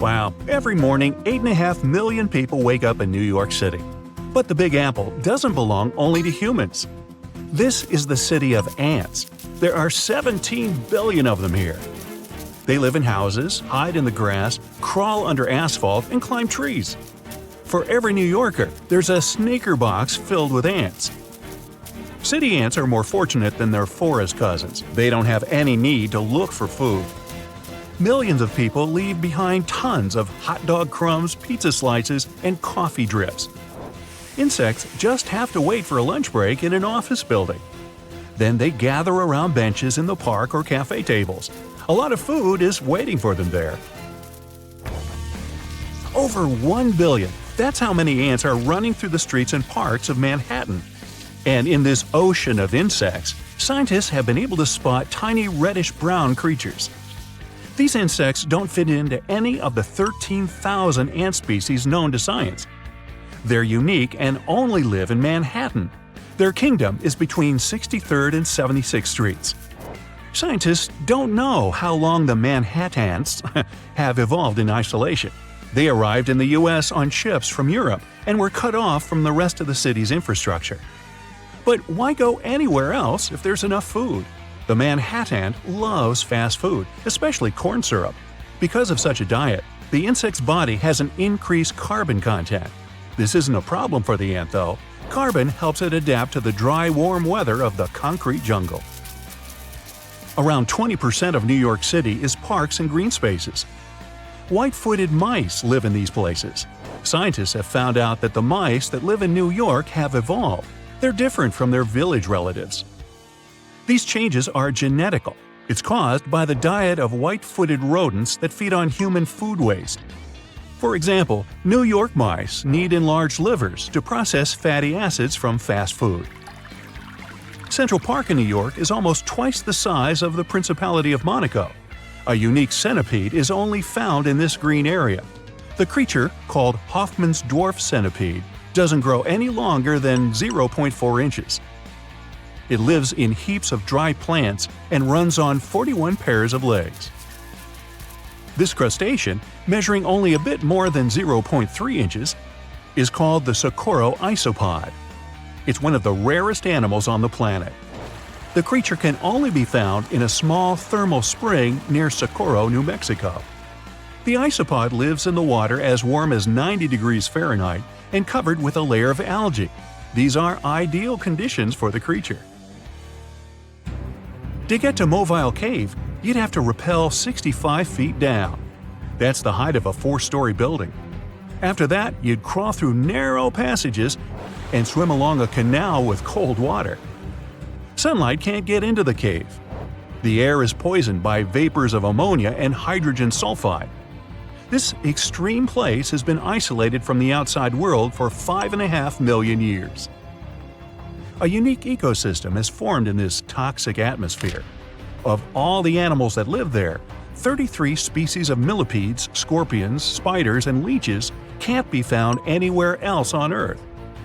Wow, every morning 8.5 million people wake up in New York City. But the Big Apple doesn't belong only to humans. This is the city of ants. There are 17 billion of them here. They live in houses, hide in the grass, crawl under asphalt, and climb trees. For every New Yorker, there's a sneaker box filled with ants. City ants are more fortunate than their forest cousins. They don't have any need to look for food. Millions of people leave behind tons of hot dog crumbs, pizza slices, and coffee drips. Insects just have to wait for a lunch break in an office building. Then they gather around benches in the park or cafe tables. A lot of food is waiting for them there. Over 1 billion. That's how many ants are running through the streets and parks of Manhattan. And in this ocean of insects, scientists have been able to spot tiny reddish-brown creatures. These insects don't fit into any of the 13,000 ant species known to science. They're unique and only live in Manhattan. Their kingdom is between 63rd and 76th Streets. Scientists don't know how long the Manhattans have evolved in isolation. They arrived in the U.S. on ships from Europe and were cut off from the rest of the city's infrastructure. But why go anywhere else if there's enough food? The Manhattan loves fast food, especially corn syrup. Because of such a diet, the insect's body has an increased carbon content. This isn't a problem for the ant, though. Carbon helps it adapt to the dry, warm weather of the concrete jungle. Around 20% of New York City is parks and green spaces. White-footed mice live in these places. Scientists have found out that the mice that live in New York have evolved. They're different from their village relatives. These changes are genetical. It's caused by the diet of white-footed rodents that feed on human food waste. For example, New York mice need enlarged livers to process fatty acids from fast food. Central Park in New York is almost twice the size of the Principality of Monaco. A unique centipede is only found in this green area. The creature, called Hoffman's dwarf centipede, doesn't grow any longer than 0.4 inches. It lives in heaps of dry plants and runs on 41 pairs of legs. This crustacean, measuring only a bit more than 0.3 inches, is called the Socorro isopod. It's one of the rarest animals on the planet. The creature can only be found in a small thermal spring near Socorro, New Mexico. The isopod lives in the water as warm as 90 degrees Fahrenheit and covered with a layer of algae. These are ideal conditions for the creature. To get to Mobile Cave, you'd have to rappel 65 feet down. That's the height of a 4-story building. After that, you'd crawl through narrow passages and swim along a canal with cold water. Sunlight can't get into the cave. The air is poisoned by vapors of ammonia and hydrogen sulfide. This extreme place has been isolated from the outside world for 5.5 million years. A unique ecosystem has formed in this toxic atmosphere. Of all the animals that live there, 33 species of millipedes, scorpions, spiders, and leeches can't be found anywhere else on Earth.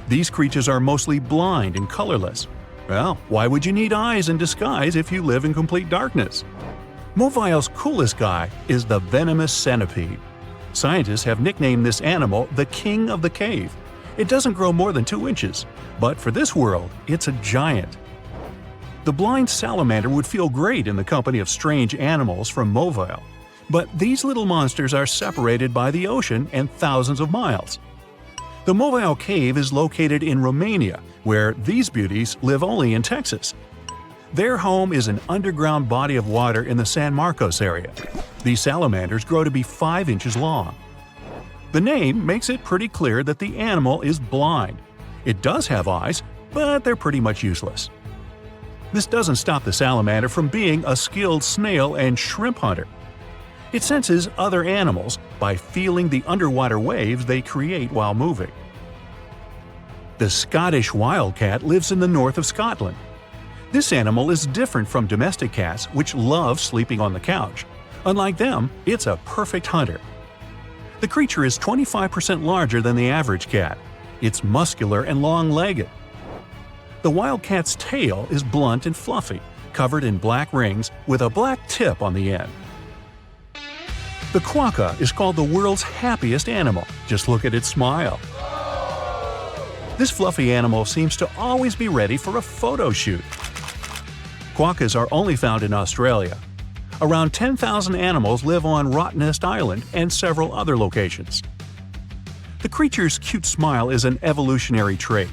These creatures are mostly blind and colorless. Well, why would you need eyes and disguise if you live in complete darkness? Mobile's coolest guy is the venomous centipede. Scientists have nicknamed this animal the king of the cave. It doesn't grow more than 2 inches, but for this world, it's a giant. The blind salamander would feel great in the company of strange animals from Mobile, but these little monsters are separated by the ocean and thousands of miles. The Mobile Cave is located in Romania, where these beauties live only in Texas. Their home is an underground body of water in the San Marcos area. These salamanders grow to be 5 inches long. The name makes it pretty clear that the animal is blind. It does have eyes, but they're pretty much useless. This doesn't stop the salamander from being a skilled snail and shrimp hunter. It senses other animals by feeling the underwater waves they create while moving. The Scottish wildcat lives in the north of Scotland. This animal is different from domestic cats, which love sleeping on the couch. Unlike them, it's a perfect hunter. The creature is 25% larger than the average cat. It's muscular and long-legged. The wildcat's tail is blunt and fluffy, covered in black rings with a black tip on the end. The quokka is called the world's happiest animal. Just look at its smile. This fluffy animal seems to always be ready for a photo shoot. Quokkas are only found in Australia. Around 10,000 animals live on Rottnest Island and several other locations. The creature's cute smile is an evolutionary trait.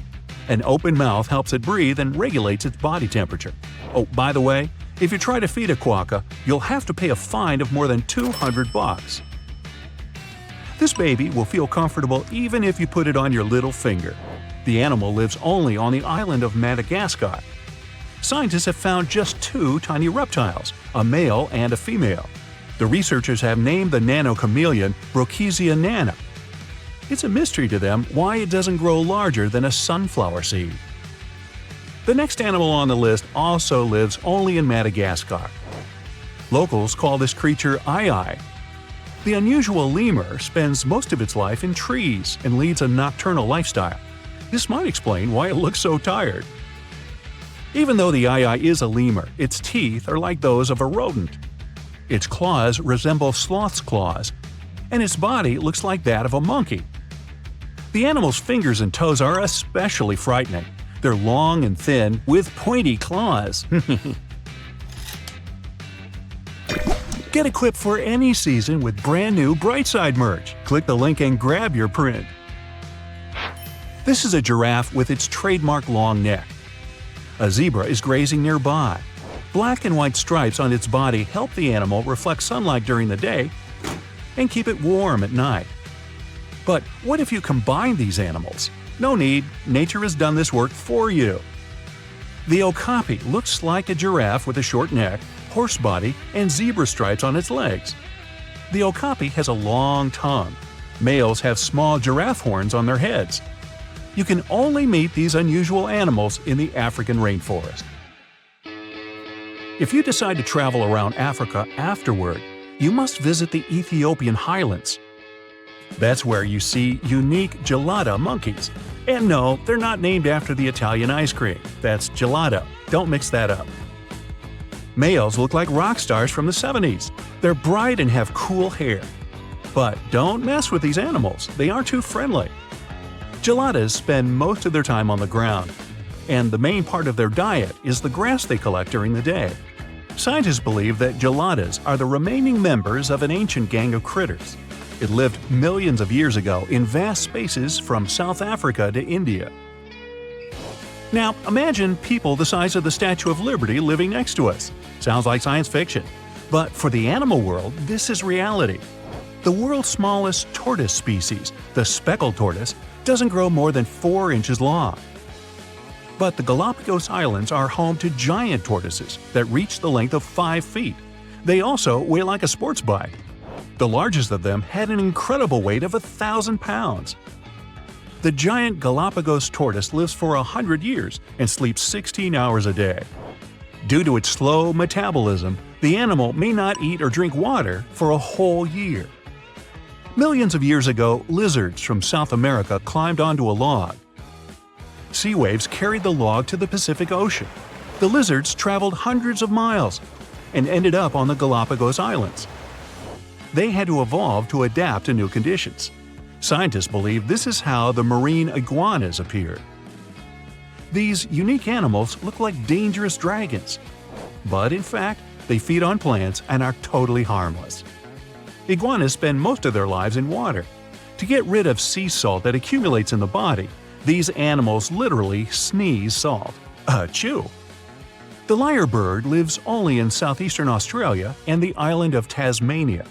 An open mouth helps it breathe and regulates its body temperature. Oh, by the way, if you try to feed a quokka, you'll have to pay a fine of more than $200. This baby will feel comfortable even if you put it on your little finger. The animal lives only on the island of Madagascar. Scientists have found just 2 tiny reptiles, a male and a female. The researchers have named the nano-chameleon Brookesia nana. It's a mystery to them why it doesn't grow larger than a sunflower seed. The next animal on the list also lives only in Madagascar. Locals call this creature Ai. The unusual lemur spends most of its life in trees and leads a nocturnal lifestyle. This might explain why it looks so tired. Even though the Ai is a lemur, its teeth are like those of a rodent. Its claws resemble sloth's claws, and its body looks like that of a monkey. The animal's fingers and toes are especially frightening. They're long and thin, with pointy claws. Get equipped for any season with brand new Brightside merch. Click the link and grab your print. This is a giraffe with its trademark long neck. A zebra is grazing nearby. Black and white stripes on its body help the animal reflect sunlight during the day and keep it warm at night. But what if you combine these animals? No need, nature has done this work for you. The okapi looks like a giraffe with a short neck, horse body, and zebra stripes on its legs. The okapi has a long tongue. Males have small giraffe horns on their heads. You can only meet these unusual animals in the African rainforest. If you decide to travel around Africa afterward, you must visit the Ethiopian highlands. That's where you see unique gelada monkeys. And no, they're not named after the Italian ice cream. That's gelato. Don't mix that up. Males look like rock stars from the 70s. They're bright and have cool hair. But don't mess with these animals. They aren't too friendly. Geladas spend most of their time on the ground, and the main part of their diet is the grass they collect during the day. Scientists believe that geladas are the remaining members of an ancient gang of critters. It lived millions of years ago in vast spaces from South Africa to India. Now, imagine people the size of the Statue of Liberty living next to us. Sounds like science fiction. But for the animal world, this is reality. The world's smallest tortoise species, the speckled tortoise, doesn't grow more than 4 inches long. But the Galapagos Islands are home to giant tortoises that reach the length of 5 feet. They also weigh like a sports bike. The largest of them had an incredible weight of 1,000 pounds. The giant Galapagos tortoise lives for 100 years and sleeps 16 hours a day. Due to its slow metabolism, the animal may not eat or drink water for a whole year. Millions of years ago, lizards from South America climbed onto a log. Sea waves carried the log to the Pacific Ocean. The lizards traveled hundreds of miles and ended up on the Galapagos Islands. They had to evolve to adapt to new conditions. Scientists believe this is how the marine iguanas appeared. These unique animals look like dangerous dragons, but in fact, they feed on plants and are totally harmless. Iguanas spend most of their lives in water. To get rid of sea salt that accumulates in the body, these animals literally sneeze salt. Achoo! The lyrebird lives only in southeastern Australia and the island of Tasmania.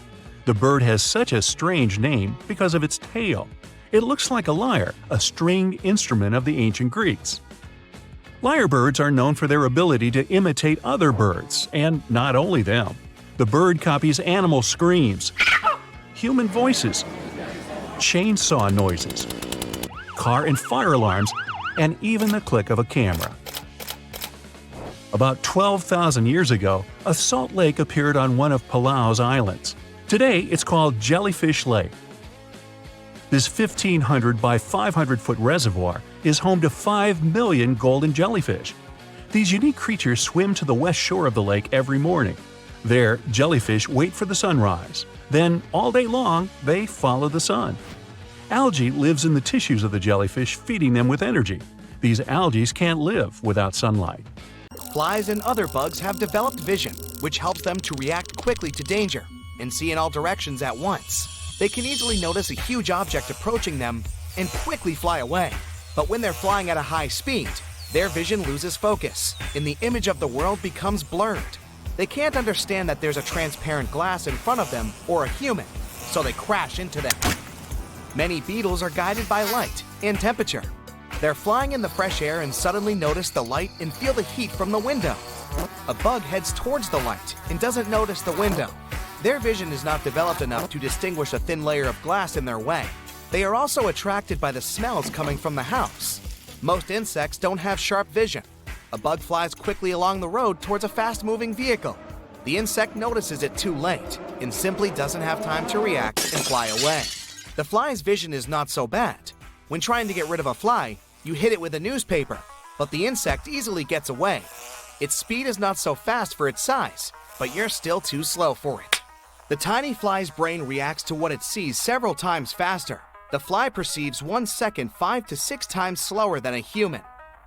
The bird has such a strange name because of its tail. It looks like a lyre, a stringed instrument of the ancient Greeks. Lyrebirds are known for their ability to imitate other birds, and not only them. The bird copies animal screams, human voices, chainsaw noises, car and fire alarms, and even the click of a camera. About 12,000 years ago, a salt lake appeared on one of Palau's islands. Today, it's called Jellyfish Lake. This 1,500 by 500-foot reservoir is home to 5 million golden jellyfish. These unique creatures swim to the west shore of the lake every morning. There, jellyfish wait for the sunrise. Then, all day long, they follow the sun. Algae lives in the tissues of the jellyfish, feeding them with energy. These algae can't live without sunlight. Flies and other bugs have developed vision, which helps them to react quickly to danger and see in all directions at once. They can easily notice a huge object approaching them and quickly fly away. But when they're flying at a high speed, their vision loses focus, and the image of the world becomes blurred. They can't understand that there's a transparent glass in front of them or a human, so they crash into them. Many beetles are guided by light and temperature. They're flying in the fresh air and suddenly notice the light and feel the heat from the window. A bug heads towards the light and doesn't notice the window. Their vision is not developed enough to distinguish a thin layer of glass in their way. They are also attracted by the smells coming from the house. Most insects don't have sharp vision. A bug flies quickly along the road towards a fast-moving vehicle. The insect notices it too late and simply doesn't have time to react and fly away. The fly's vision is not so bad. When trying to get rid of a fly, you hit it with a newspaper, but the insect easily gets away. Its speed is not so fast for its size, but you're still too slow for it. The tiny fly's brain reacts to what it sees several times faster. The fly perceives 1 second 5 to 6 times slower than a human.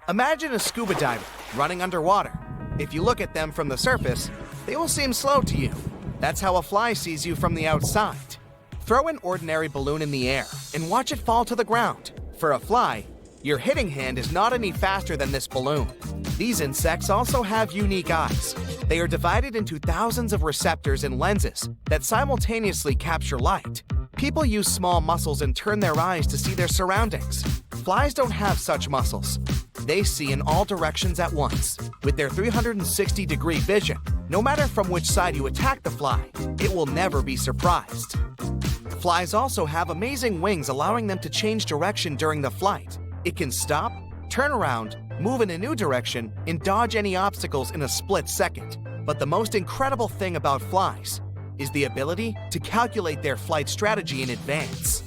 Imagine a scuba diver running underwater. If you look at them from the surface, they will seem slow to you. That's how a fly sees you from the outside. Throw an ordinary balloon in the air and watch it fall to the ground. For a fly, your hitting hand is not any faster than this balloon. These insects also have unique eyes. They are divided into thousands of receptors and lenses that simultaneously capture light. People use small muscles and turn their eyes to see their surroundings. Flies don't have such muscles. They see in all directions at once. With their 360-degree vision, no matter from which side you attack the fly, it will never be surprised. Flies also have amazing wings, allowing them to change direction during the flight. It can stop, turn around, move in a new direction, and dodge any obstacles in a split second. But the most incredible thing about flies is the ability to calculate their flight strategy in advance.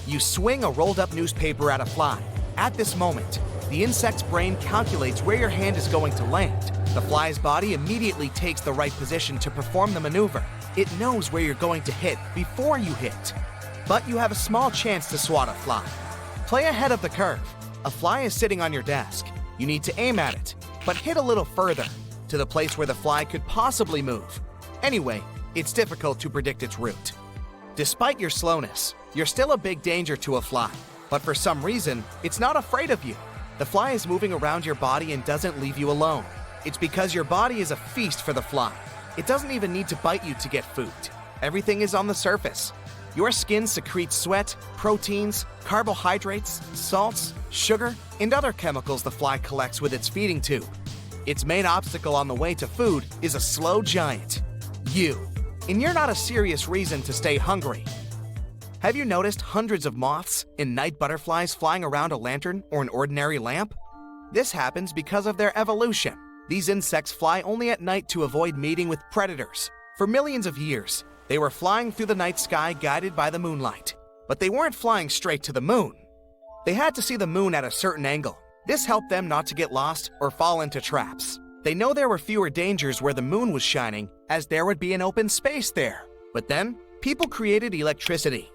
You swing a rolled-up newspaper at a fly. At this moment, the insect's brain calculates where your hand is going to land. The fly's body immediately takes the right position to perform the maneuver. It knows where you're going to hit before you hit. But you have a small chance to swat a fly. Play ahead of the curve. A fly is sitting on your desk. You need to aim at it, but hit a little further, to the place where the fly could possibly move. Anyway, it's difficult to predict its route. Despite your slowness, you're still a big danger to a fly. But for some reason, it's not afraid of you. The fly is moving around your body and doesn't leave you alone. It's because your body is a feast for the fly. It doesn't even need to bite you to get food. Everything is on the surface. Your skin secretes sweat, proteins, carbohydrates, salts, sugar, and other chemicals the fly collects with its feeding tube. Its main obstacle on the way to food is a slow giant, you. And you're not a serious reason to stay hungry. Have you noticed hundreds of moths and night butterflies flying around a lantern or an ordinary lamp? This happens because of their evolution. These insects fly only at night to avoid meeting with predators. For millions of years, they were flying through the night sky guided by the moonlight. But they weren't flying straight to the moon. They had to see the moon at a certain angle. This helped them not to get lost or fall into traps. They know there were fewer dangers where the moon was shining, as there would be an open space there. But then, people created electricity.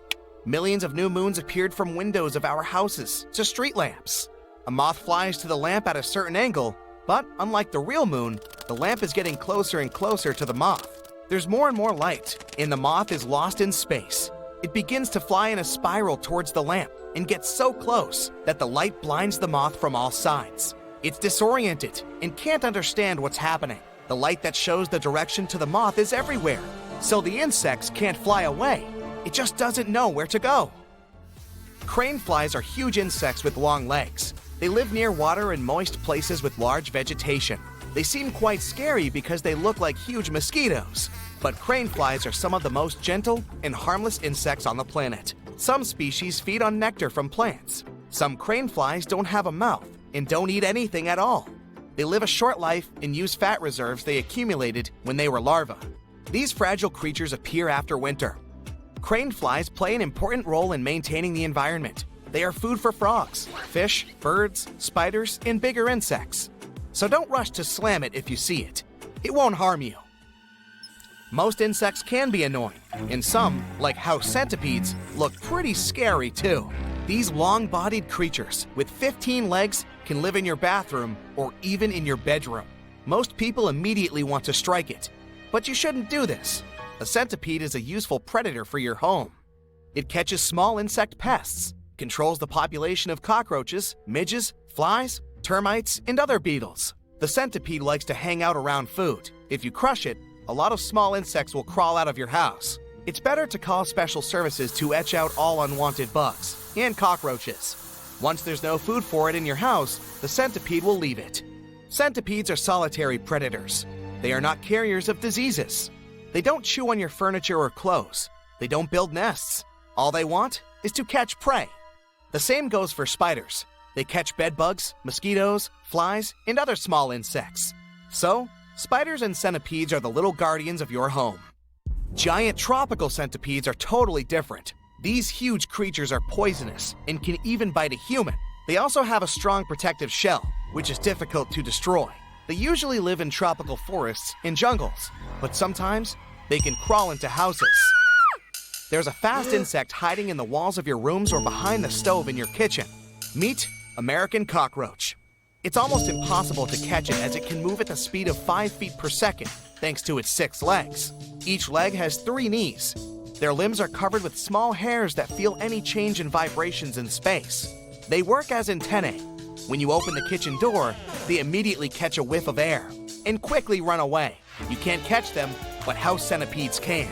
Millions of new moons appeared from windows of our houses to street lamps. A moth flies to the lamp at a certain angle, but unlike the real moon, the lamp is getting closer and closer to the moth. There's more and more light, and the moth is lost in space. It begins to fly in a spiral towards the lamp and gets so close that the light blinds the moth from all sides. It's disoriented and can't understand what's happening. The light that shows the direction to the moth is everywhere, so the insects can't fly away. It just doesn't know where to go. Crane flies are huge insects with long legs. They live near water and moist places with large vegetation. They seem quite scary because they look like huge mosquitoes. But crane flies are some of the most gentle and harmless insects on the planet. Some species feed on nectar from plants. Some crane flies don't have a mouth and don't eat anything at all. They live a short life and use fat reserves they accumulated when they were larvae. These fragile creatures appear after winter. Crane flies play an important role in maintaining the environment. They are food for frogs, fish, birds, spiders, and bigger insects. So don't rush to slam it if you see it. It won't harm you. Most insects can be annoying, and some, like house centipedes, look pretty scary too. These long-bodied creatures with 15 legs can live in your bathroom or even in your bedroom. Most people immediately want to strike it, but you shouldn't do this. A centipede is a useful predator for your home. It catches small insect pests, controls the population of cockroaches, midges, flies, termites, and other beetles. The centipede likes to hang out around food. If you crush it, a lot of small insects will crawl out of your house. It's better to call special services to etch out all unwanted bugs and cockroaches. Once there's no food for it in your house, the centipede will leave it. Centipedes are solitary predators. They are not carriers of diseases. They don't chew on your furniture or clothes. They don't build nests. All they want is to catch prey. The same goes for spiders. They catch bedbugs, mosquitoes, flies, and other small insects. So, spiders and centipedes are the little guardians of your home. Giant tropical centipedes are totally different. These huge creatures are poisonous and can even bite a human. They also have a strong protective shell, which is difficult to destroy. They usually live in tropical forests and jungles, but sometimes they can crawl into houses. There's a fast insect hiding in the walls of your rooms or behind the stove in your kitchen. Meet American cockroach. It's almost impossible to catch it as it can move at the speed of 5 feet per second thanks to its 6 legs. Each leg has 3 knees. Their limbs are covered with small hairs that feel any change in vibrations in space. They work as antennae. When you open the kitchen door, they immediately catch a whiff of air and quickly run away. You can't catch them, but house centipedes can.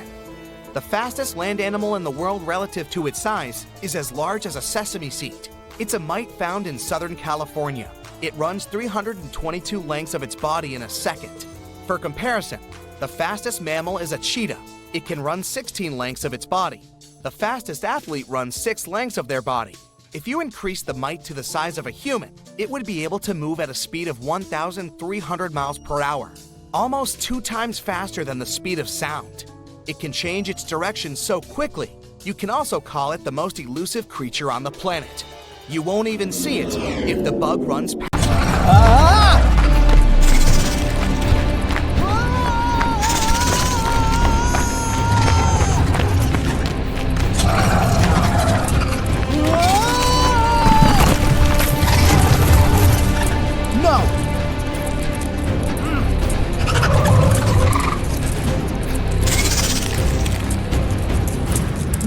The fastest land animal in the world relative to its size is as large as a sesame seed. It's a mite found in Southern California. It runs 322 lengths of its body in a second. For comparison, the fastest mammal is a cheetah. It can run 16 lengths of its body. The fastest athlete runs 6 lengths of their body. If you increase the mite to the size of a human, it would be able to move at a speed of 1,300 miles per hour, almost 2 times faster than the speed of sound. It can change its direction so quickly, you can also call it the most elusive creature on the planet. You won't even see it if the bug runs past. No!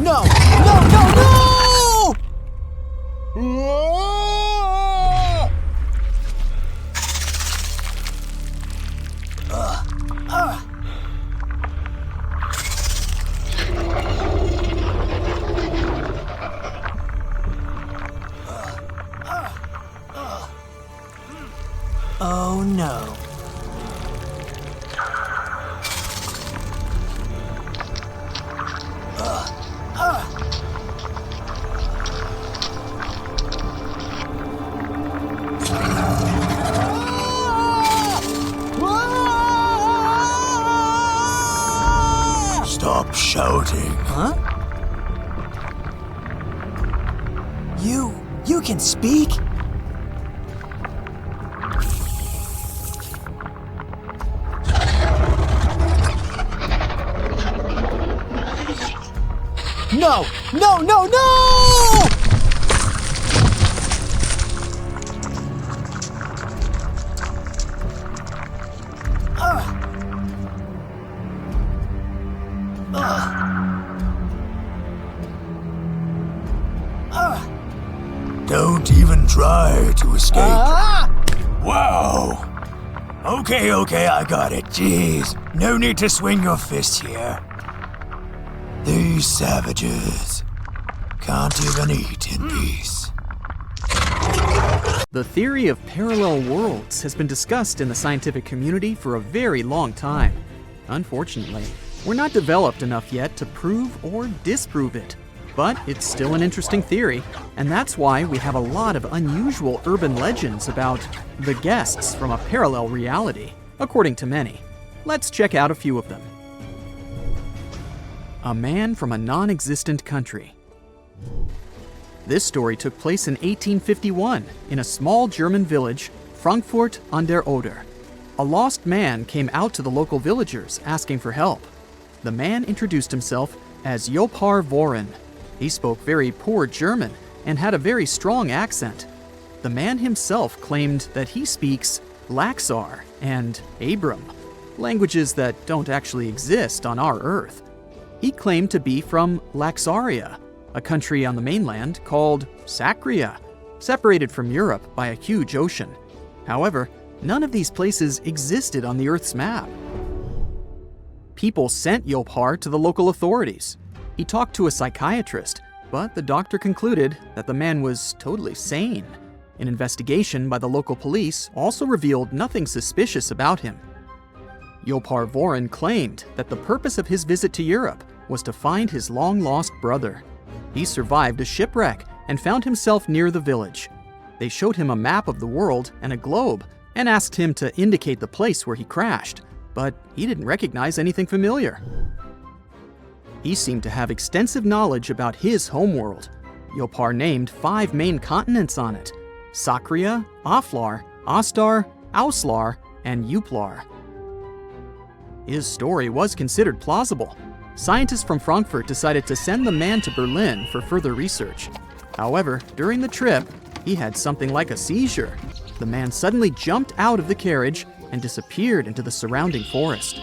No, no, no! Oh no. Stop shouting. Huh? You can speak? No! No, no, no! Don't even try to escape. Wow. Okay, I got it. Jeez, no need to swing your fists here. These savages can't even eat in peace. The theory of parallel worlds has been discussed in the scientific community for a very long time. Unfortunately, we're not developed enough yet to prove or disprove it. But it's still an interesting theory, and that's why we have a lot of unusual urban legends about the guests from a parallel reality, according to many. Let's check out a few of them. A man from a non-existent country. This story took place in 1851 in a small German village, Frankfurt an der Oder. A lost man came out to the local villagers asking for help. The man introduced himself as Jopar Voren. He spoke very poor German and had a very strong accent. The man himself claimed that he speaks Laxar and Abram, languages that don't actually exist on our Earth. He claimed to be from Laxaria, a country on the mainland called Sacria, separated from Europe by a huge ocean. However, none of these places existed on the Earth's map. People sent Jopar to the local authorities. He talked to a psychiatrist, but the doctor concluded that the man was totally sane. An investigation by the local police also revealed nothing suspicious about him. Jopar Voren claimed that the purpose of his visit to Europe was to find his long-lost brother. He survived a shipwreck and found himself near the village. They showed him a map of the world and a globe and asked him to indicate the place where he crashed, but he didn't recognize anything familiar. He seemed to have extensive knowledge about his homeworld. Jopar named 5 main continents on it: Sacria, Aflar, Ostar, Auslar, and Uplar. His story was considered plausible. Scientists from Frankfurt decided to send the man to Berlin for further research. However, during the trip, he had something like a seizure. The man suddenly jumped out of the carriage and disappeared into the surrounding forest.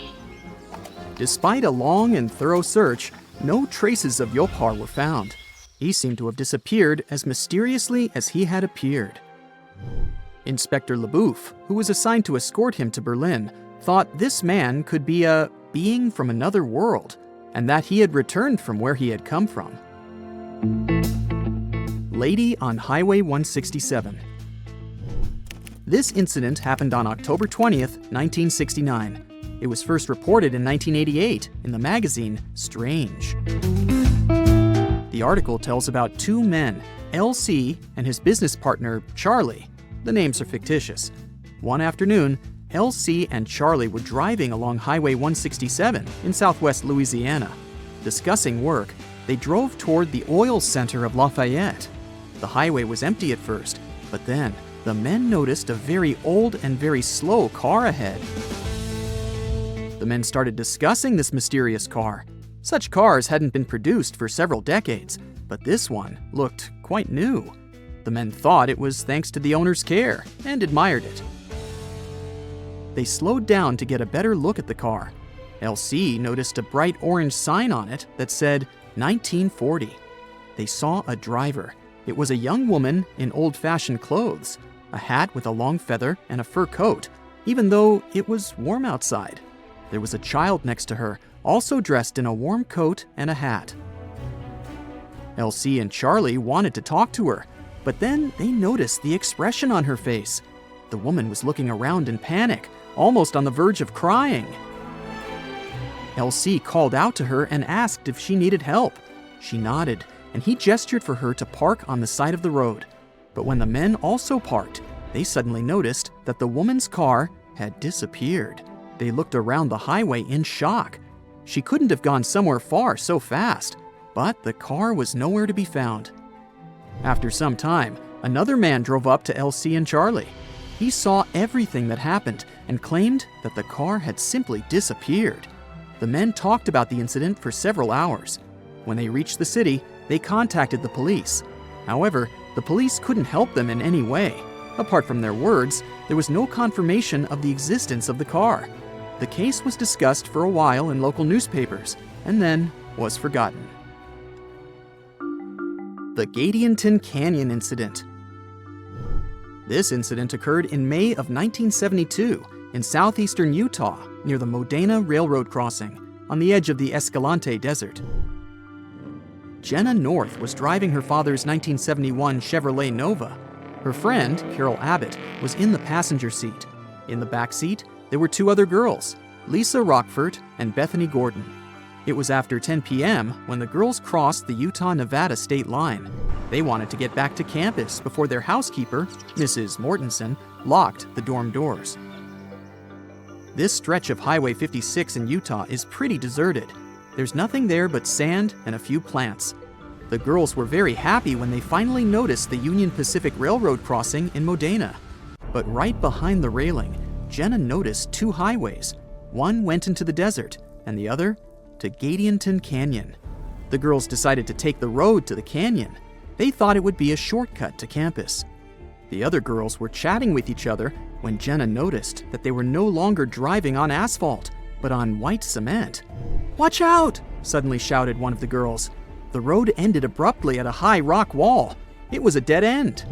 Despite a long and thorough search, no traces of Jopar were found. He seemed to have disappeared as mysteriously as he had appeared. Inspector Leboeuf, who was assigned to escort him to Berlin, thought this man could be a being from another world, and that he had returned from where he had come from. Lady on Highway 167. This incident happened on October 20th, 1969. It was first reported in 1988 in the magazine Strange. The article tells about 2 men, LC and his business partner, Charlie. The names are fictitious. One afternoon, LC and Charlie were driving along Highway 167 in southwest Louisiana. Discussing work, they drove toward the oil center of Lafayette. The highway was empty at first, but then the men noticed a very old and very slow car ahead. The men started discussing this mysterious car. Such cars hadn't been produced for several decades, but this one looked quite new. The men thought it was thanks to the owner's care and admired it. They slowed down to get a better look at the car. LC noticed a bright orange sign on it that said 1940. They saw a driver. It was a young woman in old-fashioned clothes, a hat with a long feather and a fur coat, even though it was warm outside. There was a child next to her, also dressed in a warm coat and a hat. LC and Charlie wanted to talk to her, but then they noticed the expression on her face. The woman was looking around in panic, almost on the verge of crying. LC called out to her and asked if she needed help. She nodded, and he gestured for her to park on the side of the road. But when the men also parked, they suddenly noticed that the woman's car had disappeared. They looked around the highway in shock. She couldn't have gone somewhere far so fast, but the car was nowhere to be found. After some time, another man drove up to LC and Charlie. He saw everything that happened and claimed that the car had simply disappeared. The men talked about the incident for several hours. When they reached the city, they contacted the police. However, the police couldn't help them in any way. Apart from their words, there was no confirmation of the existence of the car. The case was discussed for a while in local newspapers, and then was forgotten. The Gadianton Canyon Incident. This incident occurred in May of 1972 in southeastern Utah near the Modena Railroad crossing on the edge of the Escalante Desert. Jenna North was driving her father's 1971 Chevrolet Nova. Her friend, Carol Abbott, was in the passenger seat. In the back seat, there were 2 other girls, Lisa Rockford and Bethany Gordon. It was after 10 p.m. when the girls crossed the Utah-Nevada state line. They wanted to get back to campus before their housekeeper, Mrs. Mortensen, locked the dorm doors. This stretch of Highway 56 in Utah is pretty deserted. There's nothing there but sand and a few plants. The girls were very happy when they finally noticed the Union Pacific Railroad crossing in Modena. But right behind the railing, Jenna noticed 2 highways. One went into the desert, and the other to Gadianton Canyon. The girls decided to take the road to the canyon. They thought it would be a shortcut to campus. The other girls were chatting with each other when Jenna noticed that they were no longer driving on asphalt, but on white cement. "Watch out!" suddenly shouted one of the girls. The road ended abruptly at a high rock wall. It was a dead end.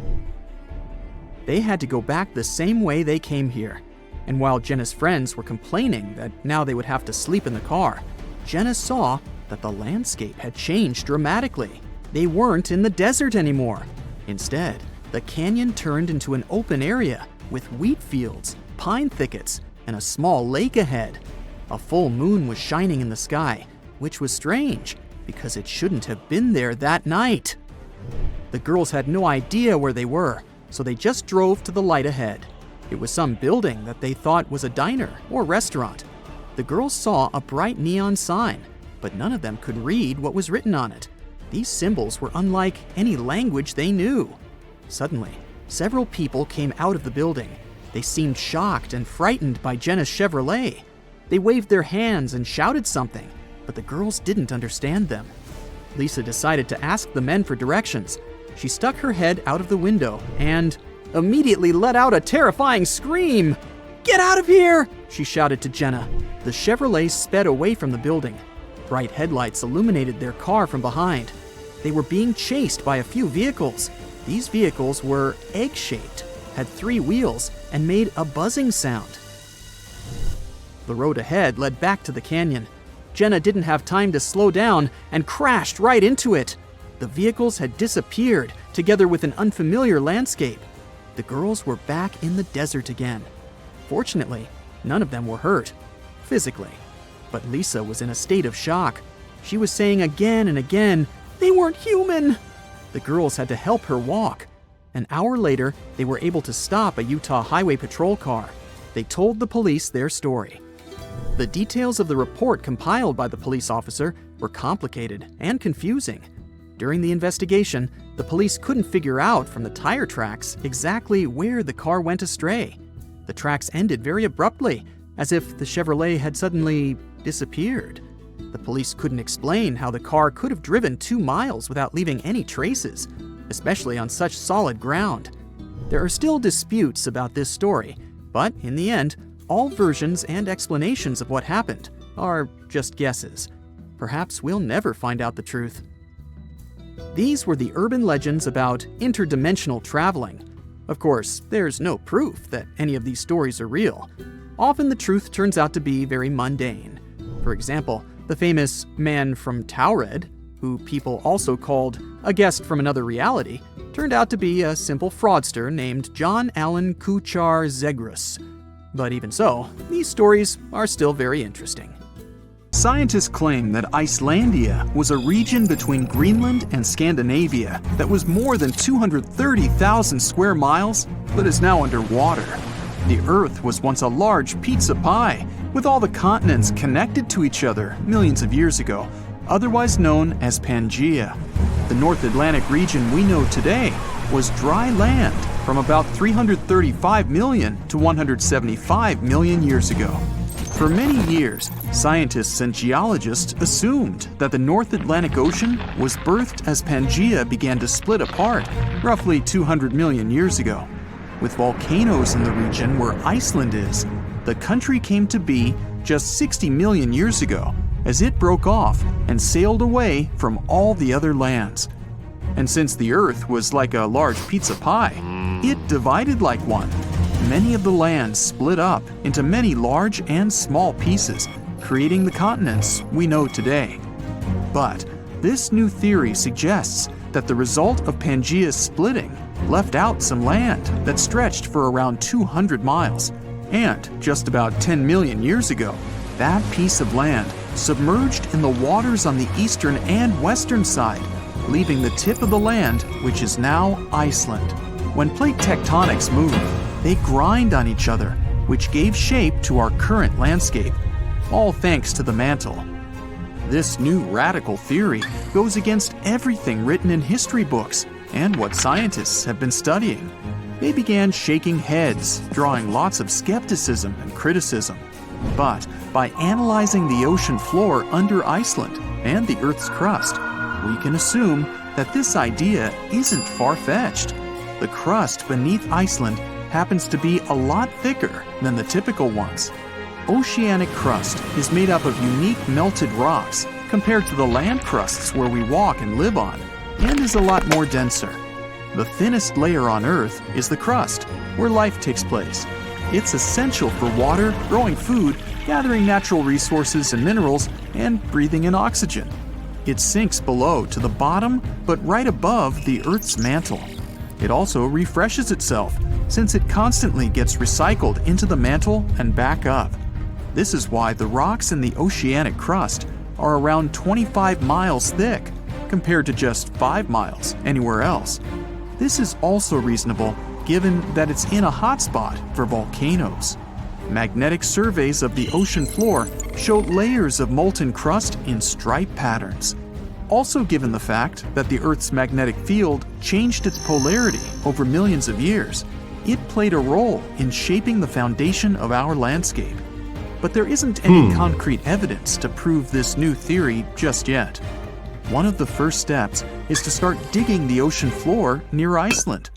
They had to go back the same way they came here. And while Jenna's friends were complaining that now they would have to sleep in the car, Jenna saw that the landscape had changed dramatically. They weren't in the desert anymore. Instead, the canyon turned into an open area with wheat fields, pine thickets, and a small lake ahead. A full moon was shining in the sky, which was strange because it shouldn't have been there that night. The girls had no idea where they were, so they just drove to the light ahead. It was some building that they thought was a diner or restaurant. The girls saw a bright neon sign, but none of them could read what was written on it. These symbols were unlike any language they knew. Suddenly, several people came out of the building. They seemed shocked and frightened by Jenna's Chevrolet. They waved their hands and shouted something, but the girls didn't understand them. Lisa decided to ask the men for directions. She stuck her head out of the window and immediately let out a terrifying scream. "Get out of here!" she shouted to Jenna. The Chevrolet sped away from the building. Bright headlights illuminated their car from behind. They were being chased by a few vehicles. These vehicles were egg-shaped, had 3 wheels, and made a buzzing sound. The road ahead led back to the canyon. Jenna didn't have time to slow down and crashed right into it. The vehicles had disappeared, together with an unfamiliar landscape. The girls were back in the desert again. Fortunately, none of them were hurt, physically. But Lisa was in a state of shock. She was saying again and again, "They weren't human!" The girls had to help her walk. An hour later, they were able to stop a Utah Highway Patrol car. They told the police their story. The details of the report compiled by the police officer were complicated and confusing. During the investigation, the police couldn't figure out from the tire tracks exactly where the car went astray. The tracks ended very abruptly, as if the Chevrolet had suddenly disappeared. The police couldn't explain how the car could have driven 2 miles without leaving any traces, especially on such solid ground. There are still disputes about this story, but in the end, all versions and explanations of what happened are just guesses. Perhaps we'll never find out the truth. These were the urban legends about interdimensional traveling. Of course, there's no proof that any of these stories are real. Often the truth turns out to be very mundane. For example, the famous man from Taured, who people also called a guest from another reality, turned out to be a simple fraudster named John Allen Kuchar Zegrus. But even so, these stories are still very interesting. Scientists claim that Icelandia was a region between Greenland and Scandinavia that was more than 230,000 square miles, but is now underwater. The Earth was once a large pizza pie, with all the continents connected to each other millions of years ago, otherwise known as Pangaea. The North Atlantic region we know today was dry land from about 335 million to 175 million years ago. For many years, scientists and geologists assumed that the North Atlantic Ocean was birthed as Pangaea began to split apart roughly 200 million years ago. With volcanoes in the region where Iceland is, the country came to be just 60 million years ago as it broke off and sailed away from all the other lands. And since the Earth was like a large pizza pie, it divided like one. Many of the lands split up into many large and small pieces, creating the continents we know today. But this new theory suggests that the result of Pangaea's splitting left out some land that stretched for around 200 miles. And just about 10 million years ago, that piece of land submerged in the waters on the eastern and western side, leaving the tip of the land, which is now Iceland. When plate tectonics move, they grind on each other, which gave shape to our current landscape, all thanks to the mantle. This new radical theory goes against everything written in history books and what scientists have been studying. They began shaking heads, drawing lots of skepticism and criticism. But by analyzing the ocean floor under Iceland and the Earth's crust, we can assume that this idea isn't far-fetched. The crust beneath Iceland happens to be a lot thicker than the typical ones. Oceanic crust is made up of unique melted rocks compared to the land crusts where we walk and live on, and is a lot more denser. The thinnest layer on Earth is the crust, where life takes place. It's essential for water, growing food, gathering natural resources and minerals, and breathing in oxygen. It sinks below to the bottom, but right above the Earth's mantle. It also refreshes itself, since it constantly gets recycled into the mantle and back up. This is why the rocks in the oceanic crust are around 25 miles thick, compared to just 5 miles anywhere else. This is also reasonable given that it's in a hotspot for volcanoes. Magnetic surveys of the ocean floor show layers of molten crust in stripe patterns. Also, given the fact that the Earth's magnetic field changed its polarity over millions of years, it played a role in shaping the foundation of our landscape. But there isn't any concrete evidence to prove this new theory just yet. One of the first steps is to start digging the ocean floor near Iceland.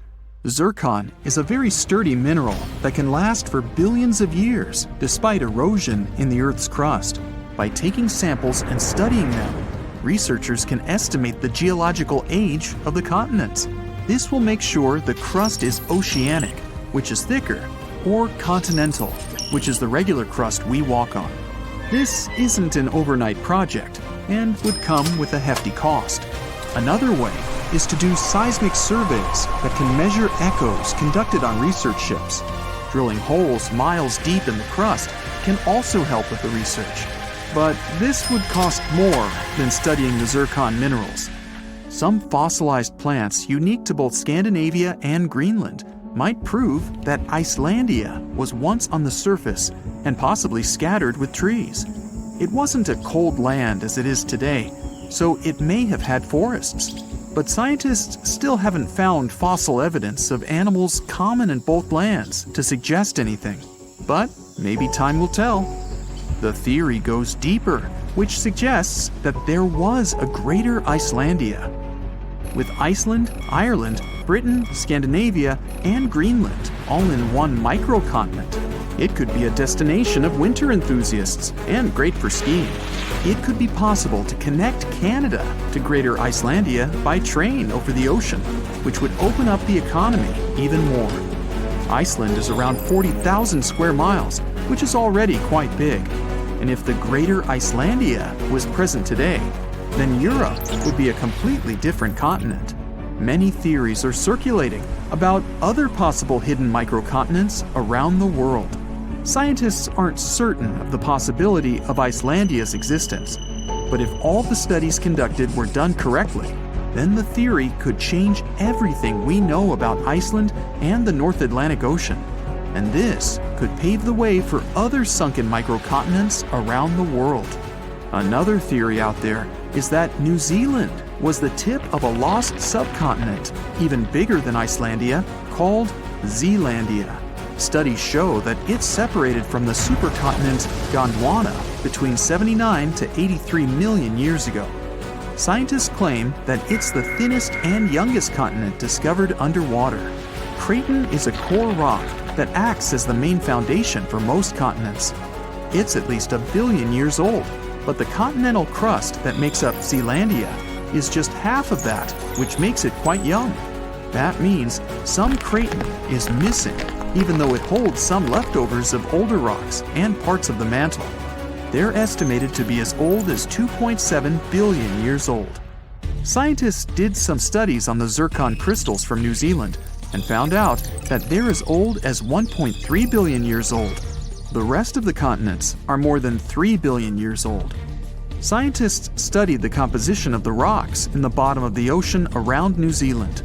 Zircon is a very sturdy mineral that can last for billions of years despite erosion in the Earth's crust. By taking samples and studying them, researchers can estimate the geological age of the continents. This will make sure the crust is oceanic, which is thicker, or continental, which is the regular crust we walk on. This isn't an overnight project and would come with a hefty cost. Another way is to do seismic surveys that can measure echoes conducted on research ships. Drilling holes miles deep in the crust can also help with the research. But this would cost more than studying the zircon minerals. Some fossilized plants unique to both Scandinavia and Greenland might prove that Icelandia was once on the surface and possibly scattered with trees. It wasn't a cold land as it is today, so it may have had forests. But scientists still haven't found fossil evidence of animals common in both lands to suggest anything. But maybe time will tell. The theory goes deeper, which suggests that there was a greater Icelandia. With Iceland, Ireland, Britain, Scandinavia, and Greenland all in one microcontinent, it could be a destination of winter enthusiasts and great for skiing. It could be possible to connect Canada to Greater Icelandia by train over the ocean, which would open up the economy even more. Iceland is around 40,000 square miles, which is already quite big. And if the Greater Icelandia was present today, then Europe would be a completely different continent. Many theories are circulating about other possible hidden microcontinents around the world. Scientists aren't certain of the possibility of Icelandia's existence, but if all the studies conducted were done correctly, then the theory could change everything we know about Iceland and the North Atlantic Ocean. And this could pave the way for other sunken microcontinents around the world. Another theory out there is that New Zealand was the tip of a lost subcontinent, even bigger than Icelandia, called Zealandia. Studies show that it's separated from the supercontinent Gondwana between 79 to 83 million years ago. Scientists claim that it's the thinnest and youngest continent discovered underwater. Craton is a core rock that acts as the main foundation for most continents. It's at least 1 billion years old, but the continental crust that makes up Zealandia is just half of that, which makes it quite young. That means some craton is missing, even though it holds some leftovers of older rocks and parts of the mantle. They're estimated to be as old as 2.7 billion years old. Scientists did some studies on the zircon crystals from New Zealand and found out that they're as old as 1.3 billion years old. The rest of the continents are more than 3 billion years old. Scientists studied the composition of the rocks in the bottom of the ocean around New Zealand.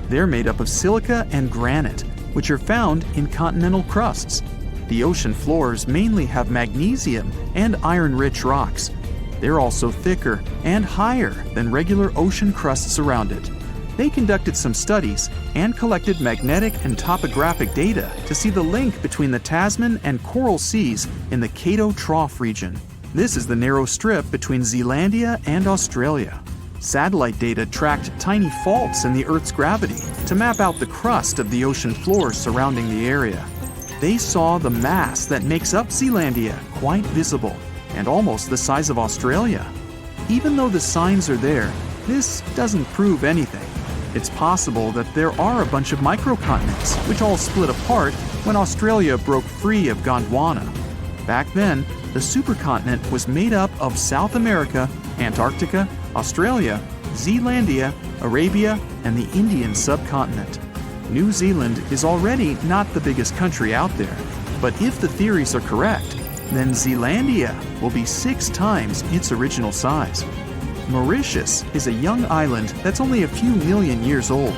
They're made up of silica and granite, which are found in continental crusts. The ocean floors mainly have magnesium and iron-rich rocks. They're also thicker and higher than regular ocean crusts around it. They conducted some studies and collected magnetic and topographic data to see the link between the Tasman and Coral Seas in the Cato Trough region. This is the narrow strip between Zealandia and Australia. Satellite data tracked tiny faults in the Earth's gravity to map out the crust of the ocean floor surrounding the area. They saw the mass that makes up Zealandia quite visible and almost the size of Australia. Even though the signs are there, this doesn't prove anything. It's possible that there are a bunch of microcontinents which all split apart when Australia broke free of Gondwana. Back then, the supercontinent was made up of South America, Antarctica, Australia, Zealandia, Arabia, and the Indian subcontinent. New Zealand is already not the biggest country out there, but if the theories are correct, then Zealandia will be 6 times its original size. Mauritius is a young island that's only a few million years old.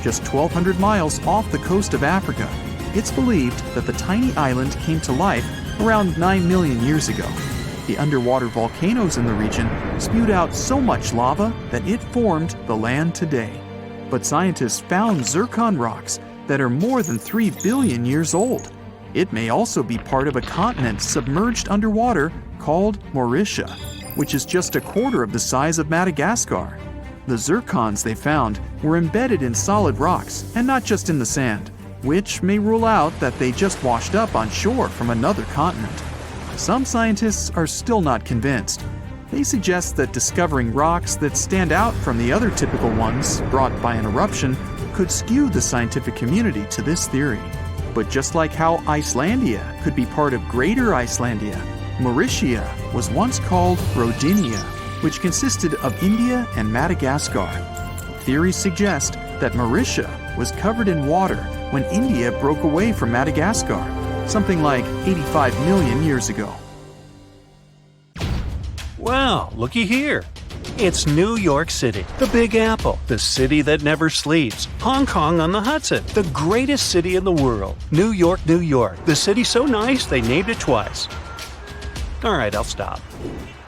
Just 1,200 miles off the coast of Africa, it's believed that the tiny island came to life around 9 million years ago. The underwater volcanoes in the region spewed out so much lava that it formed the land today. But scientists found zircon rocks that are more than 3 billion years old. It may also be part of a continent submerged underwater called Mauritia, which is just a quarter of the size of Madagascar. The zircons they found were embedded in solid rocks and not just in the sand, which may rule out that they just washed up on shore from another continent. Some scientists are still not convinced. They suggest that discovering rocks that stand out from the other typical ones brought by an eruption could skew the scientific community to this theory. But just like how Icelandia could be part of Greater Icelandia, Mauritia was once called Rodinia, which consisted of India and Madagascar. Theories suggest that Mauritia was covered in water when India broke away from Madagascar, something like 85 million years ago. Wow, looky here. It's New York City, the Big Apple, the city that never sleeps. Hong Kong on the Hudson, the greatest city in the world. New York, New York, the city so nice they named it twice. Alright, I'll stop.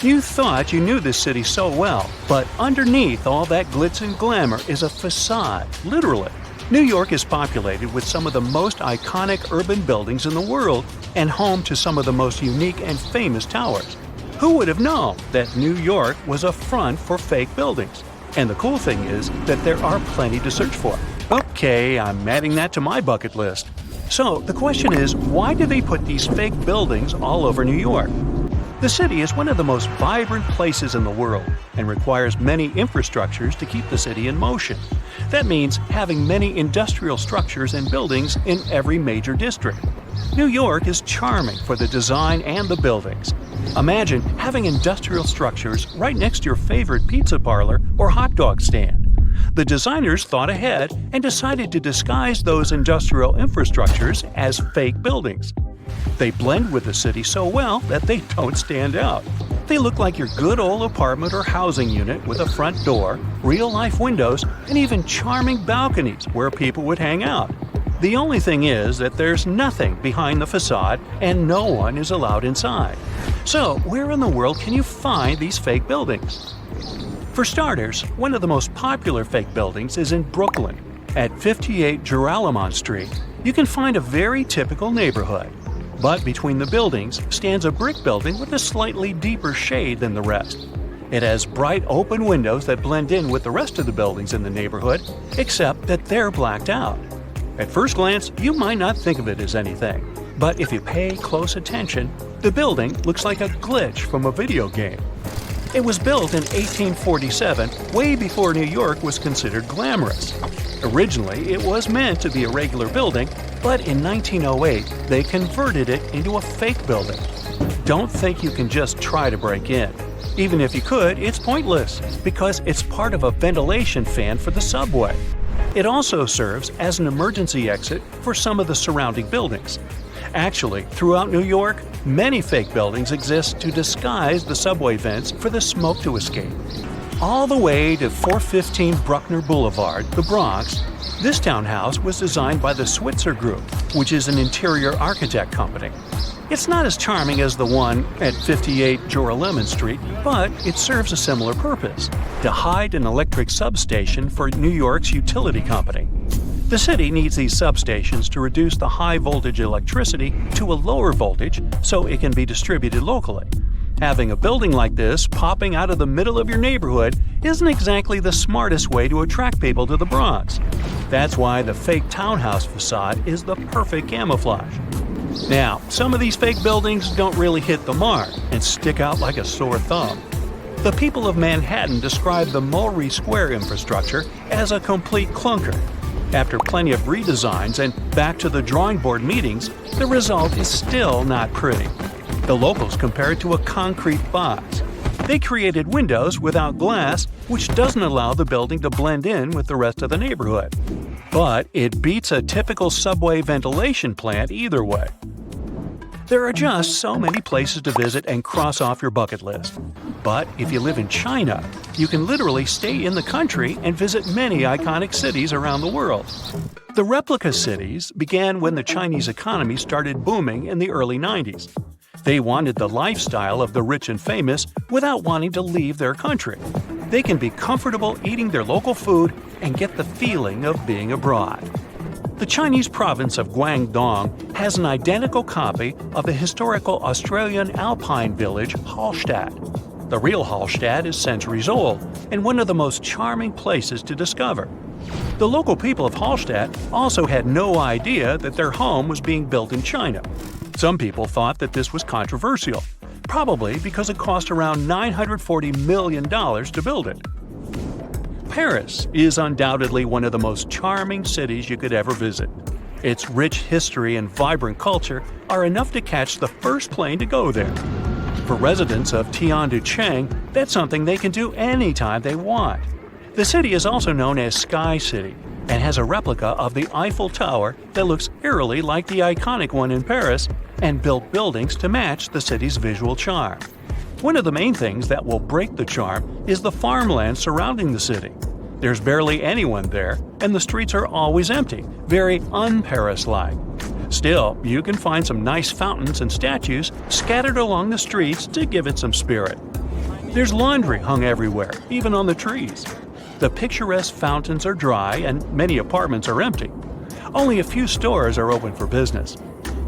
You thought you knew this city so well, but underneath all that glitz and glamour is a facade, literally. New York is populated with some of the most iconic urban buildings in the world and home to some of the most unique and famous towers. Who would have known that New York was a front for fake buildings? And the cool thing is that there are plenty to search for. Okay, I'm adding that to my bucket list. So the question is, why do they put these fake buildings all over New York? The city is one of the most vibrant places in the world and requires many infrastructures to keep the city in motion. That means having many industrial structures and buildings in every major district. New York is charming for the design and the buildings. Imagine having industrial structures right next to your favorite pizza parlor or hot dog stand. The designers thought ahead and decided to disguise those industrial infrastructures as fake buildings. They blend with the city so well that they don't stand out. They look like your good old apartment or housing unit with a front door, real-life windows, and even charming balconies where people would hang out. The only thing is that there's nothing behind the facade and no one is allowed inside. So, where in the world can you find these fake buildings? For starters, one of the most popular fake buildings is in Brooklyn. At 58 Joralemon Street, you can find a very typical neighborhood. But between the buildings stands a brick building with a slightly deeper shade than the rest. It has bright open windows that blend in with the rest of the buildings in the neighborhood, except that they're blacked out. At first glance, you might not think of it as anything, but if you pay close attention, the building looks like a glitch from a video game. It was built in 1847, way before New York was considered glamorous. Originally, it was meant to be a regular building, but in 1908, they converted it into a fake building. Don't think you can just try to break in. Even if you could, it's pointless, because it's part of a ventilation fan for the subway. It also serves as an emergency exit for some of the surrounding buildings. Actually, throughout New York, many fake buildings exist to disguise the subway vents for the smoke to escape. All the way to 415 Bruckner Boulevard, the Bronx, this townhouse was designed by the Switzer Group, which is an interior architect company. It's not as charming as the one at 58 Joralemon Street, but it serves a similar purpose: to hide an electric substation for New York's utility company. The city needs these substations to reduce the high-voltage electricity to a lower voltage so it can be distributed locally. Having a building like this popping out of the middle of your neighborhood isn't exactly the smartest way to attract people to the Bronx. That's why the fake townhouse facade is the perfect camouflage. Now, some of these fake buildings don't really hit the mark and stick out like a sore thumb. The people of Manhattan describe the Mulberry Square infrastructure as a complete clunker. After plenty of redesigns and back to the drawing board meetings, the result is still not pretty. The locals compare it to a concrete box. They created windows without glass, which doesn't allow the building to blend in with the rest of the neighborhood. But it beats a typical subway ventilation plant either way. There are just so many places to visit and cross off your bucket list. But if you live in China, you can literally stay in the country and visit many iconic cities around the world. The replica cities began when the Chinese economy started booming in the early 90s. They wanted the lifestyle of the rich and famous without wanting to leave their country. They can be comfortable eating their local food and get the feeling of being abroad. The Chinese province of Guangdong has an identical copy of the historical Australian alpine village Hallstatt. The real Hallstatt is centuries old and one of the most charming places to discover. The local people of Hallstatt also had no idea that their home was being built in China. Some people thought that this was controversial, probably because it cost around $940 million to build it. Paris is undoubtedly one of the most charming cities you could ever visit. Its rich history and vibrant culture are enough to catch the first plane to go there. For residents of Tianducheng, that's something they can do anytime they want. The city is also known as Sky City and has a replica of the Eiffel Tower that looks eerily like the iconic one in Paris and built buildings to match the city's visual charm. One of the main things that will break the charm is the farmland surrounding the city. There's barely anyone there, and the streets are always empty, very un-Paris-like. Still, you can find some nice fountains and statues scattered along the streets to give it some spirit. There's laundry hung everywhere, even on the trees. The picturesque fountains are dry and many apartments are empty. Only a few stores are open for business.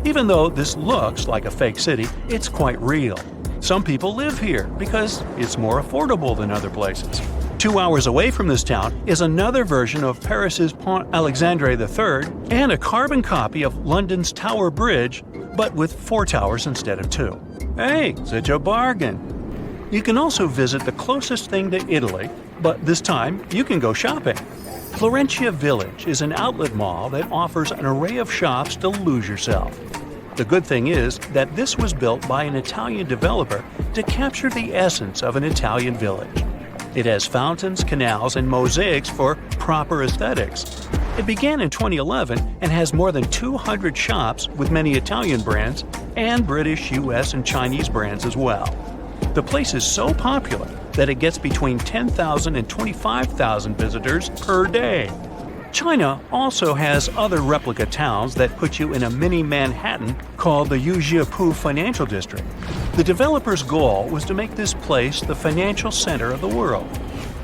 Even though this looks like a fake city, it's quite real. Some people live here because it's more affordable than other places. 2 hours away from this town is another version of Paris's Pont Alexandre III and a carbon copy of London's Tower Bridge, but with 4 towers instead of 2. Hey, such a bargain! You can also visit the closest thing to Italy, but this time you can go shopping. Florentia Village is an outlet mall that offers an array of shops to lose yourself. The good thing is that this was built by an Italian developer to capture the essence of an Italian village. It has fountains, canals, and mosaics for proper aesthetics. It began in 2011 and has more than 200 shops with many Italian brands and British, US, and Chinese brands as well. The place is so popular that it gets between 10,000 and 25,000 visitors per day. China also has other replica towns that put you in a mini Manhattan called the Yujiapu Financial District. The developer's goal was to make this place the financial center of the world.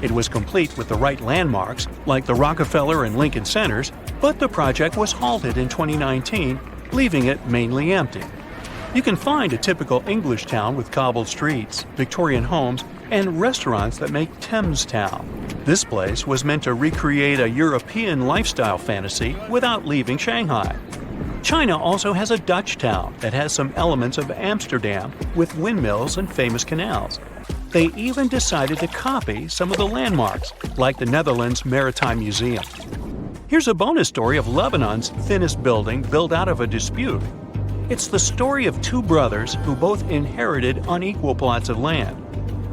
It was complete with the right landmarks, like the Rockefeller and Lincoln Centers, but the project was halted in 2019, leaving it mainly empty. You can find a typical English town with cobbled streets, Victorian homes, and restaurants that make Thames Town. This place was meant to recreate a European lifestyle fantasy without leaving Shanghai. China also has a Dutch town that has some elements of Amsterdam with windmills and famous canals. They even decided to copy some of the landmarks, like the Netherlands Maritime Museum. Here's a bonus story of Lebanon's thinnest building built out of a dispute. It's the story of 2 brothers who both inherited unequal plots of land.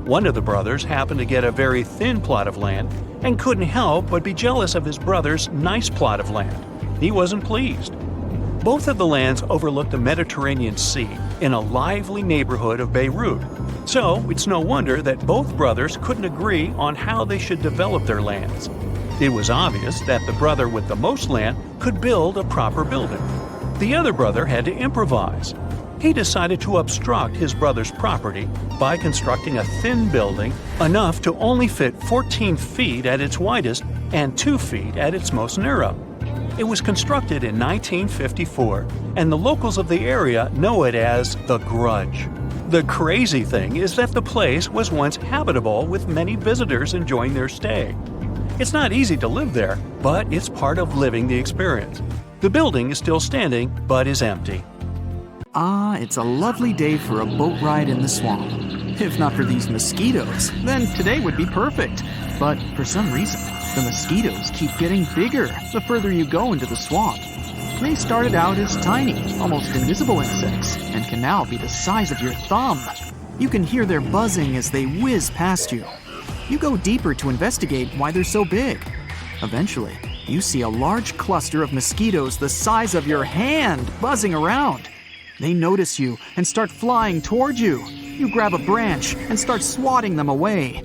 One of the brothers happened to get a very thin plot of land and couldn't help but be jealous of his brother's nice plot of land. He wasn't pleased. Both of the lands overlooked the Mediterranean Sea in a lively neighborhood of Beirut. So it's no wonder that both brothers couldn't agree on how they should develop their lands. It was obvious that the brother with the most land could build a proper building. The other brother had to improvise. he decided to obstruct his brother's property by constructing a thin building enough to only fit 14 feet at its widest and 2 feet at its most narrow. It was constructed in 1954, and the locals of the area know it as the Grudge. The crazy thing is that the place was once habitable with many visitors enjoying their stay. It's not easy to live there, but it's part of living the experience. The building is still standing, but is empty. Ah, it's a lovely day for a boat ride in the swamp. If not for these mosquitoes, then today would be perfect. But for some reason, the mosquitoes keep getting bigger the further you go into the swamp. They started out as tiny, almost invisible insects, and can now be the size of your thumb. You can hear their buzzing as they whiz past you. You go deeper to investigate why they're so big. Eventually, you see a large cluster of mosquitoes the size of your hand buzzing around. They notice you and start flying toward you. You grab a branch and start swatting them away.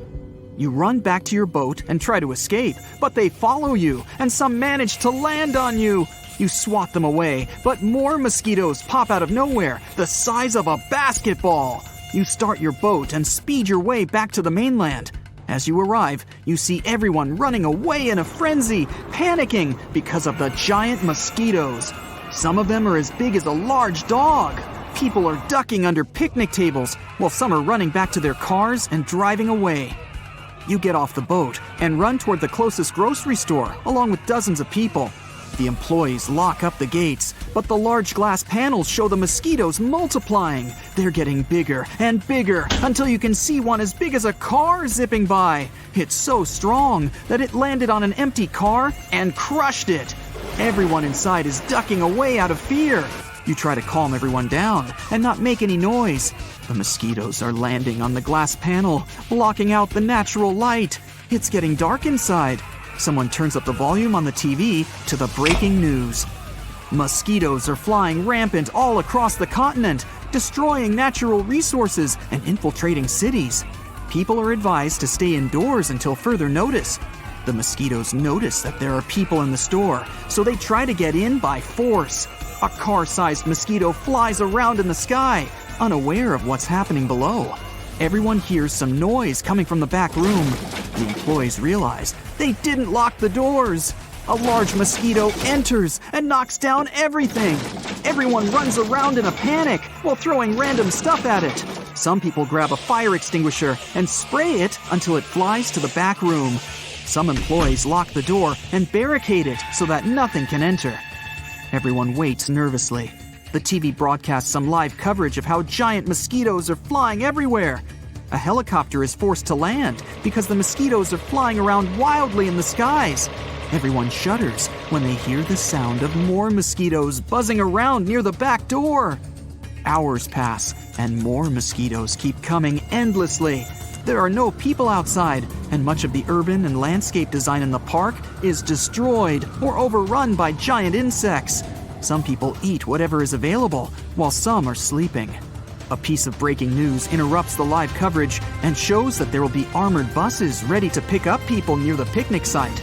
You run back to your boat and try to escape, but they follow you, and some manage to land on you. You swat them away, but more mosquitoes pop out of nowhere, the size of a basketball. You start your boat and speed your way back to the mainland. As you arrive, you see everyone running away in a frenzy, panicking because of the giant mosquitoes. Some of them are as big as a large dog. People are ducking under picnic tables, while some are running back to their cars and driving away. You get off the boat and run toward the closest grocery store, along with dozens of people. The employees lock up the gates, but the large glass panels show the mosquitoes multiplying. They're getting bigger and bigger until you can see one as big as a car zipping by. It's so strong that it landed on an empty car and crushed it. Everyone inside is ducking away out of fear. You try to calm everyone down and not make any noise. The mosquitoes are landing on the glass panel, blocking out the natural light. It's getting dark inside. Someone turns up the volume on the TV to the breaking news. Mosquitoes are flying rampant all across the continent, destroying natural resources and infiltrating cities. People are advised to stay indoors until further notice. The mosquitoes notice that there are people in the store, so they try to get in by force. A car-sized mosquito flies around in the sky, unaware of what's happening below. Everyone hears some noise coming from the back room. The employees realize they didn't lock the doors. A large mosquito enters and knocks down everything. Everyone runs around in a panic while throwing random stuff at it. Some people grab a fire extinguisher and spray it until it flies to the back room. Some employees lock the door and barricade it so that nothing can enter. Everyone waits nervously. The TV broadcasts some live coverage of how giant mosquitoes are flying everywhere. A helicopter is forced to land because the mosquitoes are flying around wildly in the skies. Everyone shudders when they hear the sound of more mosquitoes buzzing around near the back door. Hours pass, and more mosquitoes keep coming endlessly. There are no people outside, and much of the urban and landscape design in the park is destroyed or overrun by giant insects. Some people eat whatever is available, while some are sleeping. A piece of breaking news interrupts the live coverage and shows that there will be armored buses ready to pick up people near the picnic site.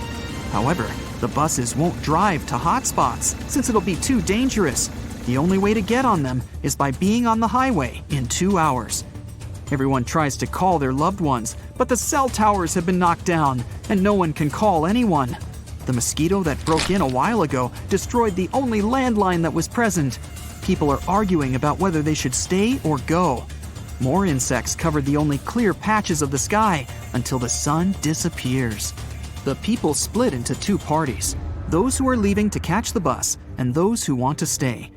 However, the buses won't drive to hotspots since it'll be too dangerous. The only way to get on them is by being on the highway in 2 hours. Everyone tries to call their loved ones, but the cell towers have been knocked down, and no one can call anyone. The mosquito that broke in a while ago destroyed the only landline that was present. People are arguing about whether they should stay or go. More insects covered the only clear patches of the sky until the sun disappears. The people split into 2 parties, those who are leaving to catch the bus and those who want to stay.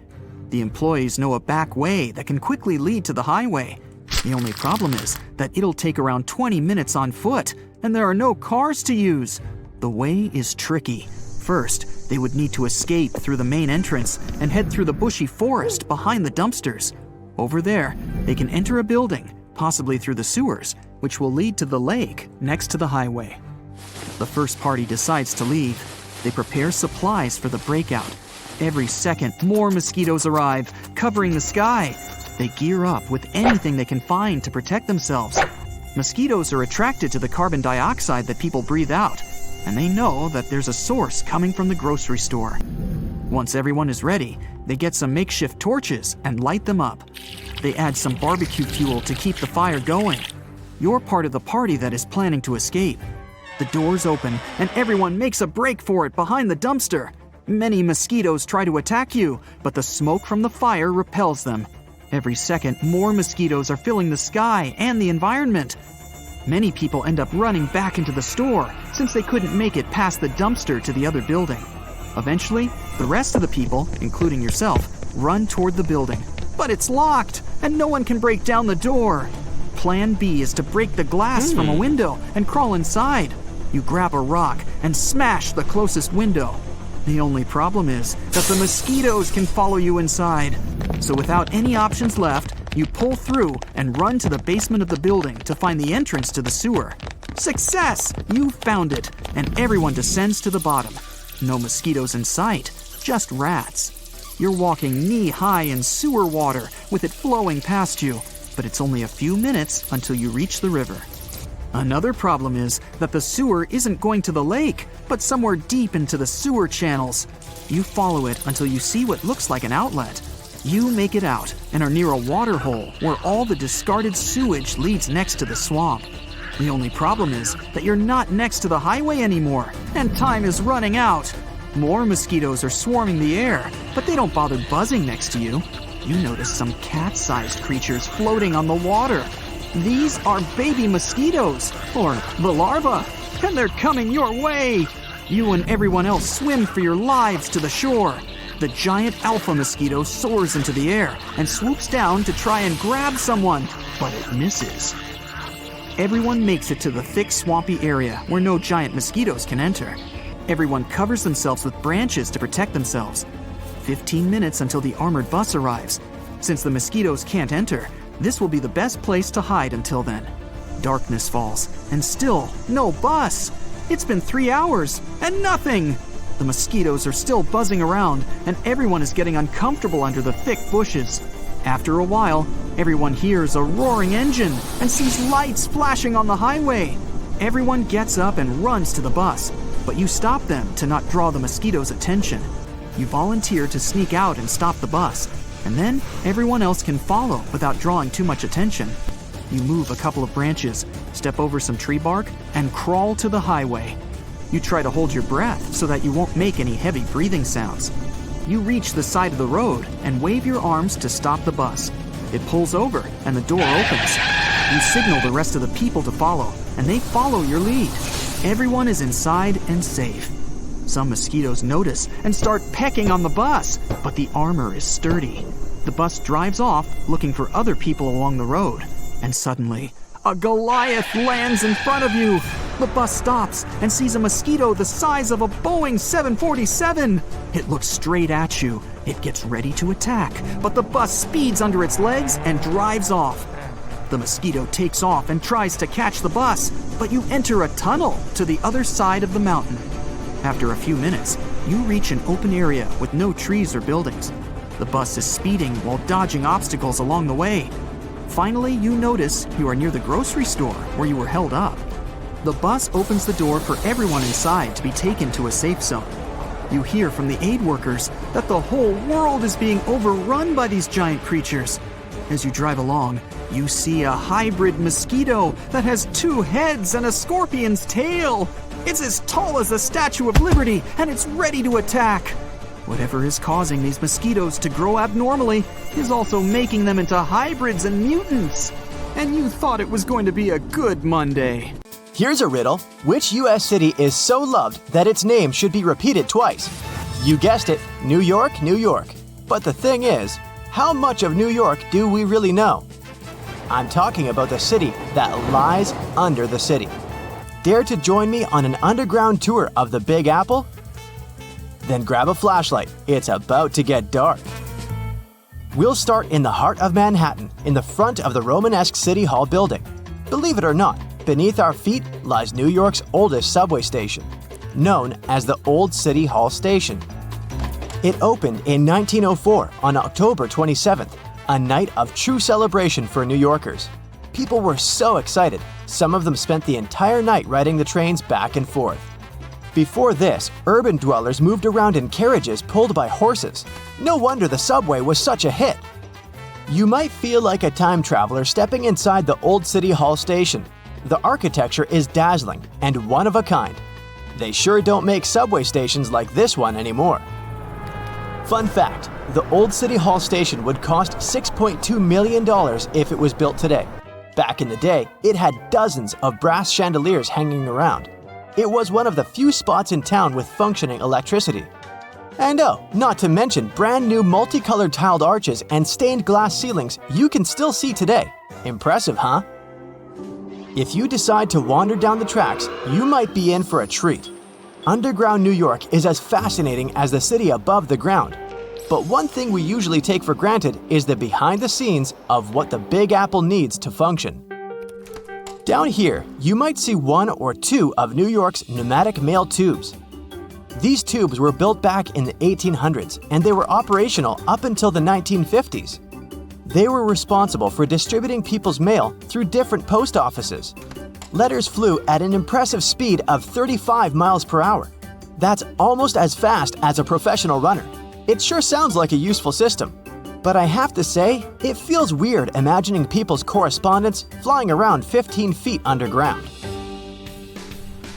The employees know a back way that can quickly lead to the highway. The only problem is that it'll take around 20 minutes on foot, and there are no cars to use. The way is tricky. First, they would need to escape through the main entrance and head through the bushy forest behind the dumpsters. Over there, they can enter a building, possibly through the sewers, which will lead to the lake next to the highway. The first party decides to leave. They prepare supplies for the breakout. Every second, more mosquitoes arrive, covering the sky. They gear up with anything they can find to protect themselves. Mosquitoes are attracted to the carbon dioxide that people breathe out, and they know that there's a source coming from the grocery store. Once everyone is ready, they get some makeshift torches and light them up. They add some barbecue fuel to keep the fire going. You're part of the party that is planning to escape. The doors open and everyone makes a break for it behind the dumpster. Many mosquitoes try to attack you, but the smoke from the fire repels them. Every second, more mosquitoes are filling the sky and the environment. Many people end up running back into the store since they couldn't make it past the dumpster to the other building. Eventually, the rest of the people, including yourself, run toward the building. But it's locked, and no one can break down the door. Plan B is to break the glass from a window and crawl inside. You grab a rock and smash the closest window. The only problem is that the mosquitoes can follow you inside. So without any options left, you pull through and run to the basement of the building to find the entrance to the sewer. Success! You found it, and everyone descends to the bottom. No mosquitoes in sight, just rats. You're walking knee-high in sewer water with it flowing past you, but it's only a few minutes until you reach the river. Another problem is that the sewer isn't going to the lake, but somewhere deep into the sewer channels. You follow it until you see what looks like an outlet. You make it out and are near a water hole where all the discarded sewage leads next to the swamp. The only problem is that you're not next to the highway anymore, and time is running out. More mosquitoes are swarming the air, but they don't bother buzzing next to you. You notice some cat-sized creatures floating on the water. These are baby mosquitoes, or the larvae, and they're coming your way. You and everyone else swim for your lives to the shore. The giant alpha mosquito soars into the air and swoops down to try and grab someone, but it misses. Everyone makes it to the thick, swampy area where no giant mosquitoes can enter. Everyone covers themselves with branches to protect themselves. 15 minutes until the armored bus arrives. Since the mosquitoes can't enter, this will be the best place to hide until then. Darkness falls, and still no bus. It's been 3 hours, and nothing. The mosquitoes are still buzzing around, and everyone is getting uncomfortable under the thick bushes. After a while, everyone hears a roaring engine and sees lights flashing on the highway. Everyone gets up and runs to the bus, but you stop them to not draw the mosquitoes' attention. You volunteer to sneak out and stop the bus, and then everyone else can follow without drawing too much attention. You move a couple of branches, step over some tree bark, and crawl to the highway. You try to hold your breath so that you won't make any heavy breathing sounds. You reach the side of the road and wave your arms to stop the bus. It pulls over and the door opens. You signal the rest of the people to follow, and they follow your lead. Everyone is inside and safe. Some mosquitoes notice and start pecking on the bus, but the armor is sturdy. The bus drives off, looking for other people along the road. And suddenly, a Goliath lands in front of you. The bus stops and sees a mosquito the size of a Boeing 747. It looks straight at you. It gets ready to attack, but the bus speeds under its legs and drives off. The mosquito takes off and tries to catch the bus, but you enter a tunnel to the other side of the mountain. After a few minutes, you reach an open area with no trees or buildings. The bus is speeding while dodging obstacles along the way. Finally, you notice you are near the grocery store where you were held up. The bus opens the door for everyone inside to be taken to a safe zone. You hear from the aid workers that the whole world is being overrun by these giant creatures. As you drive along, you see a hybrid mosquito that has 2 heads and a scorpion's tail. It's as tall as the Statue of Liberty, and it's ready to attack. Whatever is causing these mosquitoes to grow abnormally is also making them into hybrids and mutants. And you thought it was going to be a good Monday. Here's a riddle. Which U.S. city is so loved that its name should be repeated twice? You guessed it, New York, New York. But the thing is, how much of New York do we really know? I'm talking about the city that lies under the city. Dare to join me on an underground tour of the Big Apple? Then grab a flashlight. It's about to get dark. We'll start in the heart of Manhattan, in the front of the Romanesque City Hall building. Believe it or not, beneath our feet lies New York's oldest subway station, known as the Old City Hall Station. It opened in 1904 on October 27th, a night of true celebration for New Yorkers. People were so excited, some of them spent the entire night riding the trains back and forth. Before this, urban dwellers moved around in carriages pulled by horses. No wonder the subway was such a hit. You might feel like a time traveler stepping inside the old City Hall station. The architecture is dazzling and one of a kind. They sure don't make subway stations like this one anymore. Fun fact, the old City Hall station would cost $6.2 million if it was built today. Back in the day, it had dozens of brass chandeliers hanging around. It was one of the few spots in town with functioning electricity. And oh, not to mention brand new multicolored tiled arches and stained glass ceilings you can still see today. Impressive, huh? If you decide to wander down the tracks, you might be in for a treat. Underground New York is as fascinating as the city above the ground. But one thing we usually take for granted is the behind the scenes of what the Big Apple needs to function. Down here, you might see one or two of New York's pneumatic mail tubes. These tubes were built back in the 1800s and they were operational up until the 1950s. They were responsible for distributing people's mail through different post offices. Letters flew at an impressive speed of 35 miles per hour. That's almost as fast as a professional runner. It sure sounds like a useful system. But I have to say, it feels weird imagining people's correspondence flying around 15 feet underground.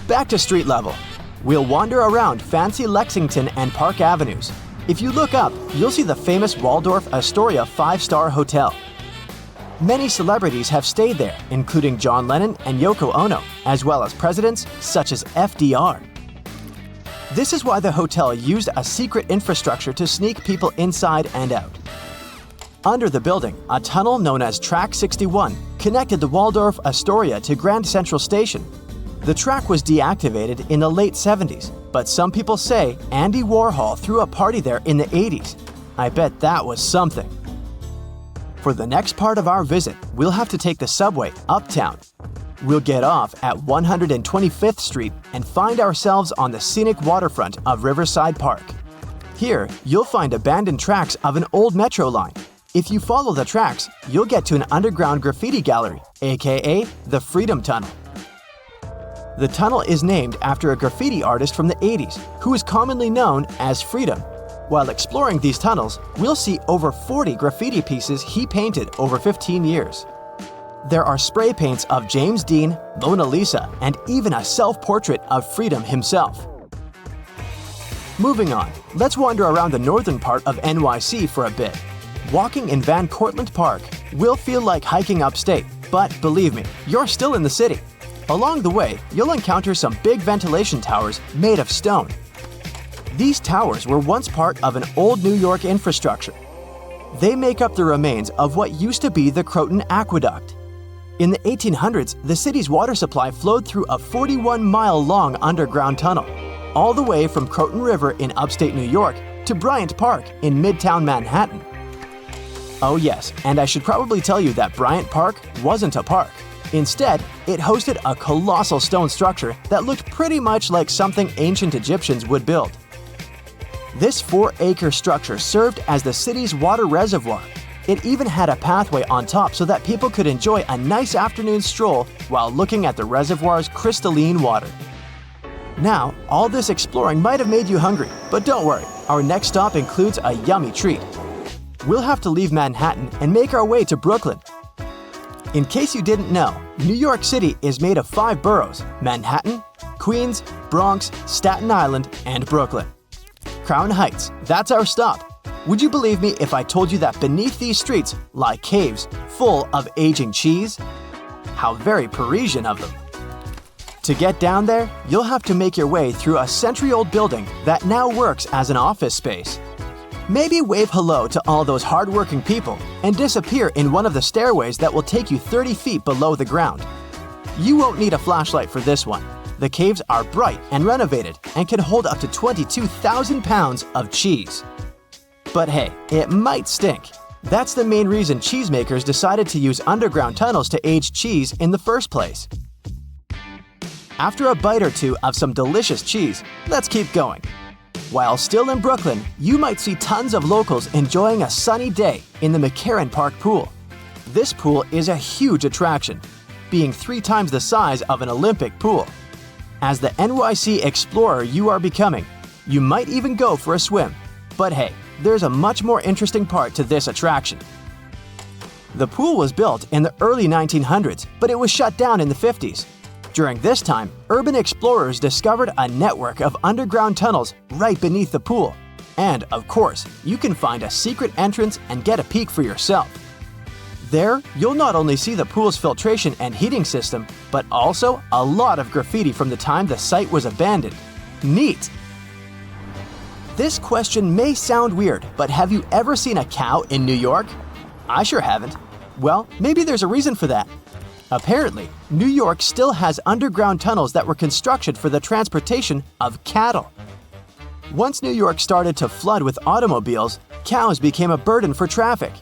Back to street level. We'll wander around fancy Lexington and Park Avenues. If you look up, you'll see the famous Waldorf Astoria 5-star hotel. Many celebrities have stayed there, including John Lennon and Yoko Ono, as well as presidents such as FDR. This is why the hotel used a secret infrastructure to sneak people inside and out. Under the building, a tunnel known as Track 61 connected the Waldorf Astoria to Grand Central Station. The track was deactivated in the late 70s, but some people say Andy Warhol threw a party there in the 80s. I bet that was something. For the next part of our visit, we'll have to take the subway uptown. We'll get off at 125th Street and find ourselves on the scenic waterfront of Riverside Park. Here, you'll find abandoned tracks of an old metro line. If you follow the tracks, you'll get to an underground graffiti gallery, aka the Freedom Tunnel. The tunnel is named after a graffiti artist from the 80s who is commonly known as Freedom. While exploring these tunnels, we'll see over 40 graffiti pieces he painted over 15 years. There are spray paints of James Dean, Mona Lisa, and even a self-portrait of Freedom himself. Moving on, let's wander around the northern part of NYC for a bit. Walking in Van Cortlandt Park will feel like hiking upstate, but believe me, you're still in the city. Along the way, you'll encounter some big ventilation towers made of stone. These towers were once part of an old New York infrastructure. They make up the remains of what used to be the Croton Aqueduct. In the 1800s, the city's water supply flowed through a 41-mile-long underground tunnel, all the way from Croton River in upstate New York to Bryant Park in Midtown Manhattan. Oh yes, and I should probably tell you that Bryant Park wasn't a park. Instead, it hosted a colossal stone structure that looked pretty much like something ancient Egyptians would build. This 4-acre structure served as the city's water reservoir. It even had a pathway on top so that people could enjoy a nice afternoon stroll while looking at the reservoir's crystalline water. Now, all this exploring might have made you hungry, but don't worry, our next stop includes a yummy treat. We'll have to leave Manhattan and make our way to Brooklyn. In case you didn't know, New York City is made of 5 boroughs: Manhattan, Queens, Bronx, Staten Island, and Brooklyn. Crown Heights, that's our stop. Would you believe me if I told you that beneath these streets lie caves full of aging cheese? How very Parisian of them. To get down there, you'll have to make your way through a century-old building that now works as an office space. Maybe wave hello to all those hardworking people and disappear in one of the stairways that will take you 30 feet below the ground. You won't need a flashlight for this one. The caves are bright and renovated and can hold up to 22,000 pounds of cheese. But hey, it might stink. That's the main reason cheesemakers decided to use underground tunnels to age cheese in the first place. After a bite or two of some delicious cheese, let's keep going. While still in Brooklyn, you might see tons of locals enjoying a sunny day in the McCarran Park pool. This pool is a huge attraction, being 3 times the size of an Olympic pool. as the NYC explorer you are becoming. You might even go for a swim. But hey, there's a much more interesting part to this attraction. The pool was built in the early 1900s, but it was shut down in the 50s. During this time, urban explorers discovered a network of underground tunnels right beneath the pool. And, of course, you can find a secret entrance and get a peek for yourself. There, you'll not only see the pool's filtration and heating system, but also a lot of graffiti from the time the site was abandoned. Neat! This question may sound weird, but have you ever seen a cow in New York? I sure haven't. Well, maybe there's a reason for that. Apparently, New York still has underground tunnels that were constructed for the transportation of cattle. Once New York started to flood with automobiles, cows became a burden for traffic.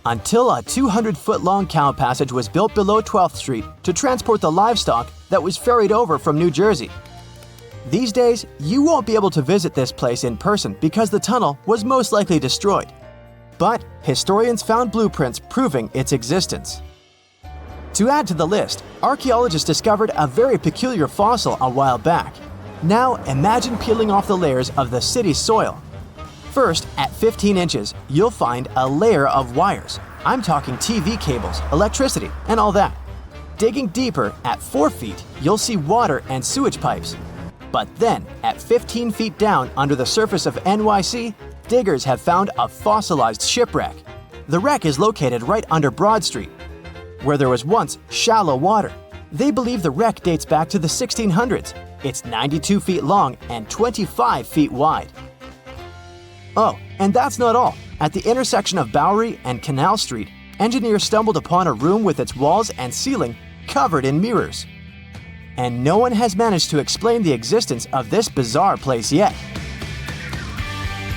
Until a 200-foot-long cow passage was built below 12th Street to transport the livestock that was ferried over from New Jersey. These days, you won't be able to visit this place in person because the tunnel was most likely destroyed. But historians found blueprints proving its existence. To add to the list, archaeologists discovered a very peculiar fossil a while back. Now imagine peeling off the layers of the city's soil. First, at 15 inches, you'll find a layer of wires. I'm talking TV cables, electricity, and all that. Digging deeper, at 4 feet, you'll see water and sewage pipes. But then, at 15 feet down under the surface of NYC, diggers have found a fossilized shipwreck. The wreck is located right under Broad Street, where there was once shallow water. They believe the wreck dates back to the 1600s. It's 92 feet long and 25 feet wide. Oh, and that's not all. At the intersection of Bowery and Canal Street, engineers stumbled upon a room with its walls and ceiling covered in mirrors. And no one has managed to explain the existence of this bizarre place yet.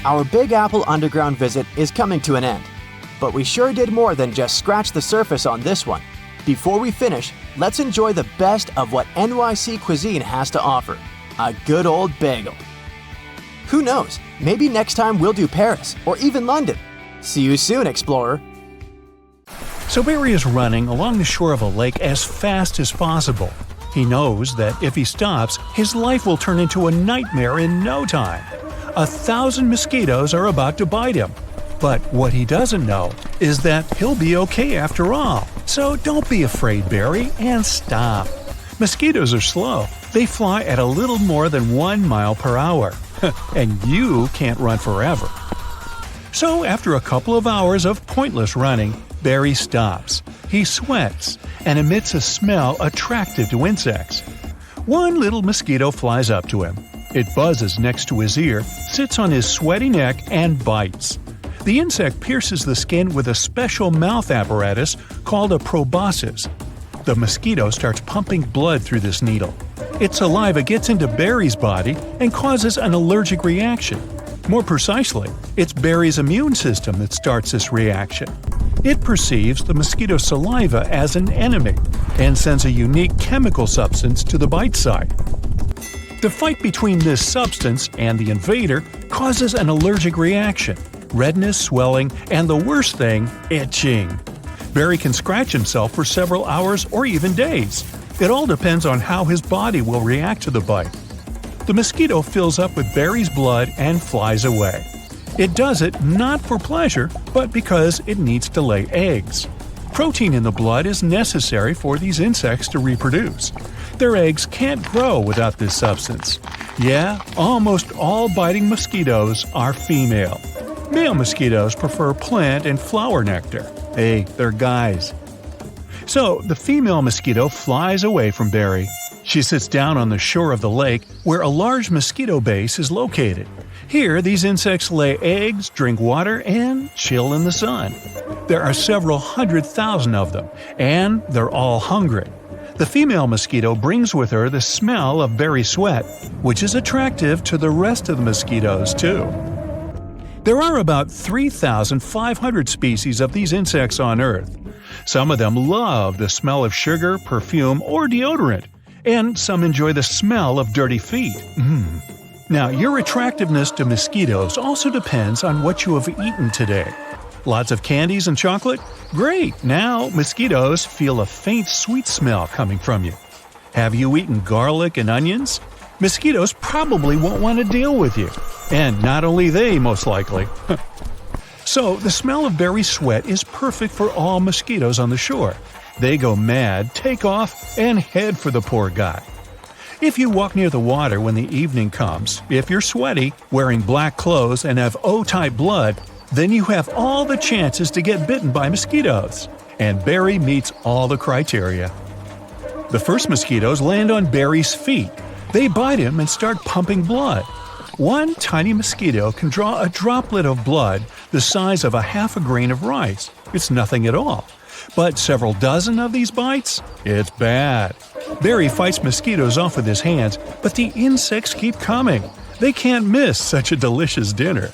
Our Big Apple Underground visit is coming to an end, but we sure did more than just scratch the surface on this one. Before we finish, let's enjoy the best of what NYC cuisine has to offer, a good old bagel. Who knows, maybe next time we'll do Paris or even London. See you soon, explorer. So Barry is running along the shore of a lake as fast as possible. He knows that if he stops, his life will turn into a nightmare in no time. 1,000 mosquitoes are about to bite him. But what he doesn't know is that he'll be okay after all. So don't be afraid, Barry, and stop. Mosquitoes are slow. They fly at a little more than 1 mile per hour. And you can't run forever. So after a couple of hours of pointless running, Barry stops. He sweats and emits a smell attractive to insects. One little mosquito flies up to him. It buzzes next to his ear, sits on his sweaty neck, and bites. The insect pierces the skin with a special mouth apparatus called a proboscis. The mosquito starts pumping blood through this needle. Its saliva gets into Barry's body and causes an allergic reaction. More precisely, it's Barry's immune system that starts this reaction. It perceives the mosquito saliva as an enemy and sends a unique chemical substance to the bite site. The fight between this substance and the invader causes an allergic reaction, redness, swelling, and the worst thing, itching. Barry can scratch himself for several hours or even days. It all depends on how his body will react to the bite. The mosquito fills up with Barry's blood and flies away. It does it not for pleasure, but because it needs to lay eggs. Protein in the blood is necessary for these insects to reproduce. Their eggs can't grow without this substance. Yeah, almost all biting mosquitoes are female. Male mosquitoes prefer plant and flower nectar. Hey, they're guys. So the female mosquito flies away from Barry. She sits down on the shore of the lake where a large mosquito base is located. Here, these insects lay eggs, drink water, and chill in the sun. There are several 100,000 of them, and they're all hungry. The female mosquito brings with her the smell of Barry's sweat, which is attractive to the rest of the mosquitoes, too. There are about 3,500 species of these insects on Earth. Some of them love the smell of sugar, perfume, or deodorant, and some enjoy the smell of dirty feet. Now, your attractiveness to mosquitoes also depends on what you have eaten today. Lots of candies and chocolate? Great! Now, mosquitoes feel a faint sweet smell coming from you. Have you eaten garlic and onions? Mosquitoes probably won't want to deal with you. And not only they, most likely. So, the smell of Barry's sweat is perfect for all mosquitoes on the shore. They go mad, take off, and head for the poor guy. If you walk near the water when the evening comes, if you're sweaty, wearing black clothes, and have O-type blood, then you have all the chances to get bitten by mosquitoes. And Barry meets all the criteria. The first mosquitoes land on Barry's feet. They bite him and start pumping blood. One tiny mosquito can draw a droplet of blood the size of half a grain of rice. It's nothing at all. But several dozen of these bites? It's bad. Barry fights mosquitoes off with his hands, but the insects keep coming. They can't miss such a delicious dinner.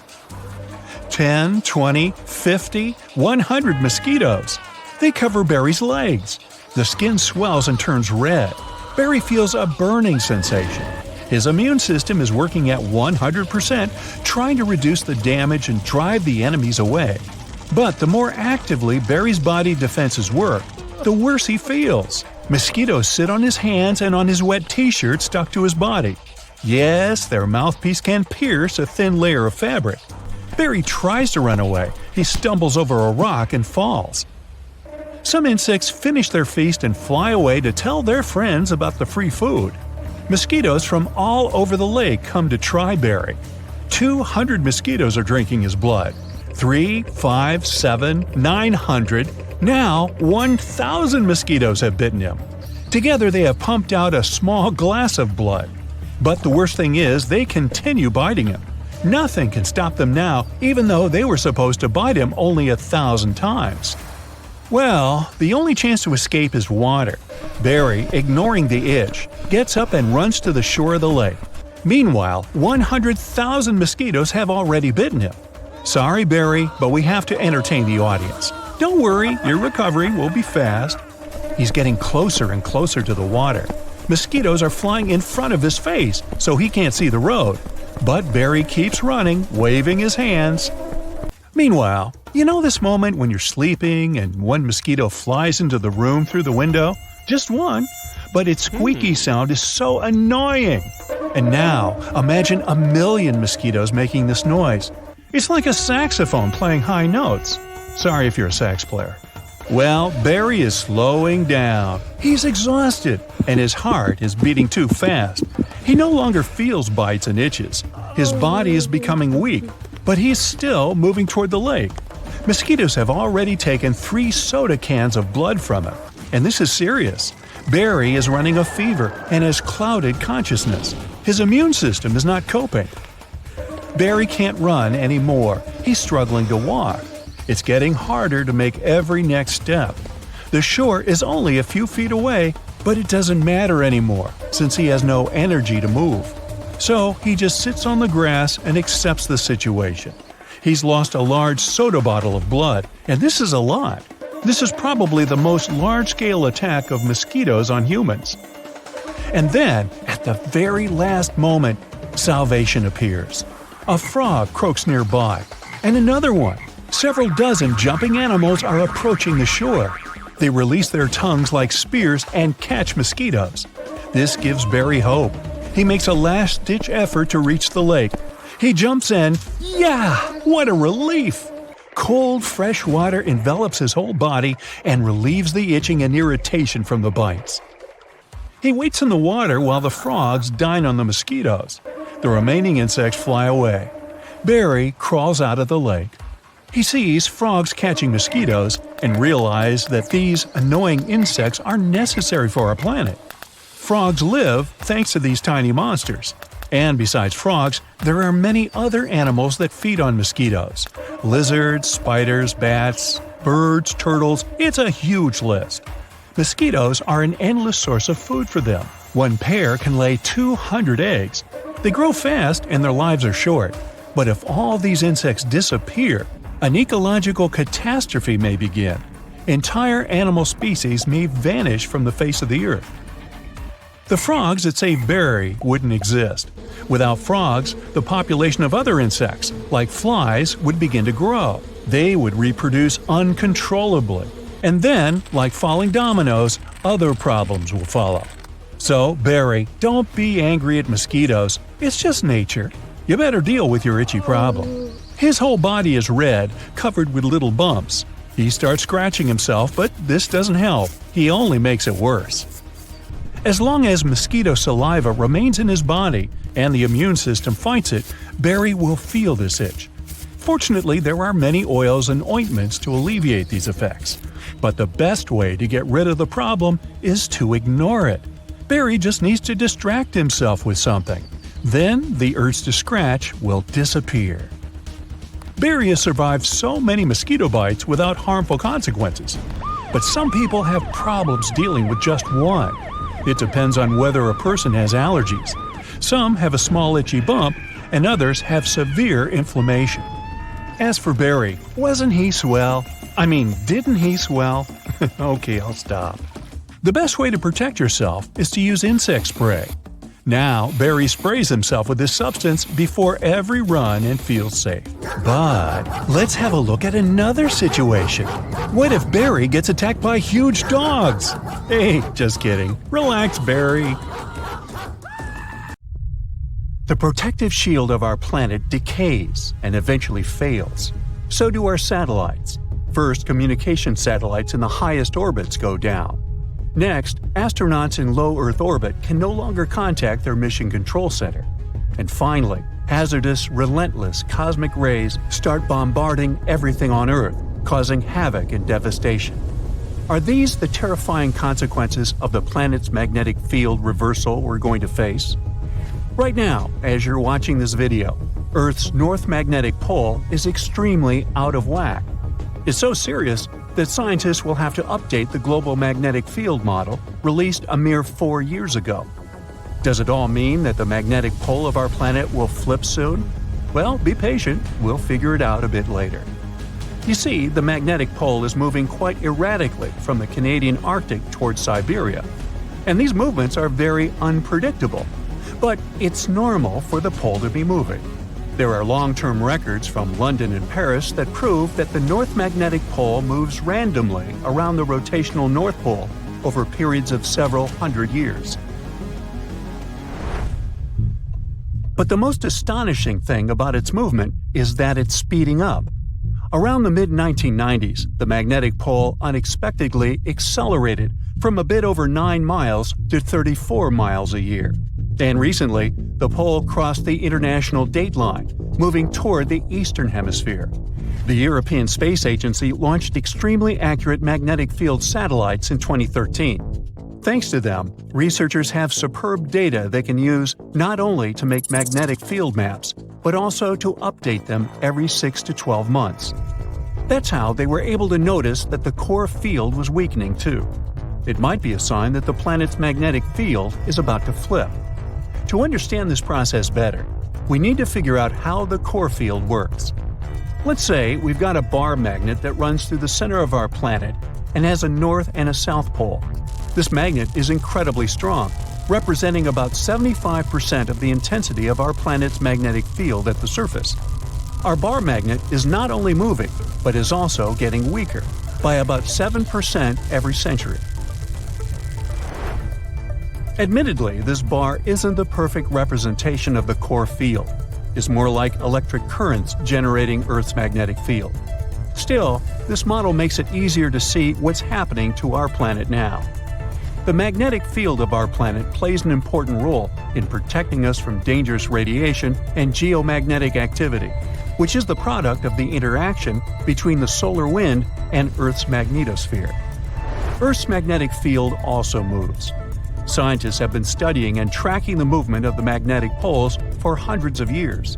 10, 20, 50, 100 mosquitoes. They cover Barry's legs. The skin swells and turns red. Barry feels a burning sensation. His immune system is working at 100%, trying to reduce the damage and drive the enemies away. But the more actively Barry's body defenses work, the worse he feels. Mosquitoes sit on his hands and on his wet t-shirt stuck to his body. Yes, their mouthpiece can pierce a thin layer of fabric. Barry tries to run away. He stumbles over a rock and falls. Some insects finish their feast and fly away to tell their friends about the free food. Mosquitoes from all over the lake come to try Barry. 200 mosquitoes are drinking his blood. 3, 5, 7, 900. Now 1,000 mosquitoes have bitten him. Together they have pumped out a small glass of blood. But the worst thing is they continue biting him. Nothing can stop them now, even though they were supposed to bite him only 1,000 times. Well, the only chance to escape is water. Barry, ignoring the itch, gets up and runs to the shore of the lake. Meanwhile, 100,000 mosquitoes have already bitten him. Sorry, Barry, but we have to entertain the audience. Don't worry, your recovery will be fast. He's getting closer and closer to the water. Mosquitoes are flying in front of his face, so he can't see the road. But Barry keeps running, waving his hands. Meanwhile, you know this moment when you're sleeping and one mosquito flies into the room through the window? Just one. But its squeaky sound is so annoying. And now, imagine 1,000,000 mosquitoes making this noise. It's like a saxophone playing high notes. Sorry if you're a sax player. Well, Barry is slowing down. He's exhausted, and his heart is beating too fast. He no longer feels bites and itches. His body is becoming weak, but he's still moving toward the lake. Mosquitoes have already taken 3 soda cans of blood from him, and this is serious. Barry is running a fever and has clouded consciousness. His immune system is not coping. Barry can't run anymore. He's struggling to walk. It's getting harder to make every next step. The shore is only a few feet away, but it doesn't matter anymore since he has no energy to move. So he just sits on the grass and accepts the situation. He's lost a large soda bottle of blood, and this is a lot. This is probably the most large-scale attack of mosquitoes on humans. And then, at the very last moment, salvation appears. A frog croaks nearby, and another one. Several dozen jumping animals are approaching the shore. They release their tongues like spears and catch mosquitoes. This gives Barry hope. He makes a last-ditch effort to reach the lake. He jumps in. Yeah! What a relief! Cold, fresh water envelops his whole body and relieves the itching and irritation from the bites. He waits in the water while the frogs dine on the mosquitoes. The remaining insects fly away. Barry crawls out of the lake. He sees frogs catching mosquitoes and realizes that these annoying insects are necessary for our planet. Frogs live thanks to these tiny monsters. And besides frogs, there are many other animals that feed on mosquitoes. Lizards, spiders, bats, birds, turtles, it's a huge list. Mosquitoes are an endless source of food for them. One pair can lay 200 eggs. They grow fast and their lives are short. But if all these insects disappear, an ecological catastrophe may begin. Entire animal species may vanish from the face of the earth. The frogs that saved Barry wouldn't exist. Without frogs, the population of other insects, like flies, would begin to grow. They would reproduce uncontrollably. And then, like falling dominoes, other problems will follow. So, Barry, don't be angry at mosquitoes. It's just nature. You better deal with your itchy problem. His whole body is red, covered with little bumps. He starts scratching himself, but this doesn't help. He only makes it worse. As long as mosquito saliva remains in his body and the immune system fights it, Barry will feel this itch. Fortunately, there are many oils and ointments to alleviate these effects. But the best way to get rid of the problem is to ignore it. Barry just needs to distract himself with something. Then the urge to scratch will disappear. Barry has survived so many mosquito bites without harmful consequences. But some people have problems dealing with just one. It depends on whether a person has allergies. Some have a small itchy bump, and others have severe inflammation. As for Barry, wasn't he swell? Didn't he swell? Okay, I'll stop. The best way to protect yourself is to use insect spray. Now, Barry sprays himself with this substance before every run and feels safe. But let's have a look at another situation. What if Barry gets attacked by huge dogs? Hey, just kidding. Relax, Barry. The protective shield of our planet decays and eventually fails. So do our satellites. First, communication satellites in the highest orbits go down. Next, astronauts in low Earth orbit can no longer contact their mission control center. And finally, hazardous, relentless cosmic rays start bombarding everything on Earth, causing havoc and devastation. Are these the terrifying consequences of the planet's magnetic field reversal we're going to face? Right now, as you're watching this video, Earth's north magnetic pole is extremely out of whack. It's so serious that scientists will have to update the global magnetic field model released a mere 4 years ago. Does it all mean that the magnetic pole of our planet will flip soon? Well, be patient, we'll figure it out a bit later. You see, the magnetic pole is moving quite erratically from the Canadian Arctic towards Siberia, and these movements are very unpredictable. But it's normal for the pole to be moving. There are long-term records from London and Paris that prove that the North Magnetic Pole moves randomly around the rotational North Pole over periods of several hundred years. But the most astonishing thing about its movement is that it's speeding up. Around the mid-1990s, the magnetic pole unexpectedly accelerated from a bit over 9 miles to 34 miles a year. And recently, the pole crossed the international dateline, moving toward the eastern hemisphere. The European Space Agency launched extremely accurate magnetic field satellites in 2013. Thanks to them, researchers have superb data they can use not only to make magnetic field maps, but also to update them every 6 to 12 months. That's how they were able to notice that the core field was weakening too. It might be a sign that the planet's magnetic field is about to flip. To understand this process better, we need to figure out how the core field works. Let's say we've got a bar magnet that runs through the center of our planet and has a north and a south pole. This magnet is incredibly strong, representing about 75% of the intensity of our planet's magnetic field at the surface. Our bar magnet is not only moving, but is also getting weaker, by about 7% every century. Admittedly, this bar isn't the perfect representation of the core field. It's more like electric currents generating Earth's magnetic field. Still, this model makes it easier to see what's happening to our planet now. The magnetic field of our planet plays an important role in protecting us from dangerous radiation and geomagnetic activity, which is the product of the interaction between the solar wind and Earth's magnetosphere. Earth's magnetic field also moves. Scientists have been studying and tracking the movement of the magnetic poles for hundreds of years.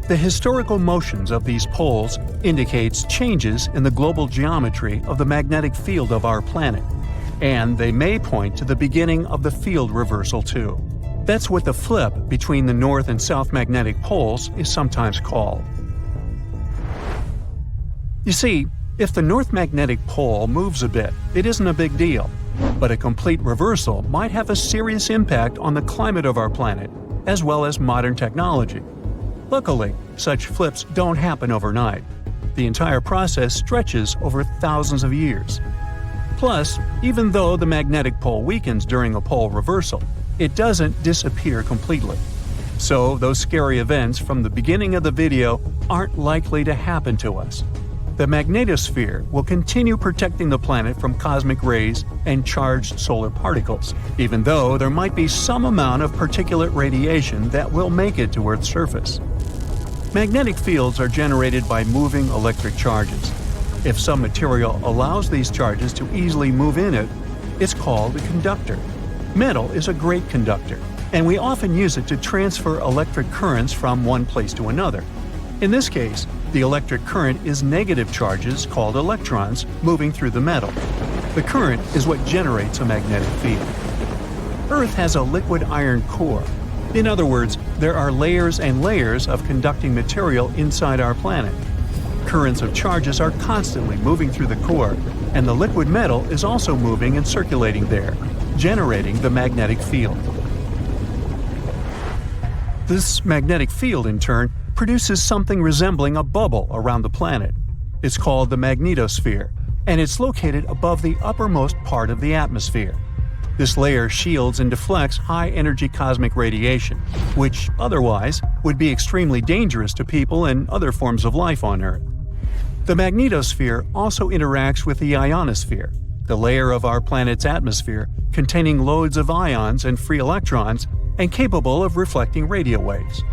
The historical motions of these poles indicates changes in the global geometry of the magnetic field of our planet, and they may point to the beginning of the field reversal too. That's what the flip between the north and south magnetic poles is sometimes called. You see, if the north magnetic pole moves a bit, it isn't a big deal. But a complete reversal might have a serious impact on the climate of our planet, as well as modern technology. Luckily, such flips don't happen overnight. The entire process stretches over thousands of years. Plus, even though the magnetic pole weakens during a pole reversal, it doesn't disappear completely. So those scary events from the beginning of the video aren't likely to happen to us. The magnetosphere will continue protecting the planet from cosmic rays and charged solar particles, even though there might be some amount of particulate radiation that will make it to Earth's surface. Magnetic fields are generated by moving electric charges. If some material allows these charges to easily move in it, it's called a conductor. Metal is a great conductor, and we often use it to transfer electric currents from one place to another. In this case, the electric current is negative charges called electrons moving through the metal. The current is what generates a magnetic field. Earth has a liquid iron core. In other words, there are layers and layers of conducting material inside our planet. Currents of charges are constantly moving through the core, and the liquid metal is also moving and circulating there, generating the magnetic field. This magnetic field, in turn, produces something resembling a bubble around the planet. It's called the magnetosphere, and it's located above the uppermost part of the atmosphere. This layer shields and deflects high-energy cosmic radiation, which otherwise would be extremely dangerous to people and other forms of life on Earth. The magnetosphere also interacts with the ionosphere, the layer of our planet's atmosphere containing loads of ions and free electrons and capable of reflecting radio waves.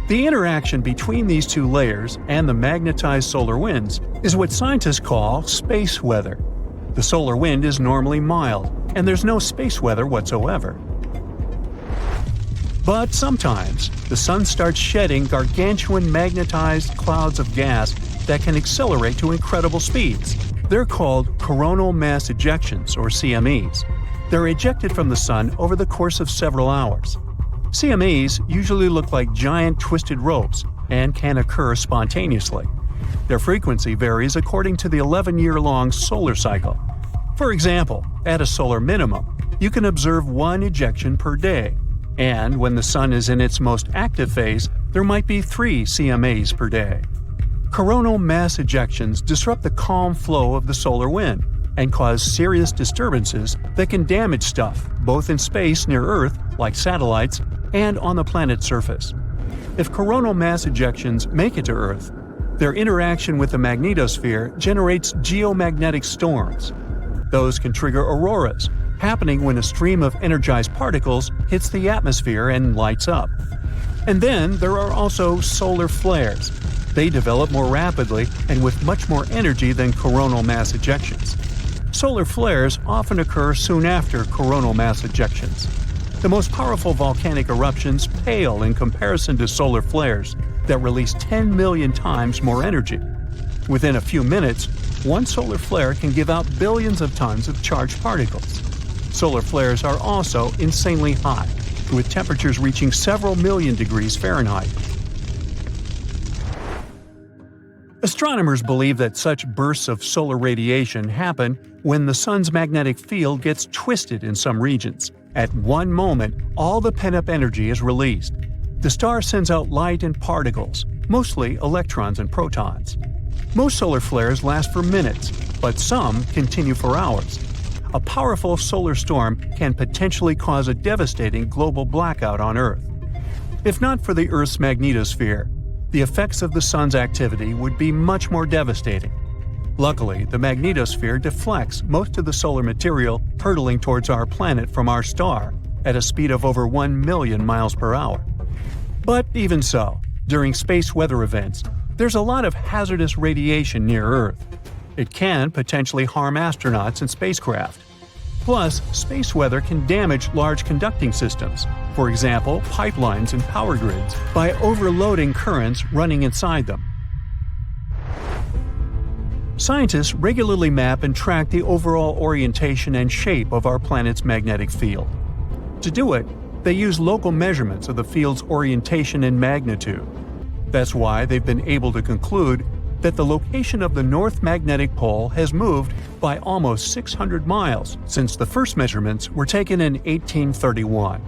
The interaction between these two layers and the magnetized solar winds is what scientists call space weather. The solar wind is normally mild, and there's no space weather whatsoever. But sometimes, the sun starts shedding gargantuan magnetized clouds of gas that can accelerate to incredible speeds. They're called coronal mass ejections, or CMEs. They're ejected from the sun over the course of several hours. CMEs usually look like giant twisted ropes and can occur spontaneously. Their frequency varies according to the 11-year-long solar cycle. For example, at a solar minimum, you can observe one ejection per day, and when the sun is in its most active phase, there might be 3 CMAs per day. Coronal mass ejections disrupt the calm flow of the solar wind and cause serious disturbances that can damage stuff both in space near Earth, like satellites, and on the planet's surface. If coronal mass ejections make it to Earth, their interaction with the magnetosphere generates geomagnetic storms. Those can trigger auroras, happening when a stream of energized particles hits the atmosphere and lights up. And then there are also solar flares. They develop more rapidly and with much more energy than coronal mass ejections. Solar flares often occur soon after coronal mass ejections. The most powerful volcanic eruptions pale in comparison to solar flares that release 10 million times more energy. Within a few minutes, one solar flare can give out billions of tons of charged particles. Solar flares are also insanely hot, with temperatures reaching several million degrees Fahrenheit. Astronomers believe that such bursts of solar radiation happen when the sun's magnetic field gets twisted in some regions. At one moment, all the pent-up energy is released. The star sends out light and particles, mostly electrons and protons. Most solar flares last for minutes, but some continue for hours. A powerful solar storm can potentially cause a devastating global blackout on Earth. If not for the Earth's magnetosphere, the effects of the sun's activity would be much more devastating. Luckily, the magnetosphere deflects most of the solar material hurtling towards our planet from our star at a speed of over 1 million miles per hour. But even so, during space weather events, there's a lot of hazardous radiation near Earth. It can potentially harm astronauts and spacecraft. Plus, space weather can damage large conducting systems, for example, pipelines and power grids, by overloading currents running inside them. Scientists regularly map and track the overall orientation and shape of our planet's magnetic field. To do it, they use local measurements of the field's orientation and magnitude. That's why they've been able to conclude that the location of the North Magnetic Pole has moved by almost 600 miles since the first measurements were taken in 1831.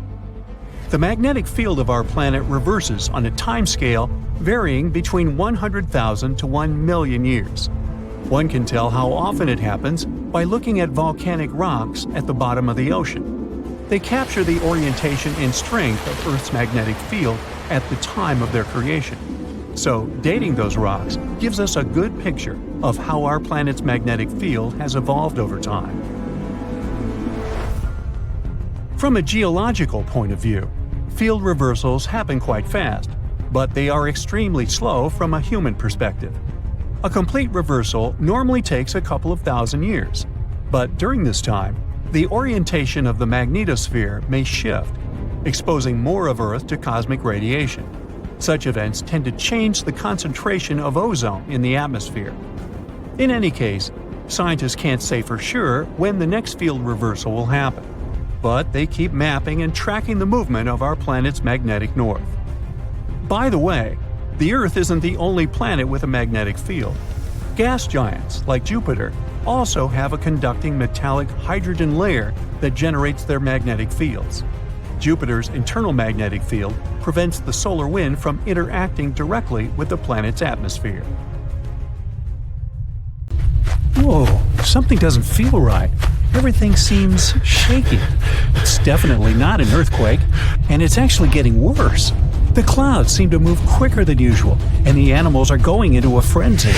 The magnetic field of our planet reverses on a timescale varying between 100,000 to 1 million years. One can tell how often it happens by looking at volcanic rocks at the bottom of the ocean. They capture the orientation and strength of Earth's magnetic field at the time of their creation. So, dating those rocks gives us a good picture of how our planet's magnetic field has evolved over time. From a geological point of view, field reversals happen quite fast, but they are extremely slow from a human perspective. A complete reversal normally takes a couple of thousand years, but during this time, the orientation of the magnetosphere may shift, exposing more of Earth to cosmic radiation. Such events tend to change the concentration of ozone in the atmosphere. In any case, scientists can't say for sure when the next field reversal will happen, but they keep mapping and tracking the movement of our planet's magnetic north. By the way, the Earth isn't the only planet with a magnetic field. Gas giants, like Jupiter, also have a conducting metallic hydrogen layer that generates their magnetic fields. Jupiter's internal magnetic field prevents the solar wind from interacting directly with the planet's atmosphere. Whoa, something doesn't feel right. Everything seems shaky. It's definitely not an earthquake, and it's actually getting worse. The clouds seem to move quicker than usual, and the animals are going into a frenzy.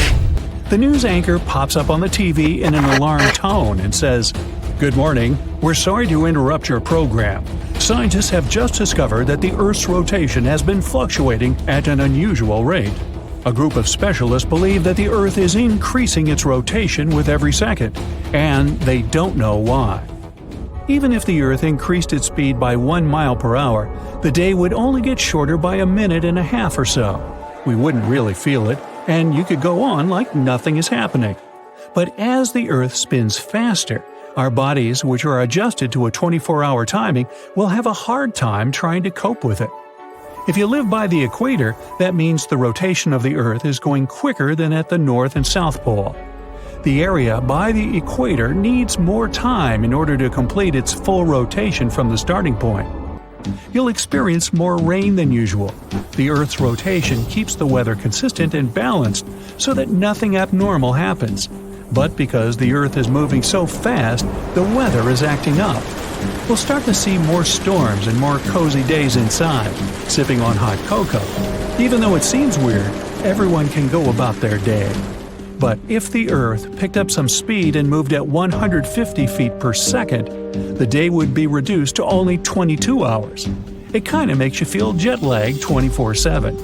The news anchor pops up on the TV in an alarmed tone and says, "Good morning. We're sorry to interrupt your program. Scientists have just discovered that the Earth's rotation has been fluctuating at an unusual rate. A group of specialists believe that the Earth is increasing its rotation with every second, and they don't know why." Even if the Earth increased its speed by 1 mile per hour, the day would only get shorter by a minute and a half or so. We wouldn't really feel it, and you could go on like nothing is happening. But as the Earth spins faster, our bodies, which are adjusted to a 24-hour timing, will have a hard time trying to cope with it. If you live by the equator, that means the rotation of the Earth is going quicker than at the North and South Pole. The area by the equator needs more time in order to complete its full rotation from the starting point. You'll experience more rain than usual. The Earth's rotation keeps the weather consistent and balanced so that nothing abnormal happens. But because the Earth is moving so fast, the weather is acting up. We'll start to see more storms and more cozy days inside, sipping on hot cocoa. Even though it seems weird, everyone can go about their day. But if the Earth picked up some speed and moved at 150 feet per second, the day would be reduced to only 22 hours. It kind of makes you feel jet-lagged 24/7.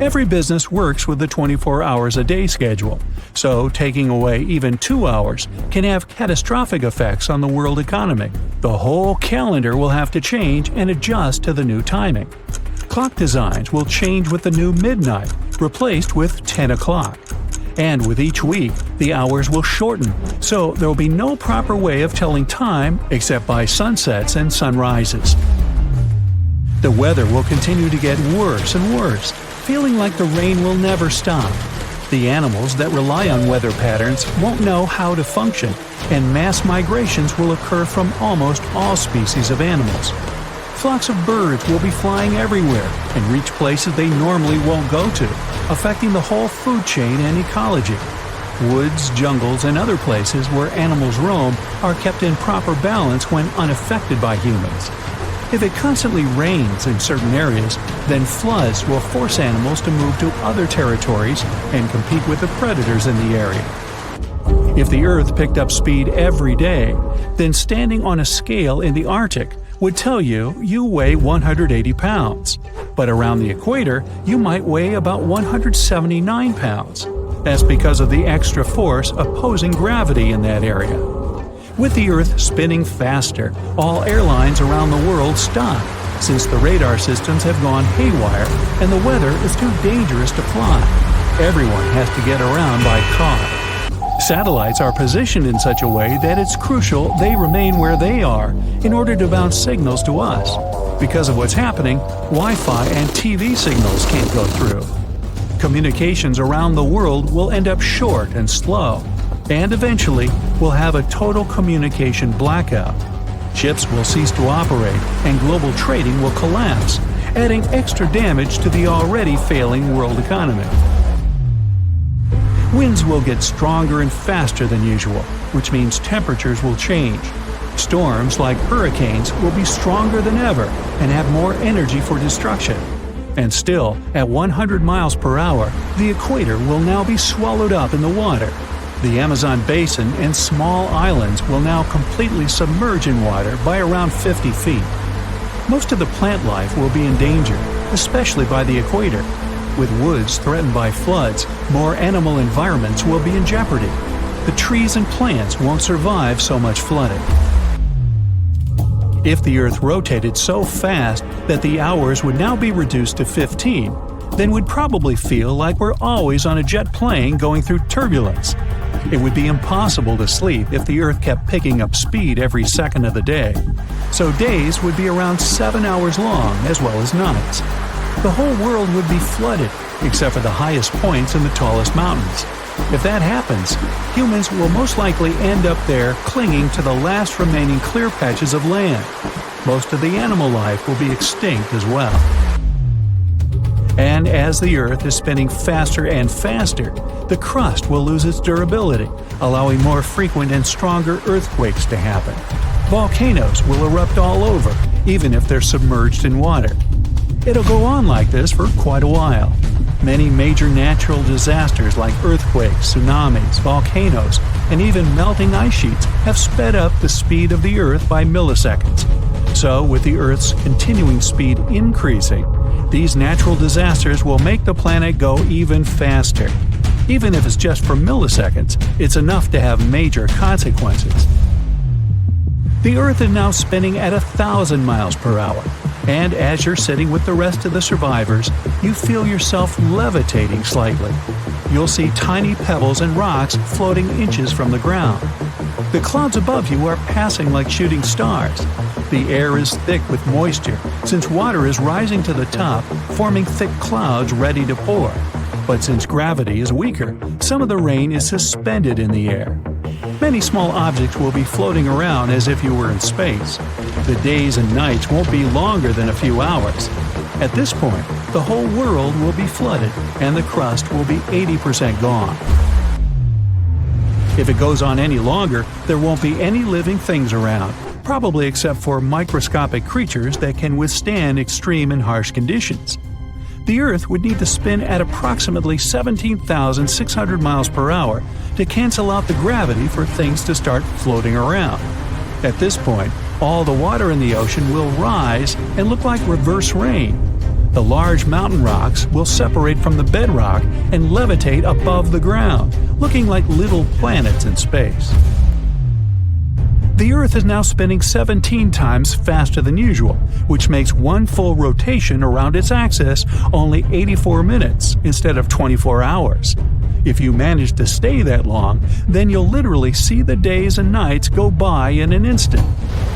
Every business works with the 24 hours a day schedule, so taking away even 2 hours can have catastrophic effects on the world economy. The whole calendar will have to change and adjust to the new timing. Clock designs will change with the new midnight, replaced with 10 o'clock. And with each week, the hours will shorten, so there will be no proper way of telling time except by sunsets and sunrises. The weather will continue to get worse and worse, feeling like the rain will never stop. The animals that rely on weather patterns won't know how to function, and mass migrations will occur from almost all species of animals. Flocks of birds will be flying everywhere and reach places they normally won't go to, affecting the whole food chain and ecology. Woods, jungles, and other places where animals roam are kept in proper balance when unaffected by humans. If it constantly rains in certain areas, then floods will force animals to move to other territories and compete with the predators in the area. If the Earth picked up speed every day, then standing on a scale in the Arctic would tell you weigh 180 pounds. But around the equator, you might weigh about 179 pounds. That's because of the extra force opposing gravity in that area. With the Earth spinning faster, all airlines around the world stop, since the radar systems have gone haywire and the weather is too dangerous to fly. Everyone has to get around by car. Satellites are positioned in such a way that it's crucial they remain where they are in order to bounce signals to us. Because of what's happening, Wi-Fi and TV signals can't go through. Communications around the world will end up short and slow, and eventually we'll have a total communication blackout. Ships will cease to operate, and global trading will collapse, adding extra damage to the already failing world economy. Winds will get stronger and faster than usual, which means temperatures will change. Storms like hurricanes will be stronger than ever and have more energy for destruction. And still, at 100 miles per hour, the equator will now be swallowed up in the water. The Amazon basin and small islands will now completely submerge in water by around 50 feet. Most of the plant life will be in danger, especially by the equator. With woods threatened by floods, more animal environments will be in jeopardy. The trees and plants won't survive so much flooding. If the Earth rotated so fast that the hours would now be reduced to 15, then we'd probably feel like we're always on a jet plane going through turbulence. It would be impossible to sleep if the Earth kept picking up speed every second of the day. So days would be around 7 hours long as well as nights. The whole world would be flooded, except for the highest points and the tallest mountains. If that happens, humans will most likely end up there clinging to the last remaining clear patches of land. Most of the animal life will be extinct as well. And as the Earth is spinning faster and faster, the crust will lose its durability, allowing more frequent and stronger earthquakes to happen. Volcanoes will erupt all over, even if they're submerged in water. It'll go on like this for quite a while. Many major natural disasters like earthquakes, tsunamis, volcanoes, and even melting ice sheets have sped up the speed of the Earth by milliseconds. So, with the Earth's continuing speed increasing, these natural disasters will make the planet go even faster. Even if it's just for milliseconds, it's enough to have major consequences. The Earth is now spinning at 1,000 miles per hour, and as you're sitting with the rest of the survivors, you feel yourself levitating slightly. You'll see tiny pebbles and rocks floating inches from the ground. The clouds above you are passing like shooting stars. The air is thick with moisture, since water is rising to the top, forming thick clouds ready to pour. But since gravity is weaker, some of the rain is suspended in the air. Many small objects will be floating around as if you were in space. The days and nights won't be longer than a few hours. At this point, the whole world will be flooded, and the crust will be 80% gone. If it goes on any longer, there won't be any living things around, probably except for microscopic creatures that can withstand extreme and harsh conditions. The Earth would need to spin at approximately 17,600 miles per hour to cancel out the gravity for things to start floating around. At this point, all the water in the ocean will rise and look like reverse rain. The large mountain rocks will separate from the bedrock and levitate above the ground, looking like little planets in space. The Earth is now spinning 17 times faster than usual, which makes one full rotation around its axis only 84 minutes instead of 24 hours. If you manage to stay that long, then you'll literally see the days and nights go by in an instant.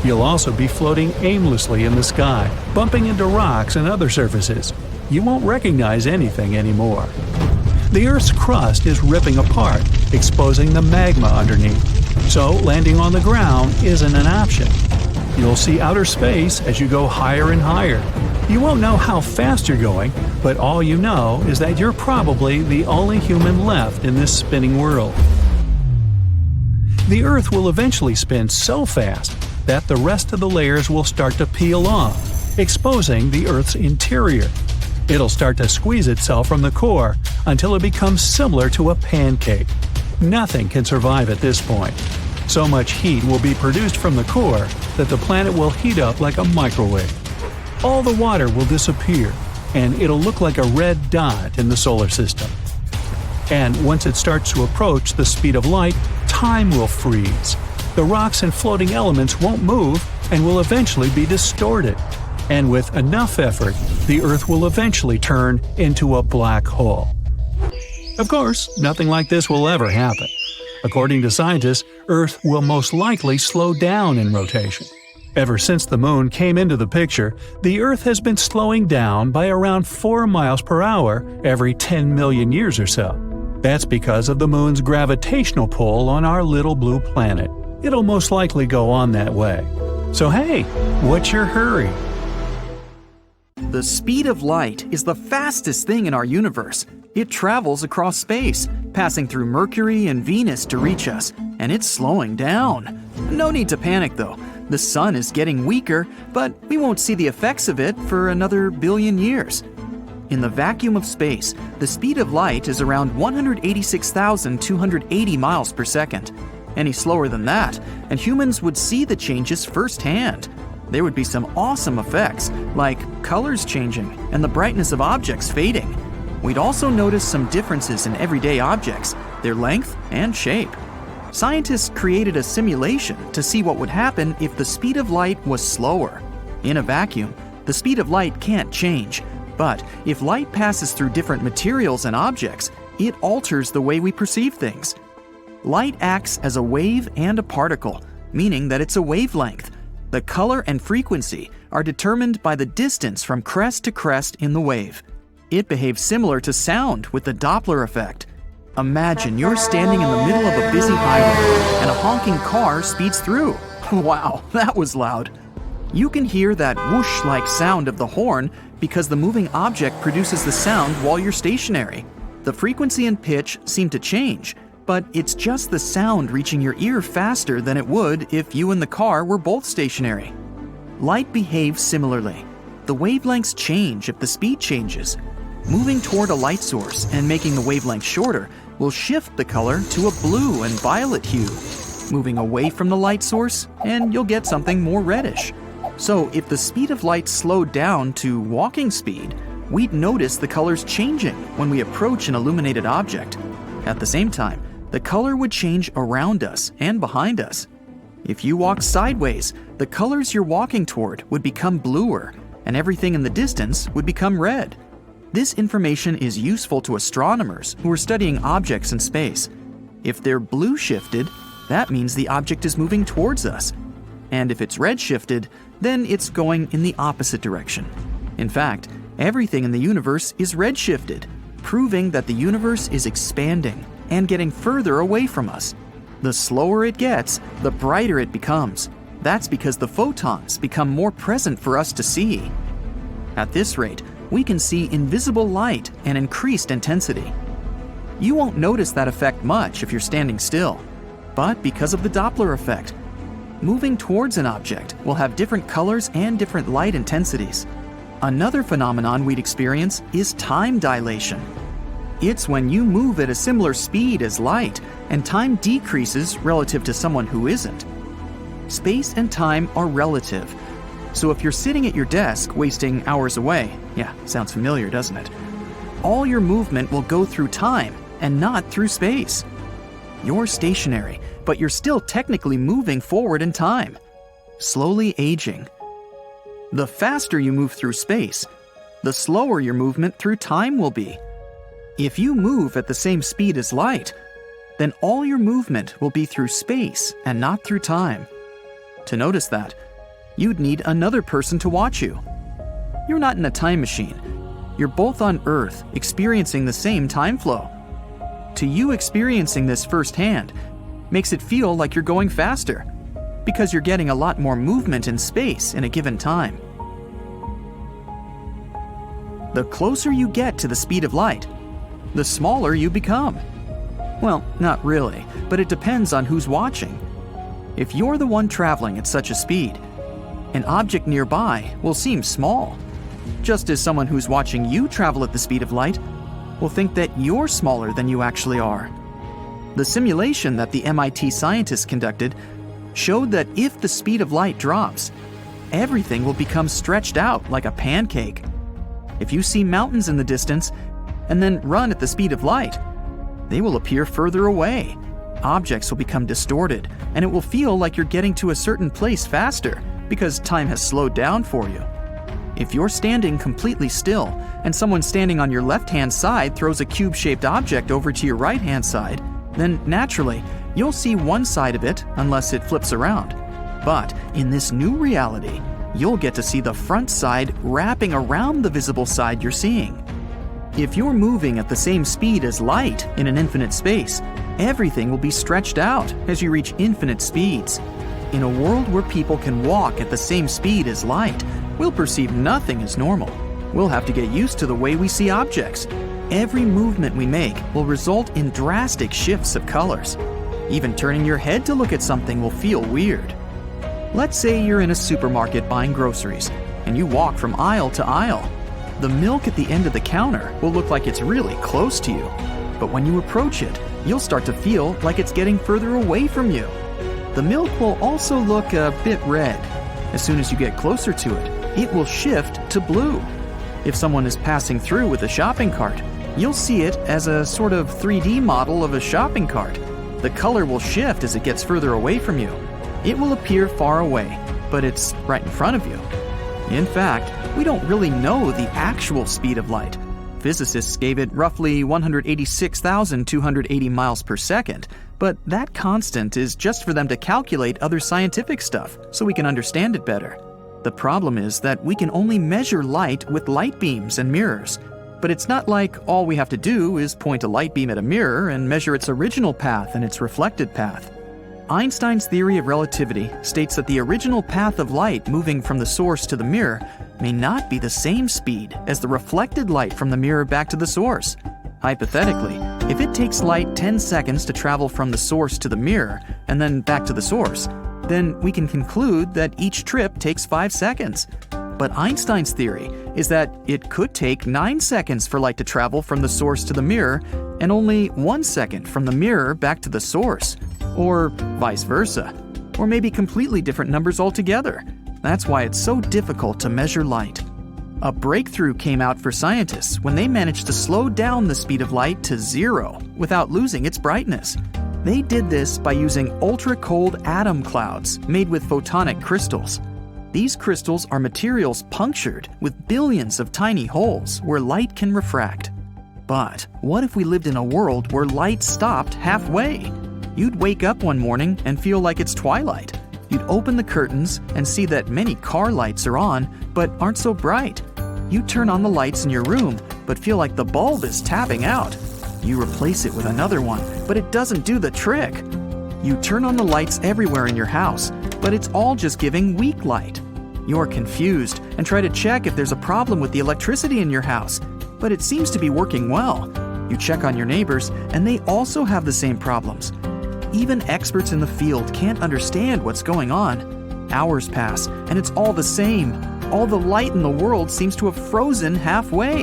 You'll also be floating aimlessly in the sky, bumping into rocks and other surfaces. You won't recognize anything anymore. The Earth's crust is ripping apart, exposing the magma underneath. So landing on the ground isn't an option. You'll see outer space as you go higher and higher. You won't know how fast you're going, but all you know is that you're probably the only human left in this spinning world. The Earth will eventually spin so fast that the rest of the layers will start to peel off, exposing the Earth's interior. It'll start to squeeze itself from the core until it becomes similar to a pancake. Nothing can survive at this point. So much heat will be produced from the core that the planet will heat up like a microwave. All the water will disappear, and it'll look like a red dot in the solar system. And once it starts to approach the speed of light, time will freeze. The rocks and floating elements won't move and will eventually be distorted. And with enough effort, the Earth will eventually turn into a black hole. Of course, nothing like this will ever happen. According to scientists, Earth will most likely slow down in rotation. Ever since the Moon came into the picture, the Earth has been slowing down by around 4 miles per hour every 10 million years or so. That's because of the Moon's gravitational pull on our little blue planet. It'll most likely go on that way. So hey, what's your hurry? The speed of light is the fastest thing in our universe. It travels across space, passing through Mercury and Venus to reach us, and it's slowing down. No need to panic though. The sun is getting weaker, but we won't see the effects of it for another billion years. In the vacuum of space, the speed of light is around 186,280 miles per second. Any slower than that, and humans would see the changes firsthand. There would be some awesome effects, like colors changing and the brightness of objects fading. We'd also notice some differences in everyday objects, their length and shape. Scientists created a simulation to see what would happen if the speed of light was slower. In a vacuum, the speed of light can't change, but if light passes through different materials and objects, it alters the way we perceive things. Light acts as a wave and a particle, meaning that it's a wavelength. The color and frequency are determined by the distance from crest to crest in the wave. It behaves similar to sound with the Doppler effect. Imagine you're standing in the middle of a busy highway and a honking car speeds through. Wow, that was loud. You can hear that whoosh-like sound of the horn because the moving object produces the sound while you're stationary. The frequency and pitch seem to change, but it's just the sound reaching your ear faster than it would if you and the car were both stationary. Light behaves similarly. The wavelengths change if the speed changes. Moving toward a light source and making the wavelength shorter will shift the color to a blue and violet hue. Moving away from the light source, and you'll get something more reddish. So if the speed of light slowed down to walking speed, we'd notice the colors changing when we approach an illuminated object. At the same time, the color would change around us and behind us. If you walk sideways, the colors you're walking toward would become bluer, and everything in the distance would become red. This information is useful to astronomers who are studying objects in space. If they're blue shifted, that means the object is moving towards us. And if it's red shifted, then it's going in the opposite direction. In fact, everything in the universe is red shifted, proving that the universe is expanding and getting further away from us. The slower it gets, the brighter it becomes. That's because the photons become more present for us to see. At this rate, we can see invisible light and increased intensity. You won't notice that effect much if you're standing still, but because of the Doppler effect, moving towards an object will have different colors and different light intensities. Another phenomenon we'd experience is time dilation. It's when you move at a similar speed as light and time decreases relative to someone who isn't. Space and time are relative. So if you're sitting at your desk wasting hours away, yeah, sounds familiar, doesn't it? All your movement will go through time and not through space. You're stationary, but you're still technically moving forward in time, slowly aging. The faster you move through space, the slower your movement through time will be. If you move at the same speed as light, then all your movement will be through space and not through time. To notice that, you'd need another person to watch you. You're not in a time machine. You're both on Earth experiencing the same time flow. To you, experiencing this firsthand makes it feel like you're going faster, because you're getting a lot more movement in space in a given time. The closer you get to the speed of light, the smaller you become. Well, not really, but it depends on who's watching. If you're the one traveling at such a speed, an object nearby will seem small, just as someone who's watching you travel at the speed of light will think that you're smaller than you actually are. The simulation that the MIT scientists conducted showed that if the speed of light drops, everything will become stretched out like a pancake. If you see mountains in the distance and then run at the speed of light, they will appear further away. Objects will become distorted, and it will feel like you're getting to a certain place faster because time has slowed down for you. If you're standing completely still and someone standing on your left-hand side throws a cube-shaped object over to your right-hand side, then naturally, you'll see one side of it unless it flips around. But in this new reality, you'll get to see the front side wrapping around the visible side you're seeing. If you're moving at the same speed as light in an infinite space, everything will be stretched out as you reach infinite speeds. In a world where people can walk at the same speed as light, we'll perceive nothing as normal. We'll have to get used to the way we see objects. Every movement we make will result in drastic shifts of colors. Even turning your head to look at something will feel weird. Let's say you're in a supermarket buying groceries, and you walk from aisle to aisle. The milk at the end of the counter will look like it's really close to you. But when you approach it, you'll start to feel like it's getting further away from you. The milk will also look a bit red. As soon as you get closer to it, it will shift to blue. If someone is passing through with a shopping cart, you'll see it as a sort of 3D model of a shopping cart. The color will shift as it gets further away from you. It will appear far away, but it's right in front of you. In fact, we don't really know the actual speed of light. Physicists gave it roughly 186,280 miles per second, but that constant is just for them to calculate other scientific stuff so we can understand it better. The problem is that we can only measure light with light beams and mirrors, but it's not like all we have to do is point a light beam at a mirror and measure its original path and its reflected path. Einstein's theory of relativity states that the original path of light moving from the source to the mirror may not be the same speed as the reflected light from the mirror back to the source. Hypothetically, if it takes light 10 seconds to travel from the source to the mirror and then back to the source, then we can conclude that each trip takes 5 seconds. But Einstein's theory is that it could take 9 seconds for light to travel from the source to the mirror and only 1 second from the mirror back to the source. Or vice versa. Or maybe completely different numbers altogether. That's why it's so difficult to measure light. A breakthrough came out for scientists when they managed to slow down the speed of light to 0 without losing its brightness. They did this by using ultra-cold atom clouds made with photonic crystals. These crystals are materials punctured with billions of tiny holes where light can refract. But what if we lived in a world where light stopped halfway? You'd wake up one morning and feel like it's twilight. You'd open the curtains and see that many car lights are on, but aren't so bright. You turn on the lights in your room, but feel like the bulb is tapping out. You replace it with another one, but it doesn't do the trick. You turn on the lights everywhere in your house, but it's all just giving weak light. You're confused and try to check if there's a problem with the electricity in your house, but it seems to be working well. You check on your neighbors, and they also have the same problems. Even experts in the field can't understand what's going on. Hours pass, and it's all the same. All the light in the world seems to have frozen halfway.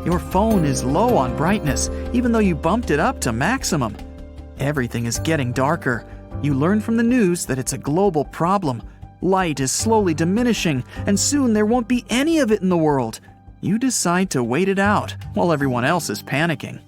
Your phone is low on brightness, even though you bumped it up to maximum. Everything is getting darker. You learn from the news that it's a global problem. Light is slowly diminishing, and soon there won't be any of it in the world. You decide to wait it out while everyone else is panicking.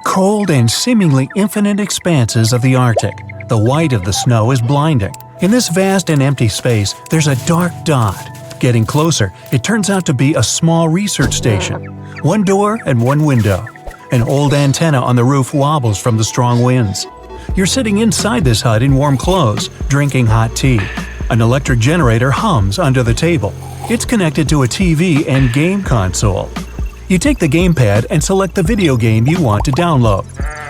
Cold and seemingly infinite expanses of the Arctic. The white of the snow is blinding. In this vast and empty space, there's a dark dot. Getting closer, it turns out to be a small research station. One door and one window. An old antenna on the roof wobbles from the strong winds. You're sitting inside this hut in warm clothes, drinking hot tea. An electric generator hums under the table. It's connected to a TV and game console. You take the gamepad and select the video game you want to download.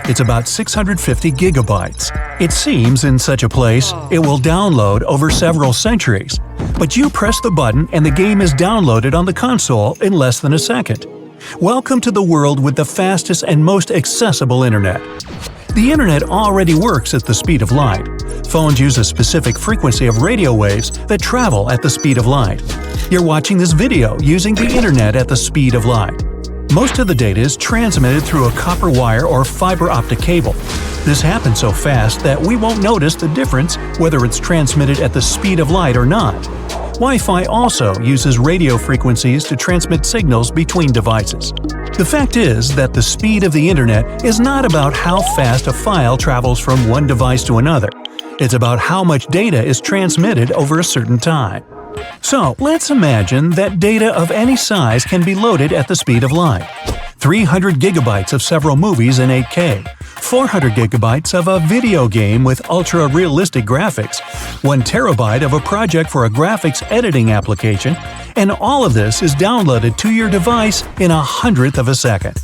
It's about 650 gigabytes. It seems in such a place it will download over several centuries. But you press the button and the game is downloaded on the console in less than a second. Welcome to the world with the fastest and most accessible internet. The internet already works at the speed of light. Phones use a specific frequency of radio waves that travel at the speed of light. You're watching this video using the internet at the speed of light. Most of the data is transmitted through a copper wire or fiber optic cable. This happens so fast that we won't notice the difference whether it's transmitted at the speed of light or not. Wi-Fi also uses radio frequencies to transmit signals between devices. The fact is that the speed of the internet is not about how fast a file travels from one device to another. It's about how much data is transmitted over a certain time. So, let's imagine that data of any size can be loaded at the speed of light. 300 gigabytes of several movies in 8K, 400 gigabytes of a video game with ultra-realistic graphics, 1 terabyte of a project for a graphics editing application, and all of this is downloaded to your device in 1/100th of a second.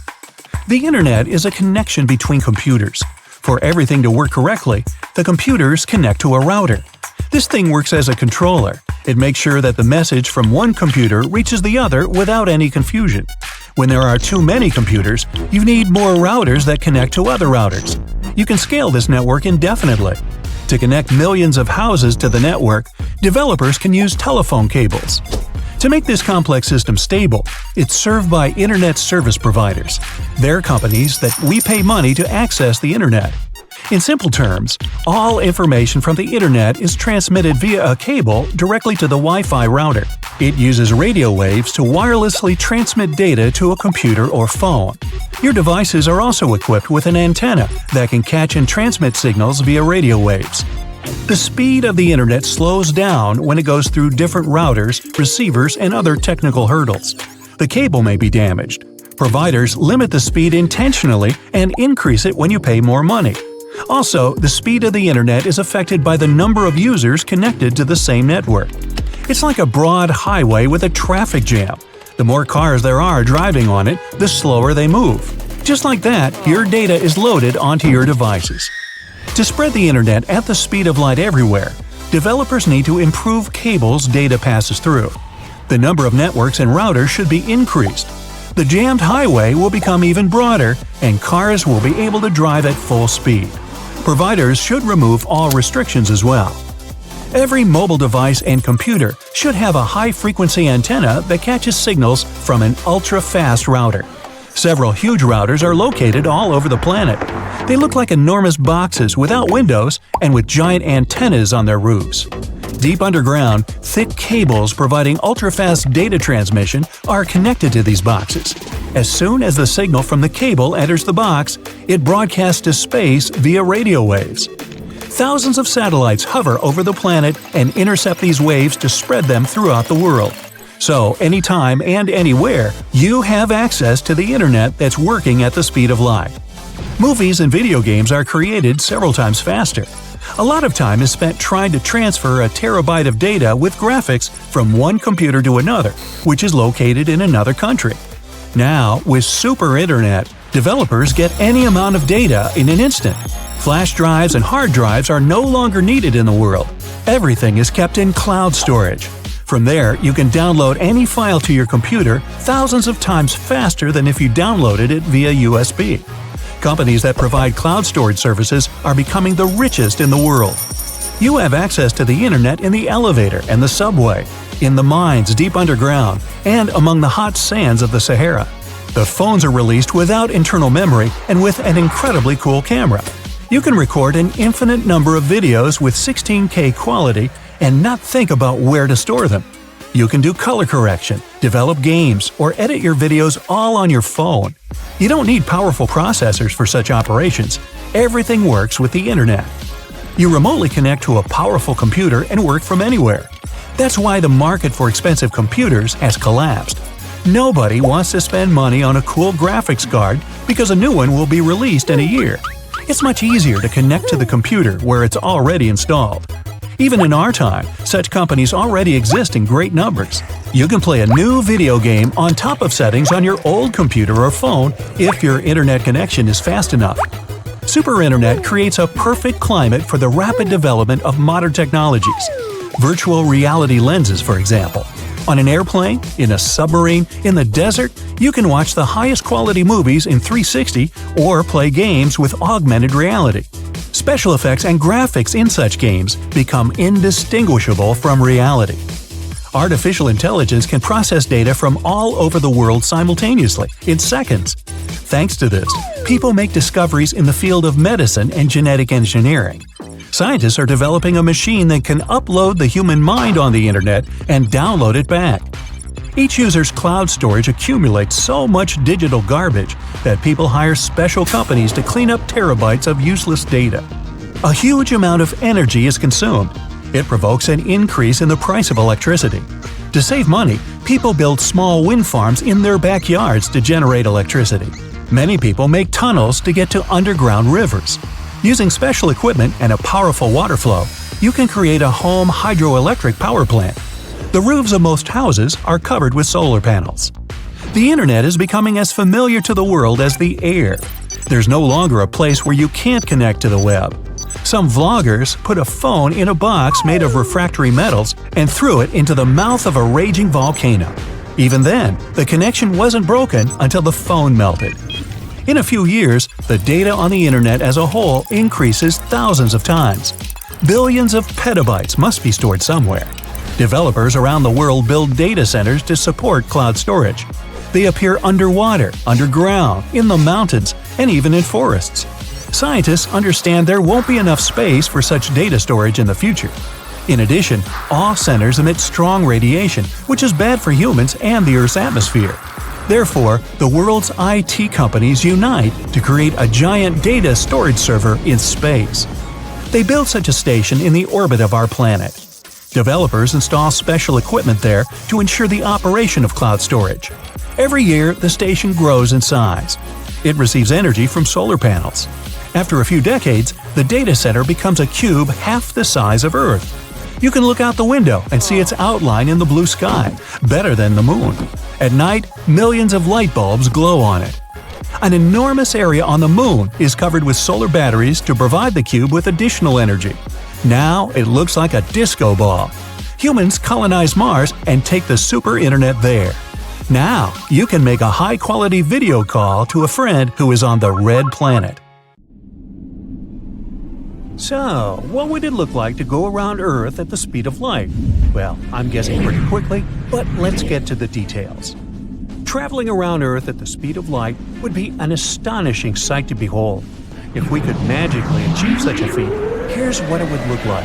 The internet is a connection between computers. For everything to work correctly, the computers connect to a router. This thing works as a controller. It makes sure that the message from one computer reaches the other without any confusion. When there are too many computers, you need more routers that connect to other routers. You can scale this network indefinitely. To connect millions of houses to the network, developers can use telephone cables. To make this complex system stable, it's served by Internet service providers. They're companies that we pay money to access the Internet. In simple terms, all information from the Internet is transmitted via a cable directly to the Wi-Fi router. It uses radio waves to wirelessly transmit data to a computer or phone. Your devices are also equipped with an antenna that can catch and transmit signals via radio waves. The speed of the Internet slows down when it goes through different routers, receivers, and other technical hurdles. The cable may be damaged. Providers limit the speed intentionally and increase it when you pay more money. Also, the speed of the Internet is affected by the number of users connected to the same network. It's like a broad highway with a traffic jam. The more cars there are driving on it, the slower they move. Just like that, your data is loaded onto your devices. To spread the Internet at the speed of light everywhere, developers need to improve cables data passes through. The number of networks and routers should be increased. The jammed highway will become even broader, and cars will be able to drive at full speed. Providers should remove all restrictions as well. Every mobile device and computer should have a high-frequency antenna that catches signals from an ultra-fast router. Several huge routers are located all over the planet. They look like enormous boxes without windows and with giant antennas on their roofs. Deep underground, thick cables providing ultra-fast data transmission are connected to these boxes. As soon as the signal from the cable enters the box, it broadcasts to space via radio waves. Thousands of satellites hover over the planet and intercept these waves to spread them throughout the world. So, anytime and anywhere, you have access to the Internet that's working at the speed of light. Movies and video games are created several times faster. A lot of time is spent trying to transfer a terabyte of data with graphics from one computer to another, which is located in another country. Now, with Super Internet, developers get any amount of data in an instant. Flash drives and hard drives are no longer needed in the world. Everything is kept in cloud storage. From there, you can download any file to your computer thousands of times faster than if you downloaded it via USB. Companies that provide cloud storage services are becoming the richest in the world. You have access to the Internet in the elevator and the subway, in the mines deep underground, and among the hot sands of the Sahara. The phones are released without internal memory and with an incredibly cool camera. You can record an infinite number of videos with 16K quality and not think about where to store them. You can do color correction, develop games, or edit your videos all on your phone. You don't need powerful processors for such operations. Everything works with the Internet. You remotely connect to a powerful computer and work from anywhere. That's why the market for expensive computers has collapsed. Nobody wants to spend money on a cool graphics card because a new one will be released in a year. It's much easier to connect to the computer where it's already installed. Even in our time, such companies already exist in great numbers. You can play a new video game on top of settings on your old computer or phone if your internet connection is fast enough. Super Internet creates a perfect climate for the rapid development of modern technologies. Virtual reality lenses, for example. On an airplane, in a submarine, in the desert, you can watch the highest quality movies in 360 or play games with augmented reality. Special effects and graphics in such games become indistinguishable from reality. Artificial intelligence can process data from all over the world simultaneously, in seconds. Thanks to this, people make discoveries in the field of medicine and genetic engineering. Scientists are developing a machine that can upload the human mind on the Internet and download it back. Each user's cloud storage accumulates so much digital garbage that people hire special companies to clean up terabytes of useless data. A huge amount of energy is consumed. It provokes an increase in the price of electricity. To save money, people build small wind farms in their backyards to generate electricity. Many people make tunnels to get to underground rivers. Using special equipment and a powerful water flow, you can create a home hydroelectric power plant. The roofs of most houses are covered with solar panels. The Internet is becoming as familiar to the world as the air. There's no longer a place where you can't connect to the web. Some vloggers put a phone in a box made of refractory metals and threw it into the mouth of a raging volcano. Even then, the connection wasn't broken until the phone melted. In a few years, the data on the internet as a whole increases thousands of times. Billions of petabytes must be stored somewhere. Developers around the world build data centers to support cloud storage. They appear underwater, underground, in the mountains, and even in forests. Scientists understand there won't be enough space for such data storage in the future. In addition, all centers emit strong radiation, which is bad for humans and the Earth's atmosphere. Therefore, the world's IT companies unite to create a giant data storage server in space. They build such a station in the orbit of our planet. Developers install special equipment there to ensure the operation of cloud storage. Every year, the station grows in size. It receives energy from solar panels. After a few decades, the data center becomes a cube half the size of Earth. You can look out the window and see its outline in the blue sky, better than the moon. At night, millions of light bulbs glow on it. An enormous area on the moon is covered with solar batteries to provide the cube with additional energy. Now it looks like a disco ball. Humans colonize Mars and take the super internet there. Now you can make a high-quality video call to a friend who is on the red planet. So, what would it look like to go around Earth at the speed of light? Well, I'm guessing pretty quickly, but let's get to the details. Traveling around Earth at the speed of light would be an astonishing sight to behold. If we could magically achieve such a feat, here's what it would look like.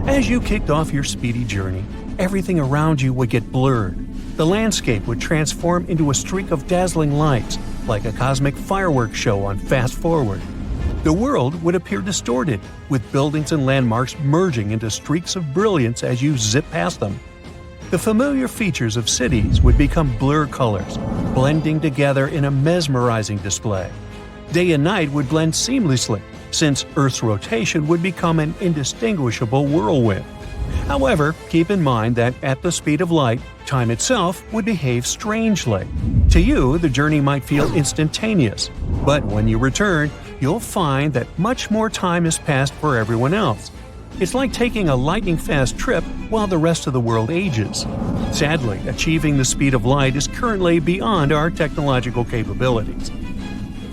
As you kicked off your speedy journey, everything around you would get blurred. The landscape would transform into a streak of dazzling lights, like a cosmic fireworks show on fast forward. The world would appear distorted, with buildings and landmarks merging into streaks of brilliance as you zip past them. The familiar features of cities would become blur colors, blending together in a mesmerizing display. Day and night would blend seamlessly, since Earth's rotation would become an indistinguishable whirlwind. However, keep in mind that at the speed of light, time itself would behave strangely. To you, the journey might feel instantaneous, but when you return, you'll find that much more time has passed for everyone else. It's like taking a lightning-fast trip while the rest of the world ages. Sadly, achieving the speed of light is currently beyond our technological capabilities.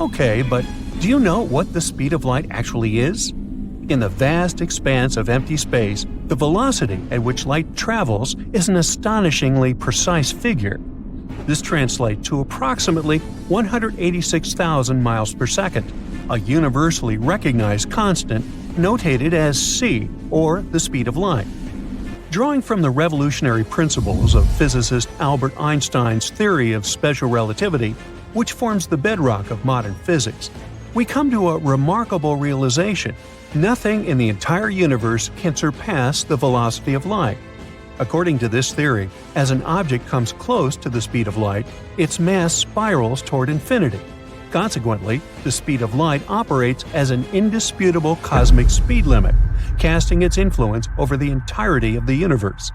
Okay, but do you know what the speed of light actually is? In the vast expanse of empty space, the velocity at which light travels is an astonishingly precise figure. This translates to approximately 186,000 miles per second, a universally recognized constant notated as c, or the speed of light. Drawing from the revolutionary principles of physicist Albert Einstein's theory of special relativity, which forms the bedrock of modern physics, we come to a remarkable realization: nothing in the entire universe can surpass the velocity of light. According to this theory, as an object comes close to the speed of light, its mass spirals toward infinity. Consequently, the speed of light operates as an indisputable cosmic speed limit, casting its influence over the entirety of the universe.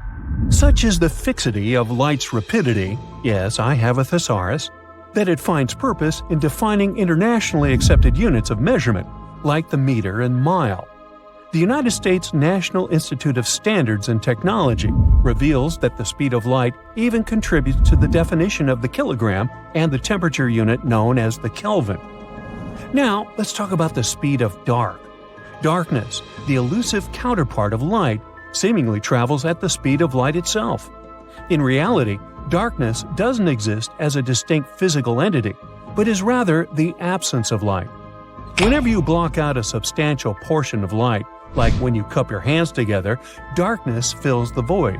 Such is the fixity of light's rapidity, yes, I have a thesaurus, that it finds purpose in defining internationally accepted units of measurement, like the meter and mile. The United States National Institute of Standards and Technology reveals that the speed of light even contributes to the definition of the kilogram and the temperature unit known as the Kelvin. Now, let's talk about the speed of dark. Darkness, the elusive counterpart of light, seemingly travels at the speed of light itself. In reality, darkness doesn't exist as a distinct physical entity, but is rather the absence of light. Whenever you block out a substantial portion of light, like when you cup your hands together, darkness fills the void.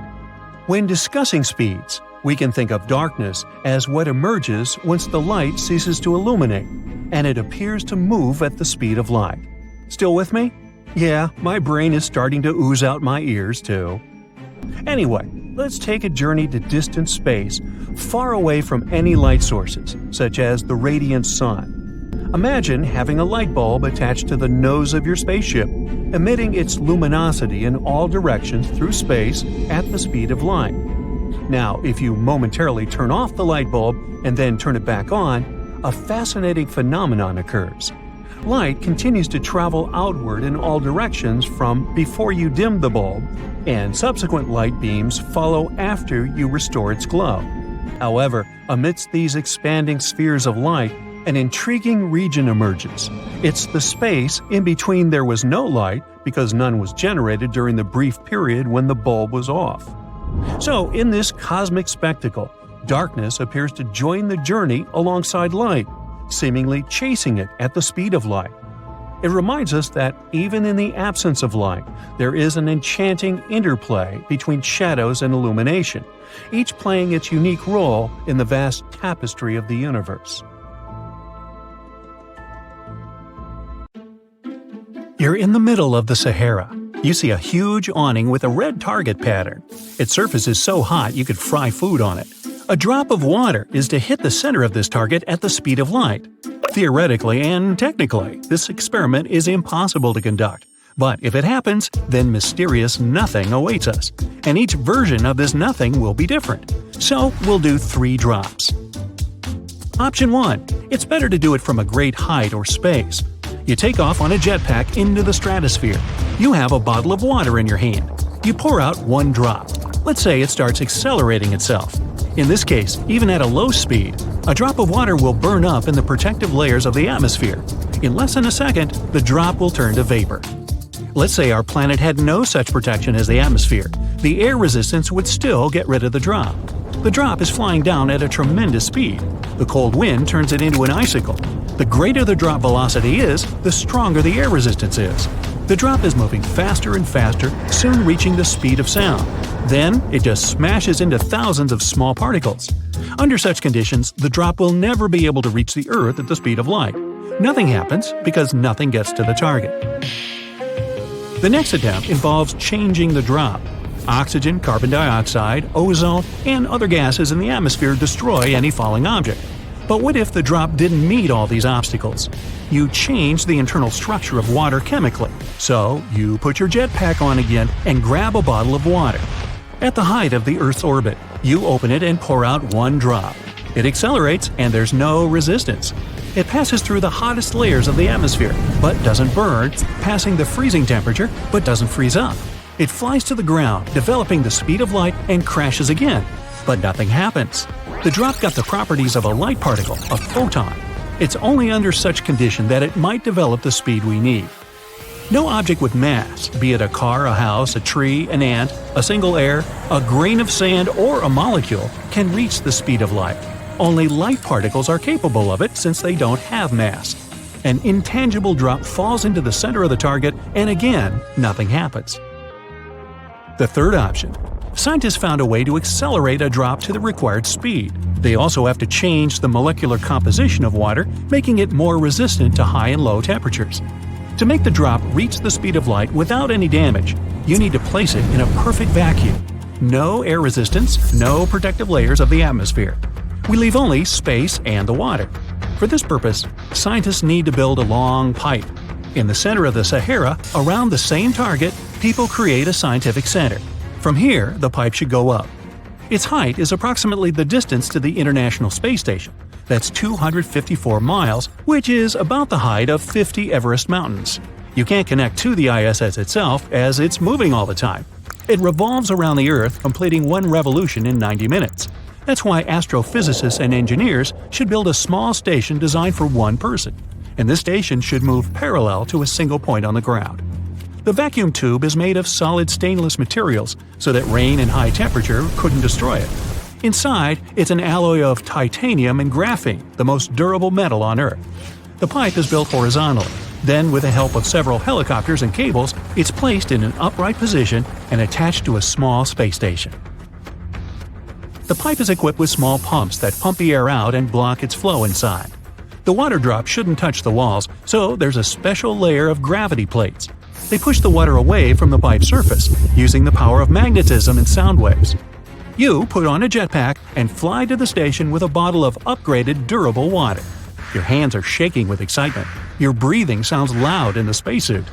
When discussing speeds, we can think of darkness as what emerges once the light ceases to illuminate, and it appears to move at the speed of light. Still with me? Yeah, my brain is starting to ooze out my ears too. Anyway, let's take a journey to distant space, far away from any light sources, such as the radiant sun. Imagine having a light bulb attached to the nose of your spaceship, emitting its luminosity in all directions through space at the speed of light. Now, if you momentarily turn off the light bulb and then turn it back on, a fascinating phenomenon occurs. Light continues to travel outward in all directions from before you dim the bulb, and subsequent light beams follow after you restore its glow. However, amidst these expanding spheres of light, an intriguing region emerges. It's the space in between there was no light because none was generated during the brief period when the bulb was off. So, in this cosmic spectacle, darkness appears to join the journey alongside light, seemingly chasing it at the speed of light. It reminds us that even in the absence of light, there is an enchanting interplay between shadows and illumination, each playing its unique role in the vast tapestry of the universe. You're in the middle of the Sahara. You see a huge awning with a red target pattern. Its surface is so hot you could fry food on it. A drop of water is to hit the center of this target at the speed of light. Theoretically and technically, this experiment is impossible to conduct. But if it happens, then mysterious nothing awaits us. And each version of this nothing will be different. So we'll do 3 drops. Option 1. It's better to do it from a great height or space. You take off on a jetpack into the stratosphere. You have a bottle of water in your hand. You pour out 1 drop. Let's say it starts accelerating itself. In this case, even at a low speed, a drop of water will burn up in the protective layers of the atmosphere. In less than a second, the drop will turn to vapor. Let's say our planet had no such protection as the atmosphere. The air resistance would still get rid of the drop. The drop is flying down at a tremendous speed. The cold wind turns it into an icicle. The greater the drop velocity is, the stronger the air resistance is. The drop is moving faster and faster, soon reaching the speed of sound. Then, it just smashes into thousands of small particles. Under such conditions, the drop will never be able to reach the Earth at the speed of light. Nothing happens because nothing gets to the target. The next attempt involves changing the drop. Oxygen, carbon dioxide, ozone, and other gases in the atmosphere destroy any falling object. But what if the drop didn't meet all these obstacles? You change the internal structure of water chemically. So, you put your jetpack on again and grab a bottle of water. At the height of the Earth's orbit, you open it and pour out 1 drop. It accelerates and there's no resistance. It passes through the hottest layers of the atmosphere, but doesn't burn, passing the freezing temperature, but doesn't freeze up. It flies to the ground, developing the speed of light, and crashes again. But nothing happens. The drop got the properties of a light particle, a photon. It's only under such condition that it might develop the speed we need. No object with mass, be it a car, a house, a tree, an ant, a single air, a grain of sand, or a molecule, can reach the speed of light. Only light particles are capable of it since they don't have mass. An intangible drop falls into the center of the target, and again, nothing happens. The third option. Scientists found a way to accelerate a drop to the required speed. They also have to change the molecular composition of water, making it more resistant to high and low temperatures. To make the drop reach the speed of light without any damage, you need to place it in a perfect vacuum. No air resistance, no protective layers of the atmosphere. We leave only space and the water. For this purpose, scientists need to build a long pipe. In the center of the Sahara, around the same target, people create a scientific center. From here, the pipe should go up. Its height is approximately the distance to the International Space Station. That's 254 miles, which is about the height of 50 Everest mountains. You can't connect to the ISS itself as it's moving all the time. It revolves around the Earth, completing 1 revolution in 90 minutes. That's why astrophysicists and engineers should build a small station designed for 1 person. And this station should move parallel to a single point on the ground. The vacuum tube is made of solid stainless materials so that rain and high temperature couldn't destroy it. Inside, it's an alloy of titanium and graphene, the most durable metal on Earth. The pipe is built horizontally. Then, with the help of several helicopters and cables, it's placed in an upright position and attached to a small space station. The pipe is equipped with small pumps that pump the air out and block its flow inside. The water drop shouldn't touch the walls, so there's a special layer of gravity plates. They push the water away from the pipe's surface, using the power of magnetism and sound waves. You put on a jetpack and fly to the station with a bottle of upgraded durable water. Your hands are shaking with excitement. Your breathing sounds loud in the spacesuit.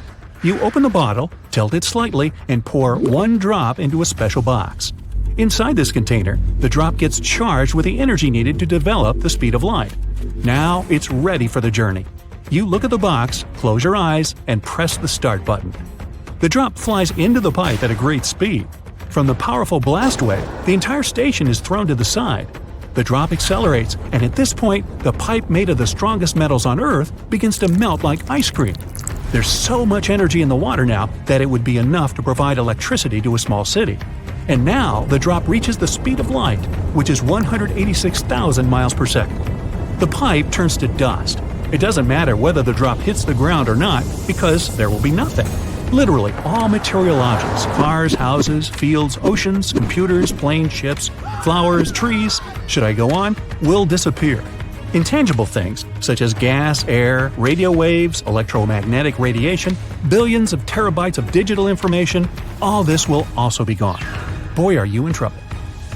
You open the bottle, tilt it slightly, and pour 1 drop into a special box. Inside this container, the drop gets charged with the energy needed to develop the speed of light. Now it's ready for the journey. You look at the box, close your eyes, and press the start button. The drop flies into the pipe at a great speed. From the powerful blast wave, the entire station is thrown to the side. The drop accelerates, and at this point, the pipe made of the strongest metals on Earth begins to melt like ice cream. There's so much energy in the water now that it would be enough to provide electricity to a small city. And now the drop reaches the speed of light, which is 186,000 miles per second. The pipe turns to dust. It doesn't matter whether the drop hits the ground or not, because there will be nothing. Literally, all material objects, cars, houses, fields, oceans, computers, planes, ships, flowers, trees, should I go on, will disappear. Intangible things, such as gas, air, radio waves, electromagnetic radiation, billions of terabytes of digital information, all this will also be gone. Boy, are you in trouble.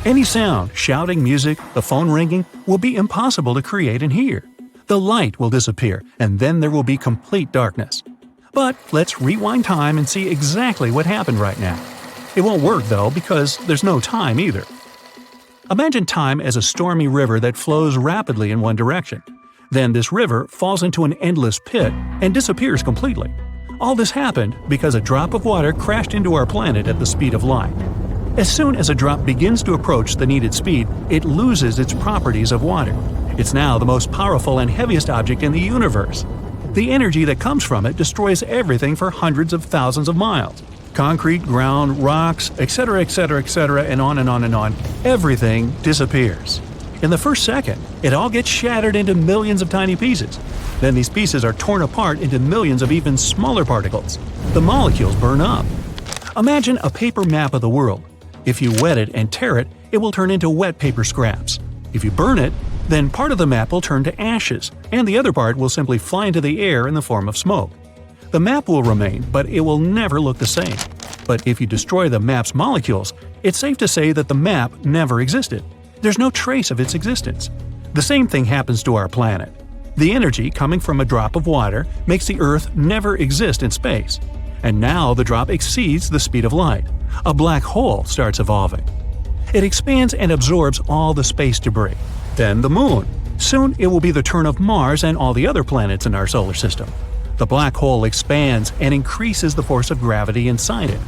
Any sound, shouting, music, the phone ringing, will be impossible to create and hear. The light will disappear, and then there will be complete darkness. But let's rewind time and see exactly what happened right now. It won't work though, because there's no time either. Imagine time as a stormy river that flows rapidly in one direction. Then this river falls into an endless pit and disappears completely. All this happened because a drop of water crashed into our planet at the speed of light. As soon as a drop begins to approach the needed speed, it loses its properties of water. It's now the most powerful and heaviest object in the universe. The energy that comes from it destroys everything for hundreds of thousands of miles. Concrete, ground, rocks, etc., etc., etc., and on and on and on. Everything disappears. In the first second, it all gets shattered into millions of tiny pieces. Then these pieces are torn apart into millions of even smaller particles. The molecules burn up. Imagine a paper map of the world. If you wet it and tear it, it will turn into wet paper scraps. If you burn it, then part of the map will turn to ashes, and the other part will simply fly into the air in the form of smoke. The map will remain, but it will never look the same. But if you destroy the map's molecules, it's safe to say that the map never existed. There's no trace of its existence. The same thing happens to our planet. The energy coming from a drop of water makes the Earth never exist in space. And now the drop exceeds the speed of light. A black hole starts evolving. It expands and absorbs all the space debris. Then the Moon. Soon it will be the turn of Mars and all the other planets in our solar system. The black hole expands and increases the force of gravity inside it.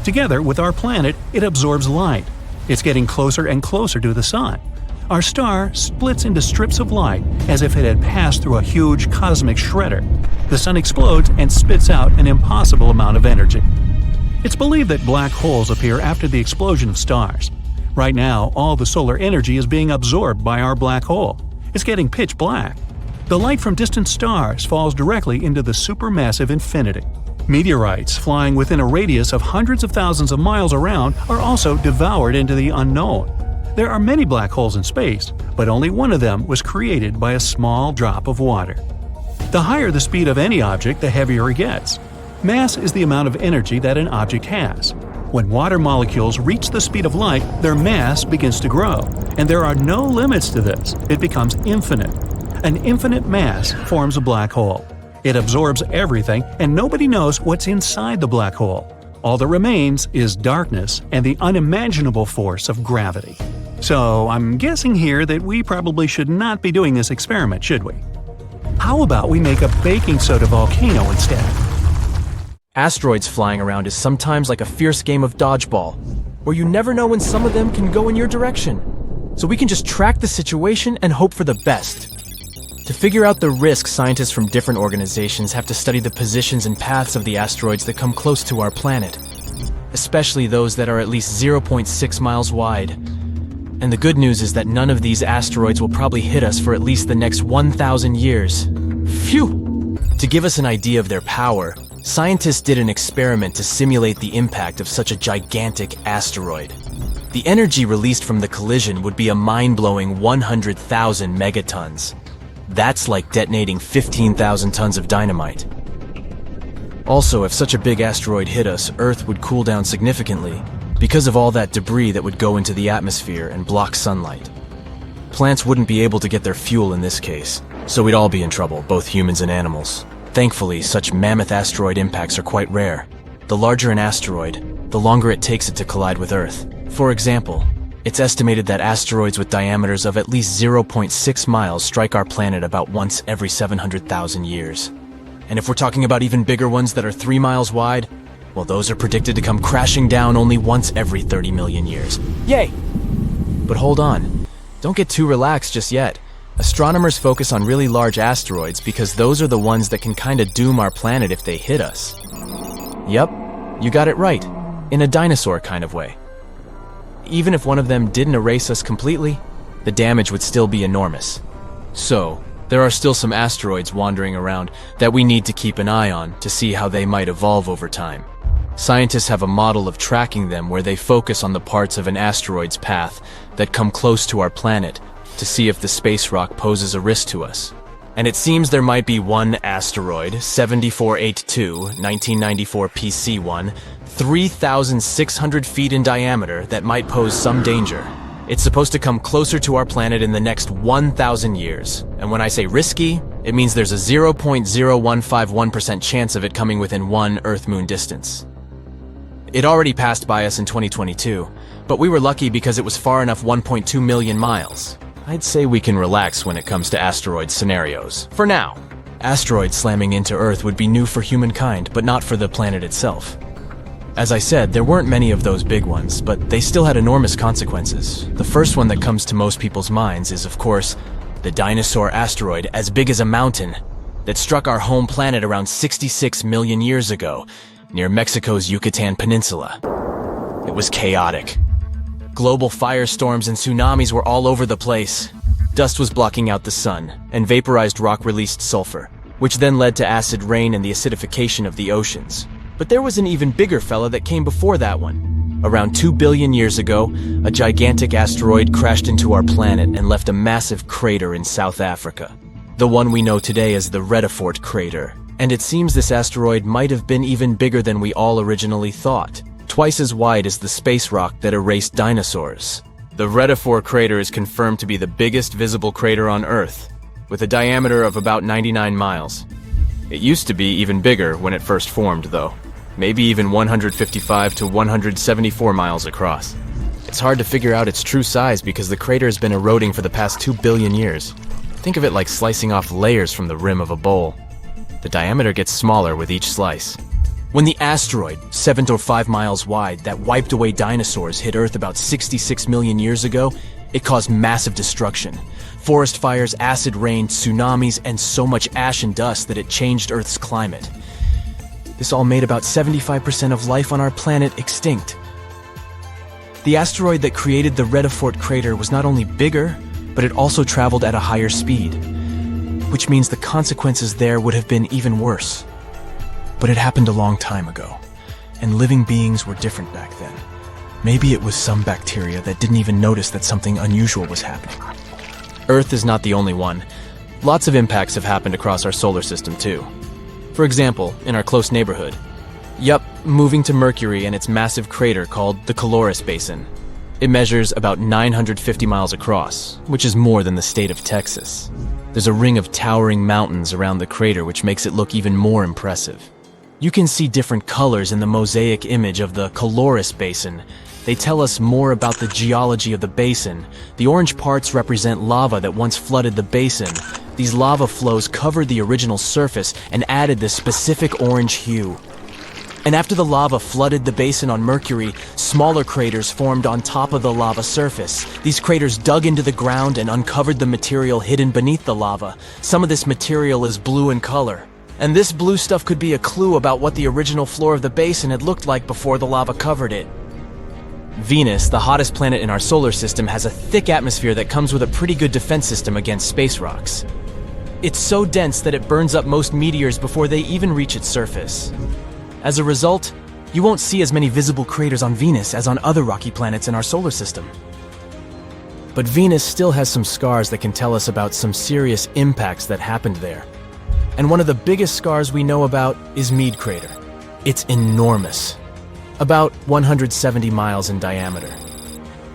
Together with our planet, it absorbs light. It's getting closer and closer to the Sun. Our star splits into strips of light as if it had passed through a huge cosmic shredder. The Sun explodes and spits out an impossible amount of energy. It's believed that black holes appear after the explosion of stars. Right now, all the solar energy is being absorbed by our black hole. It's getting pitch black. The light from distant stars falls directly into the supermassive infinity. Meteorites flying within a radius of hundreds of thousands of miles around are also devoured into the unknown. There are many black holes in space, but only one of them was created by a small drop of water. The higher the speed of any object, the heavier it gets. Mass is the amount of energy that an object has. When water molecules reach the speed of light, their mass begins to grow, and there are no limits to this. It becomes infinite. An infinite mass forms a black hole. It absorbs everything, and nobody knows what's inside the black hole. All that remains is darkness and the unimaginable force of gravity. So I'm guessing here that we probably should not be doing this experiment, should we? How about we make a baking soda volcano instead? Asteroids flying around is sometimes like a fierce game of dodgeball, where you never know when some of them can go in your direction. So we can just track the situation and hope for the best. To figure out the risks, scientists from different organizations have to study the positions and paths of the asteroids that come close to our planet, especially those that are at least 0.6 miles wide. And the good news is that none of these asteroids will probably hit us for at least the next 1,000 years. Phew! To give us an idea of their power, scientists did an experiment to simulate the impact of such a gigantic asteroid. The energy released from the collision would be a mind-blowing 100,000 megatons. That's like detonating 15,000 tons of dynamite. Also, if such a big asteroid hit us, Earth would cool down significantly because of all that debris that would go into the atmosphere and block sunlight. Plants wouldn't be able to get their fuel in this case, so we'd all be in trouble, both humans and animals. Thankfully, such mammoth asteroid impacts are quite rare. The larger an asteroid, the longer it takes it to collide with Earth. For example, it's estimated that asteroids with diameters of at least 0.6 miles strike our planet about once every 700,000 years. And if we're talking about even bigger ones that are 3 miles wide, well, those are predicted to come crashing down only once every 30 million years. Yay! But hold on. don't get too relaxed just yet. Astronomers focus on really large asteroids because those are the ones that can kinda doom our planet if they hit us. Yep, you got it right, in a dinosaur kind of way. Even if one of them didn't erase us completely, the damage would still be enormous. So, there are still some asteroids wandering around that we need to keep an eye on to see how they might evolve over time. Scientists have a model of tracking them where they focus on the parts of an asteroid's path that come close to our planet to see if the space rock poses a risk to us. And it seems there might be one asteroid, 7482, 1994 PC1, 3,600 feet in diameter that might pose some danger. It's supposed to come closer to our planet in the next 1,000 years. And when I say risky, it means there's a 0.0151% chance of it coming within one Earth-Moon distance. It already passed by us in 2022, but we were lucky because it was far enough 1.2 million miles. I'd say we can relax when it comes to asteroid scenarios. For now. Asteroids slamming into Earth would be new for humankind, but not for the planet itself. As I said, there weren't many of those big ones, but they still had enormous consequences. The first one that comes to most people's minds is, of course, the dinosaur asteroid as big as a mountain that struck our home planet around 66 million years ago, near Mexico's Yucatan Peninsula. It was chaotic. Global firestorms and tsunamis were all over the place. Dust was blocking out the sun, and vaporized rock released sulfur, which then led to acid rain and the acidification of the oceans. But there was an even bigger fella that came before that one. Around 2 billion years ago, a gigantic asteroid crashed into our planet and left a massive crater in South Africa. The one we know today as the Redefort crater. And it seems this asteroid might have been even bigger than we all originally thought. Twice as wide as the space rock that erased dinosaurs. The Redefort crater is confirmed to be the biggest visible crater on Earth, with a diameter of about 99 miles. It used to be even bigger when it first formed, though. Maybe even 155 to 174 miles across. It's hard to figure out its true size because the crater has been eroding for the past 2 billion years. Think of it like slicing off layers from the rim of a bowl. The diameter gets smaller with each slice. When the asteroid, 7 to 5 miles wide, that wiped away dinosaurs hit Earth about 66 million years ago, it caused massive destruction. Forest fires, acid rain, tsunamis, and so much ash and dust that it changed Earth's climate. This all made about 75% of life on our planet extinct. The asteroid that created the Redefort crater was not only bigger, but it also traveled at a higher speed, which means the consequences there would have been even worse. But it happened a long time ago, and living beings were different back then. Maybe it was some bacteria that didn't even notice that something unusual was happening. Earth is not the only one. Lots of impacts have happened across our solar system too. For example, in our close neighborhood. Yup, moving to Mercury and its massive crater called the Caloris Basin. It measures about 950 miles across, which is more than the state of Texas. There's a ring of towering mountains around the crater which makes it look even more impressive. You can see different colors in the mosaic image of the Caloris Basin. They tell us more about the geology of the basin. The orange parts represent lava that once flooded the basin. These lava flows covered the original surface and added this specific orange hue. And after the lava flooded the basin on Mercury, smaller craters formed on top of the lava surface. These craters dug into the ground and uncovered the material hidden beneath the lava. Some of this material is blue in color. And this blue stuff could be a clue about what the original floor of the basin had looked like before the lava covered it. Venus, the hottest planet in our solar system, has a thick atmosphere that comes with a pretty good defense system against space rocks. It's so dense that it burns up most meteors before they even reach its surface. As a result, you won't see as many visible craters on Venus as on other rocky planets in our solar system. But Venus still has some scars that can tell us about some serious impacts that happened there. And one of the biggest scars we know about is Meade Crater. It's enormous. About 170 miles in diameter.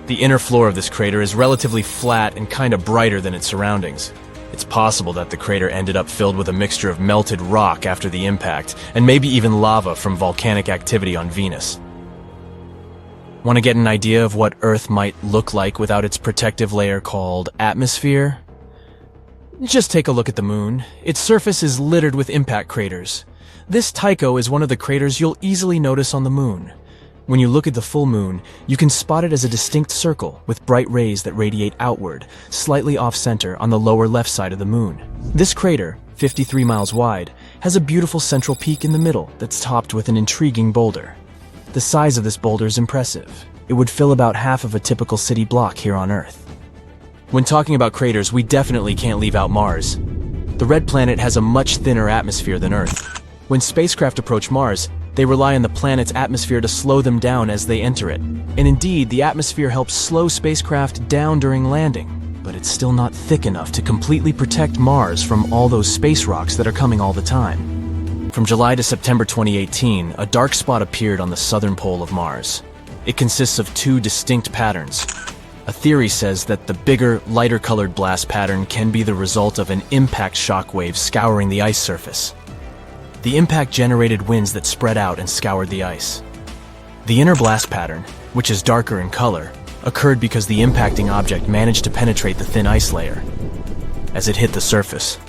The inner floor of this crater is relatively flat and kind of brighter than its surroundings. It's possible that the crater ended up filled with a mixture of melted rock after the impact, and maybe even lava from volcanic activity on Venus. Want to get an idea of what Earth might look like without its protective layer called atmosphere? Just take a look at the Moon. Its surface is littered with impact craters. This Tycho is one of the craters you'll easily notice on the Moon. When you look at the full moon, you can spot it as a distinct circle with bright rays that radiate outward, slightly off-center on the lower left side of the moon. This crater, 53 miles wide, has a beautiful central peak in the middle that's topped with an intriguing boulder. The size of this boulder is impressive. It would fill about half of a typical city block here on Earth. When talking about craters, we definitely can't leave out Mars. The red planet has a much thinner atmosphere than Earth. When spacecraft approach Mars, they rely on the planet's atmosphere to slow them down as they enter it. And indeed, the atmosphere helps slow spacecraft down during landing, but it's still not thick enough to completely protect Mars from all those space rocks that are coming all the time. From July to September 2018, a dark spot appeared on the southern pole of Mars. It consists of two distinct patterns. A theory says that the bigger, lighter-colored blast pattern can be the result of an impact shockwave scouring the ice surface. The impact generated winds that spread out and scoured the ice. The inner blast pattern, which is darker in color, occurred because the impacting object managed to penetrate the thin ice layer. As it hit the surface,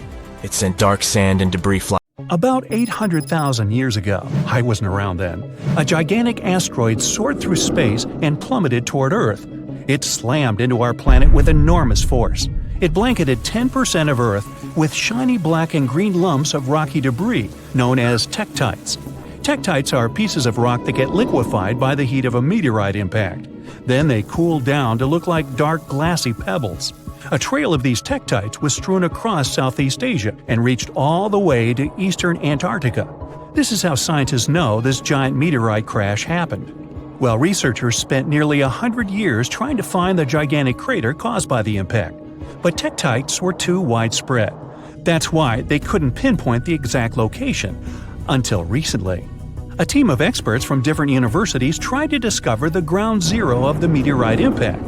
it sent dark sand and debris flying. About 800,000 years ago, I wasn't around then, a gigantic asteroid soared through space and plummeted toward Earth. It slammed into our planet with enormous force. It blanketed 10% of Earth with shiny black and green lumps of rocky debris known as tektites. Tektites are pieces of rock that get liquefied by the heat of a meteorite impact. Then they cool down to look like dark, glassy pebbles. A trail of these tektites was strewn across Southeast Asia and reached all the way to eastern Antarctica. This is how scientists know this giant meteorite crash happened. Well, researchers spent nearly 100 years trying to find the gigantic crater caused by the impact. But tektites were too widespread. That's why they couldn't pinpoint the exact location until recently. A team of experts from different universities tried to discover the ground zero of the meteorite impact.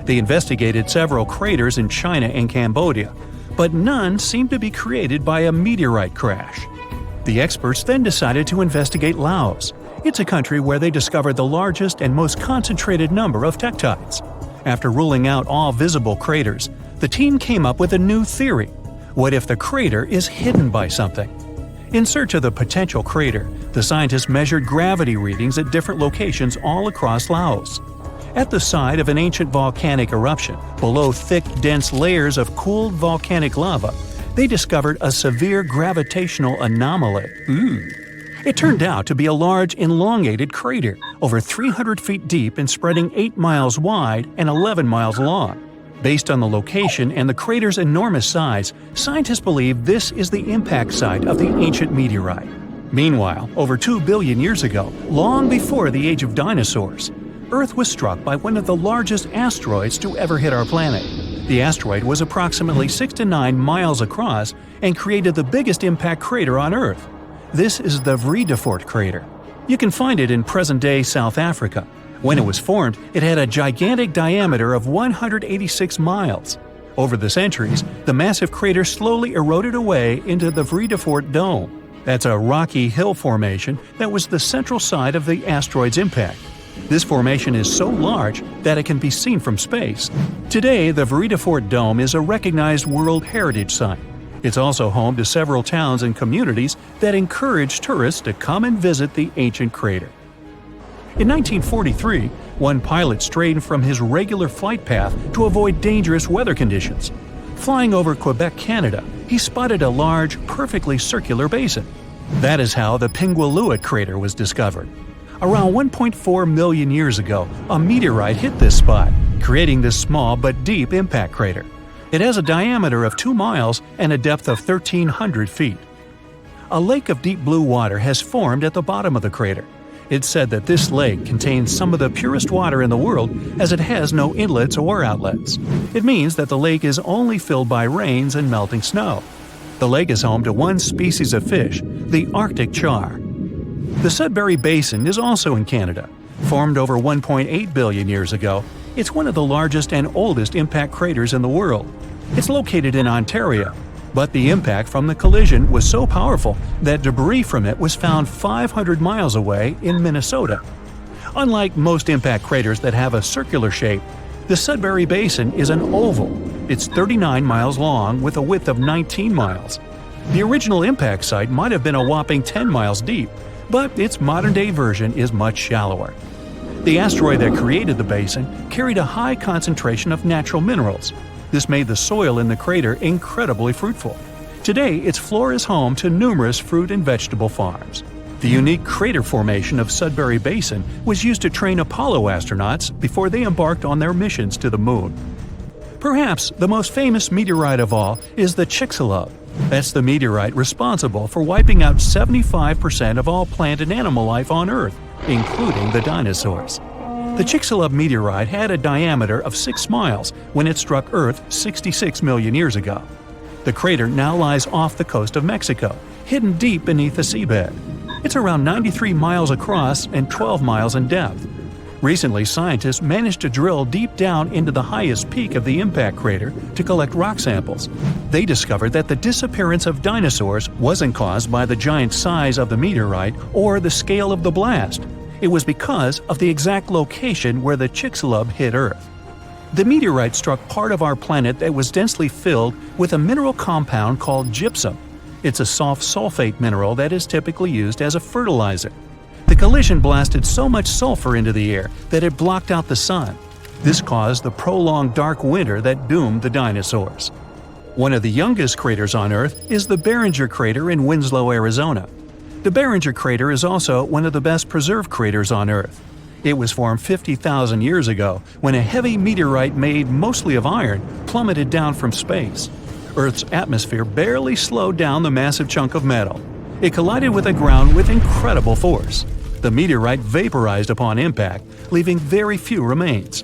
They investigated several craters in China and Cambodia, but none seemed to be created by a meteorite crash. The experts then decided to investigate Laos. It's a country where they discovered the largest and most concentrated number of tektites. After ruling out all visible craters, the team came up with a new theory. What if the crater is hidden by something? In search of the potential crater, the scientists measured gravity readings at different locations all across Laos. At the site of an ancient volcanic eruption, below thick, dense layers of cooled volcanic lava, they discovered a severe gravitational anomaly. It turned out to be a large, elongated crater, over 300 feet deep and spreading 8 miles wide and 11 miles long. Based on the location and the crater's enormous size, scientists believe this is the impact site of the ancient meteorite. Meanwhile, over 2 billion years ago, long before the age of dinosaurs, Earth was struck by one of the largest asteroids to ever hit our planet. The asteroid was approximately 6 to 9 miles across and created the biggest impact crater on Earth. This is the Vredefort crater. You can find it in present-day South Africa. When it was formed, it had a gigantic diameter of 186 miles. Over the centuries, the massive crater slowly eroded away into the Vredefort Dome. That's a rocky hill formation that was the central site of the asteroid's impact. This formation is so large that it can be seen from space. Today, the Vredefort Dome is a recognized World Heritage Site. It's also home to several towns and communities that encourage tourists to come and visit the ancient crater. In 1943, one pilot strayed from his regular flight path to avoid dangerous weather conditions. Flying over Quebec, Canada, he spotted a large, perfectly circular basin. That is how the Pingualuit crater was discovered. Around 1.4 million years ago, a meteorite hit this spot, creating this small but deep impact crater. It has a diameter of 2 miles and a depth of 1,300 feet. A lake of deep blue water has formed at the bottom of the crater. It's said that this lake contains some of the purest water in the world as it has no inlets or outlets. It means that the lake is only filled by rains and melting snow. The lake is home to one species of fish, the Arctic char. The Sudbury Basin is also in Canada. Formed over 1.8 billion years ago, it's one of the largest and oldest impact craters in the world. It's located in Ontario, but the impact from the collision was so powerful that debris from it was found 500 miles away in Minnesota. Unlike most impact craters that have a circular shape, the Sudbury Basin is an oval. It's 39 miles long with a width of 19 miles. The original impact site might have been a whopping 10 miles deep, but its modern-day version is much shallower. The asteroid that created the basin carried a high concentration of natural minerals. This made the soil in the crater incredibly fruitful. Today, its floor is home to numerous fruit and vegetable farms. The unique crater formation of Sudbury Basin was used to train Apollo astronauts before they embarked on their missions to the Moon. Perhaps the most famous meteorite of all is the Chicxulub. That's the meteorite responsible for wiping out 75% of all plant and animal life on Earth, including the dinosaurs. The Chicxulub meteorite had a diameter of 6 miles when it struck Earth 66 million years ago. The crater now lies off the coast of Mexico, hidden deep beneath the seabed. It's around 93 miles across and 12 miles in depth. Recently, scientists managed to drill deep down into the highest peak of the impact crater to collect rock samples. They discovered that the disappearance of dinosaurs wasn't caused by the giant size of the meteorite or the scale of the blast. It was because of the exact location where the Chicxulub hit Earth. The meteorite struck part of our planet that was densely filled with a mineral compound called gypsum. It's a soft sulfate mineral that is typically used as a fertilizer. The collision blasted so much sulfur into the air that it blocked out the sun. This caused the prolonged dark winter that doomed the dinosaurs. One of the youngest craters on Earth is the Barringer crater in Winslow, Arizona. The Barringer crater is also one of the best preserved craters on Earth. It was formed 50,000 years ago when a heavy meteorite made mostly of iron plummeted down from space. Earth's atmosphere barely slowed down the massive chunk of metal. It collided with the ground with incredible force. The meteorite vaporized upon impact, leaving very few remains.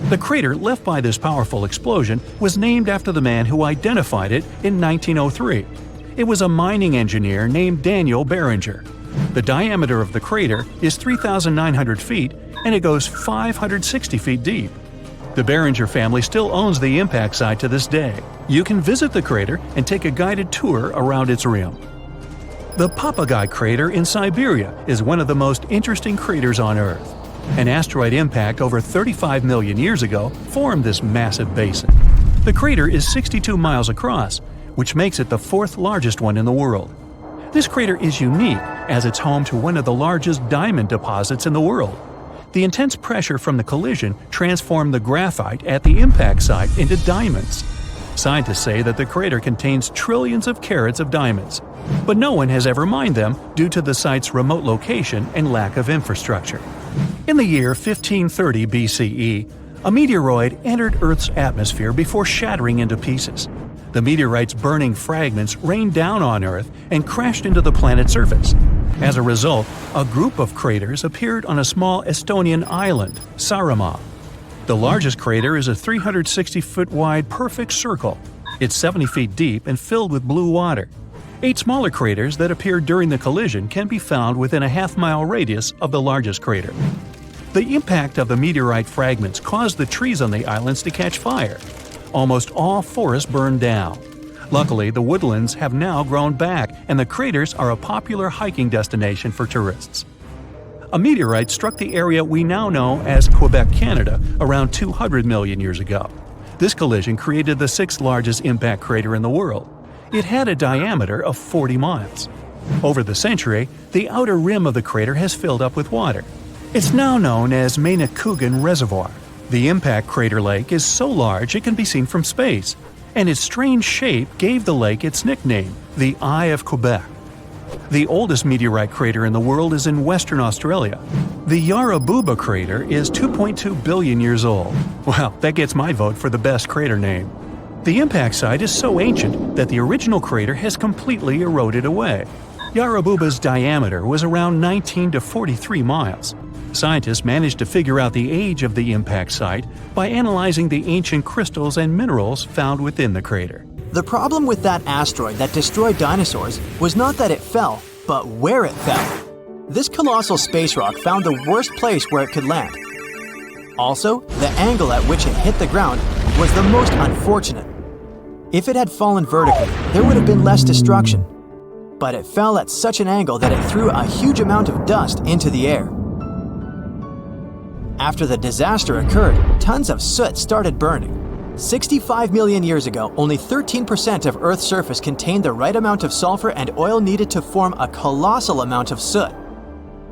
The crater left by this powerful explosion was named after the man who identified it in 1903. It was a mining engineer named Daniel Barringer. The diameter of the crater is 3,900 feet and it goes 560 feet deep. The Barringer family still owns the impact site to this day. You can visit the crater and take a guided tour around its rim. The Papagai crater in Siberia is one of the most interesting craters on Earth. An asteroid impact over 35 million years ago formed this massive basin. The crater is 62 miles across, which makes it the fourth largest one in the world. This crater is unique as it's home to one of the largest diamond deposits in the world. The intense pressure from the collision transformed the graphite at the impact site into diamonds. Scientists say that the crater contains trillions of carats of diamonds, but no one has ever mined them due to the site's remote location and lack of infrastructure. In the year 1530 BCE, a meteoroid entered Earth's atmosphere before shattering into pieces. The meteorite's burning fragments rained down on Earth and crashed into the planet's surface. As a result, a group of craters appeared on a small Estonian island, Saaremaa. The largest crater is a 360-foot wide perfect circle. It's 70 feet deep and filled with blue water. 8 smaller craters that appeared during the collision can be found within a half-mile radius of the largest crater. The impact of the meteorite fragments caused the trees on the islands to catch fire. Almost all forests burned down. Luckily, the woodlands have now grown back and the craters are a popular hiking destination for tourists. A meteorite struck the area we now know as Quebec, Canada, around 200 million years ago. This collision created the 6th largest impact crater in the world. It had a diameter of 40 miles. Over the century, the outer rim of the crater has filled up with water. It's now known as Manicouagan Reservoir. The impact crater lake is so large it can be seen from space, and its strange shape gave the lake its nickname, the Eye of Quebec. The oldest meteorite crater in the world is in Western Australia. The Yarabuba crater is 2.2 billion years old. Well, that gets my vote for the best crater name. The impact site is so ancient that the original crater has completely eroded away. Yarabuba's diameter was around 19 to 43 miles. Scientists managed to figure out the age of the impact site by analyzing the ancient crystals and minerals found within the crater. The problem with that asteroid that destroyed dinosaurs was not that it fell, but where it fell. This colossal space rock found the worst place where it could land. Also, the angle at which it hit the ground was the most unfortunate. If it had fallen vertically, there would have been less destruction. But it fell at such an angle that it threw a huge amount of dust into the air. After the disaster occurred, tons of soot started burning. 65 million years ago, only 13% of Earth's surface contained the right amount of sulfur and oil needed to form a colossal amount of soot.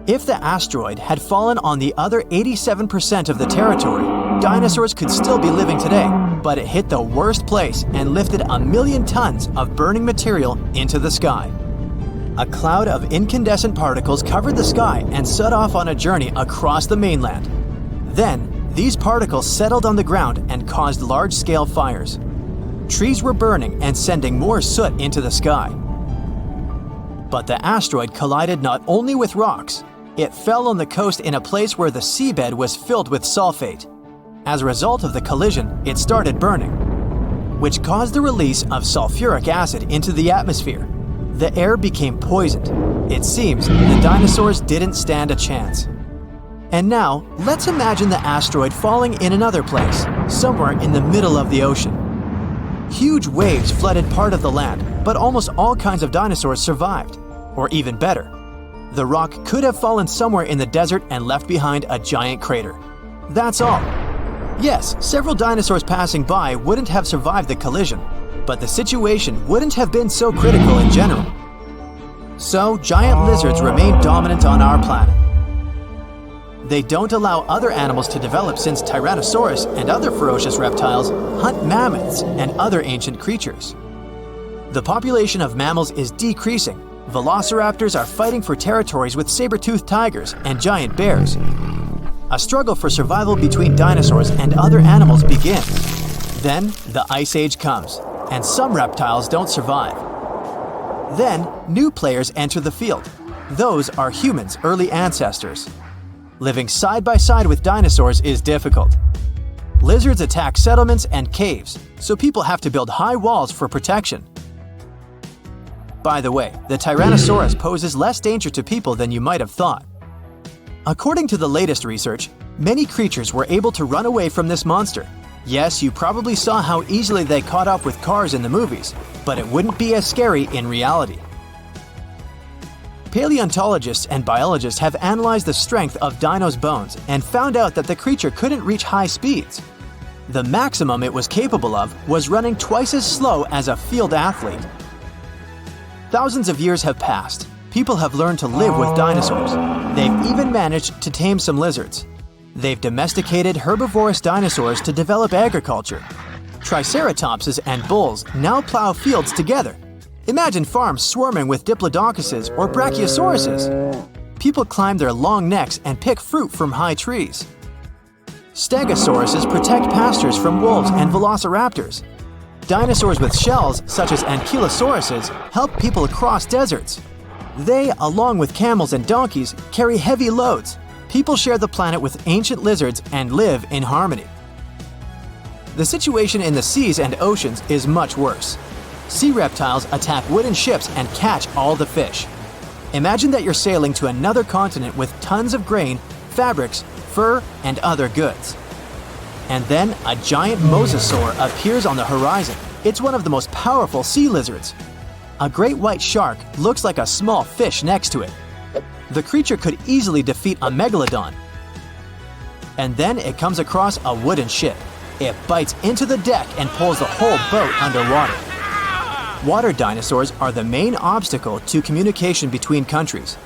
If the asteroid had fallen on the other 87% of the territory, dinosaurs could still be living today, but it hit the worst place and lifted 1 million tons of burning material into the sky. A cloud of incandescent particles covered the sky and set off on a journey across the mainland. Then, these particles settled on the ground and caused large-scale fires. Trees were burning and sending more soot into the sky. But the asteroid collided not only with rocks, it fell on the coast in a place where the seabed was filled with sulfate. As a result of the collision, it started burning, which caused the release of sulfuric acid into the atmosphere. The air became poisoned. It seems the dinosaurs didn't stand a chance. And now, let's imagine the asteroid falling in another place, somewhere in the middle of the ocean. Huge waves flooded part of the land, but almost all kinds of dinosaurs survived. Or even better, the rock could have fallen somewhere in the desert and left behind a giant crater. That's all. Yes, several dinosaurs passing by wouldn't have survived the collision, but the situation wouldn't have been so critical in general. So, giant lizards remain dominant on our planet. They don't allow other animals to develop since Tyrannosaurus and other ferocious reptiles hunt mammoths and other ancient creatures. The population of mammals is decreasing. Velociraptors are fighting for territories with saber-toothed tigers and giant bears. A struggle for survival between dinosaurs and other animals begins. Then, the Ice Age comes, and some reptiles don't survive. Then, new players enter the field. Those are humans' early ancestors. Living side by side with dinosaurs is difficult. Lizards attack settlements and caves, so people have to build high walls for protection. By the way, the Tyrannosaurus poses less danger to people than you might have thought. According to the latest research, many creatures were able to run away from this monster. Yes, you probably saw how easily they caught up with cars in the movies, but it wouldn't be as scary in reality. Paleontologists and biologists have analyzed the strength of dino's bones and found out that the creature couldn't reach high speeds. The maximum it was capable of was running twice as slow as a field athlete. Thousands of years have passed. People have learned to live with dinosaurs. They've even managed to tame some lizards. They've domesticated herbivorous dinosaurs to develop agriculture. Triceratopses and bulls now plow fields together. Imagine farms swarming with diplodocuses or brachiosauruses. People climb their long necks and pick fruit from high trees. Stegosauruses protect pastures from wolves and velociraptors. Dinosaurs with shells, such as ankylosauruses, help people cross deserts. They, along with camels and donkeys, carry heavy loads. People share the planet with ancient lizards and live in harmony. The situation in the seas and oceans is much worse. Sea reptiles attack wooden ships and catch all the fish. Imagine that you're sailing to another continent with tons of grain, fabrics, fur, and other goods. And then a giant mosasaur appears on the horizon. It's one of the most powerful sea lizards. A great white shark looks like a small fish next to it. The creature could easily defeat a megalodon. And then it comes across a wooden ship. It bites into the deck and pulls the whole boat underwater. Water dinosaurs are the main obstacle to communication between countries.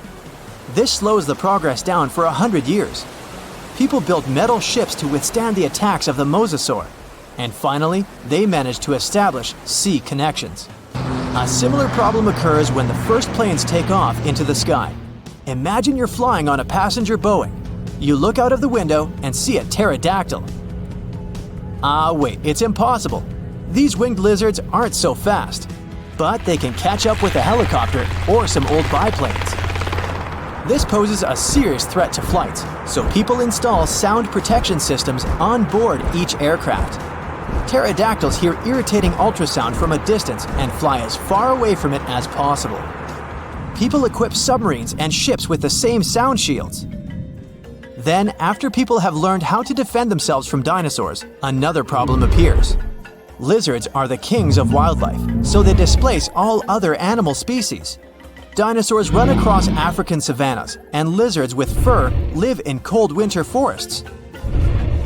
This slows the progress down for 100 years. People built metal ships to withstand the attacks of the mosasaur. And finally, they managed to establish sea connections. A similar problem occurs when the first planes take off into the sky. Imagine you're flying on a passenger Boeing. You look out of the window and see a pterodactyl. Wait, it's impossible. These winged lizards aren't so fast, but they can catch up with a helicopter or some old biplanes. This poses a serious threat to flights, so people install sound protection systems on board each aircraft. Pterodactyls hear irritating ultrasound from a distance and fly as far away from it as possible. People equip submarines and ships with the same sound shields. Then, after people have learned how to defend themselves from dinosaurs, another problem appears. Lizards are the kings of wildlife, so they displace all other animal species. Dinosaurs run across African savannas, and lizards with fur live in cold winter forests.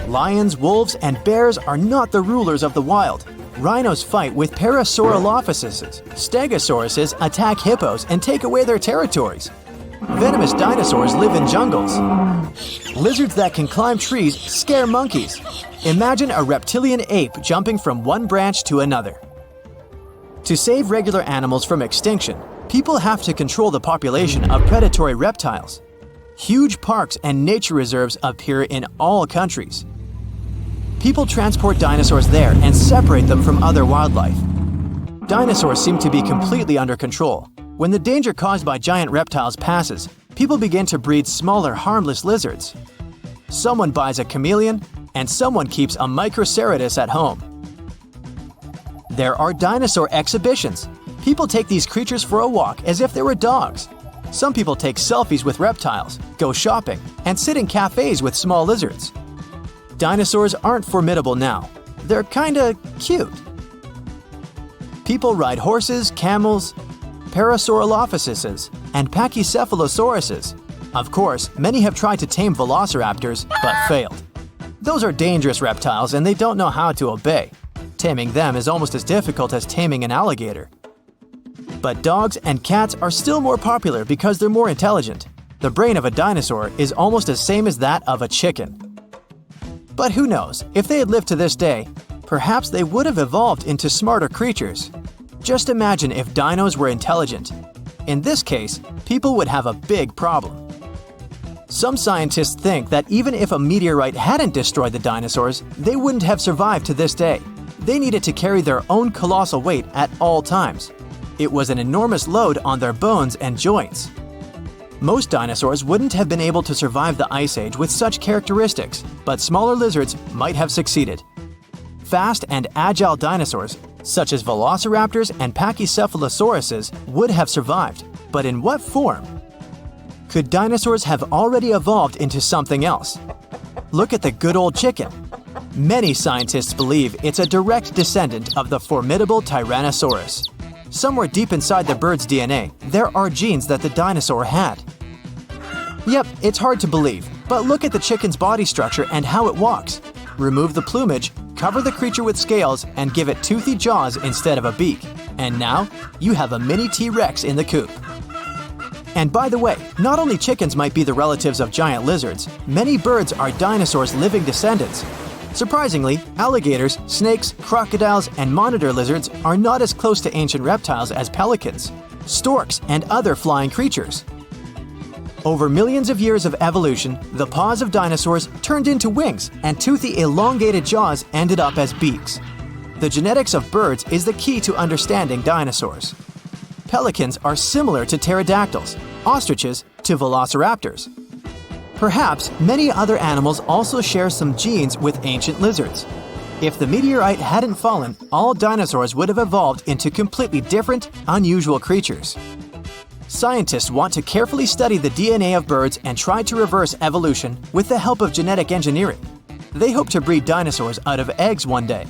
Lions, wolves, and bears are not the rulers of the wild. Rhinos fight with Parasaurolophuses. Stegosauruses attack hippos and take away their territories. Venomous dinosaurs live in jungles. Lizards that can climb trees scare monkeys. Imagine a reptilian ape jumping from one branch to another. To save regular animals from extinction, people have to control the population of predatory reptiles. Huge parks and nature reserves appear in all countries. People transport dinosaurs there and separate them from other wildlife. Dinosaurs seem to be completely under control. When the danger caused by giant reptiles passes, people begin to breed smaller, harmless lizards. Someone buys a chameleon, and someone keeps a Microscopic at home. There are dinosaur exhibitions. People take these creatures for a walk as if they were dogs. Some people take selfies with reptiles, go shopping, and sit in cafes with small lizards. Dinosaurs aren't formidable now. They're kinda cute. People ride horses, camels, Parasaurolophuses, and Pachycephalosauruses. Of course, many have tried to tame velociraptors, but failed. Those are dangerous reptiles and they don't know how to obey. Taming them is almost as difficult as taming an alligator. But dogs and cats are still more popular because they're more intelligent. The brain of a dinosaur is almost the same as that of a chicken. But who knows, if they had lived to this day, perhaps they would have evolved into smarter creatures. Just imagine if dinos were intelligent. In this case, people would have a big problem. Some scientists think that even if a meteorite hadn't destroyed the dinosaurs, they wouldn't have survived to this day. They needed to carry their own colossal weight at all times. It was an enormous load on their bones and joints. Most dinosaurs wouldn't have been able to survive the Ice Age with such characteristics, but smaller lizards might have succeeded. Fast and agile dinosaurs, such as velociraptors and Pachycephalosauruses, would have survived, but in what form? Could dinosaurs have already evolved into something else? Look at the good old chicken. Many scientists believe it's a direct descendant of the formidable Tyrannosaurus. Somewhere deep inside the bird's DNA, there are genes that the dinosaur had. Yep, it's hard to believe, but look at the chicken's body structure and how it walks. Remove the plumage, cover the creature with scales, and give it toothy jaws instead of a beak. And now, you have a mini T-Rex in the coop. And by the way, not only chickens might be the relatives of giant lizards, many birds are dinosaurs' living descendants. Surprisingly, alligators, snakes, crocodiles, and monitor lizards are not as close to ancient reptiles as pelicans, storks, and other flying creatures. Over millions of years of evolution, the paws of dinosaurs turned into wings, and toothy elongated jaws ended up as beaks. The genetics of birds is the key to understanding dinosaurs. Pelicans are similar to pterodactyls, ostriches to velociraptors. Perhaps many other animals also share some genes with ancient lizards. If the meteorite hadn't fallen, all dinosaurs would have evolved into completely different, unusual creatures. Scientists want to carefully study the DNA of birds and try to reverse evolution with the help of genetic engineering. They hope to breed dinosaurs out of eggs one day.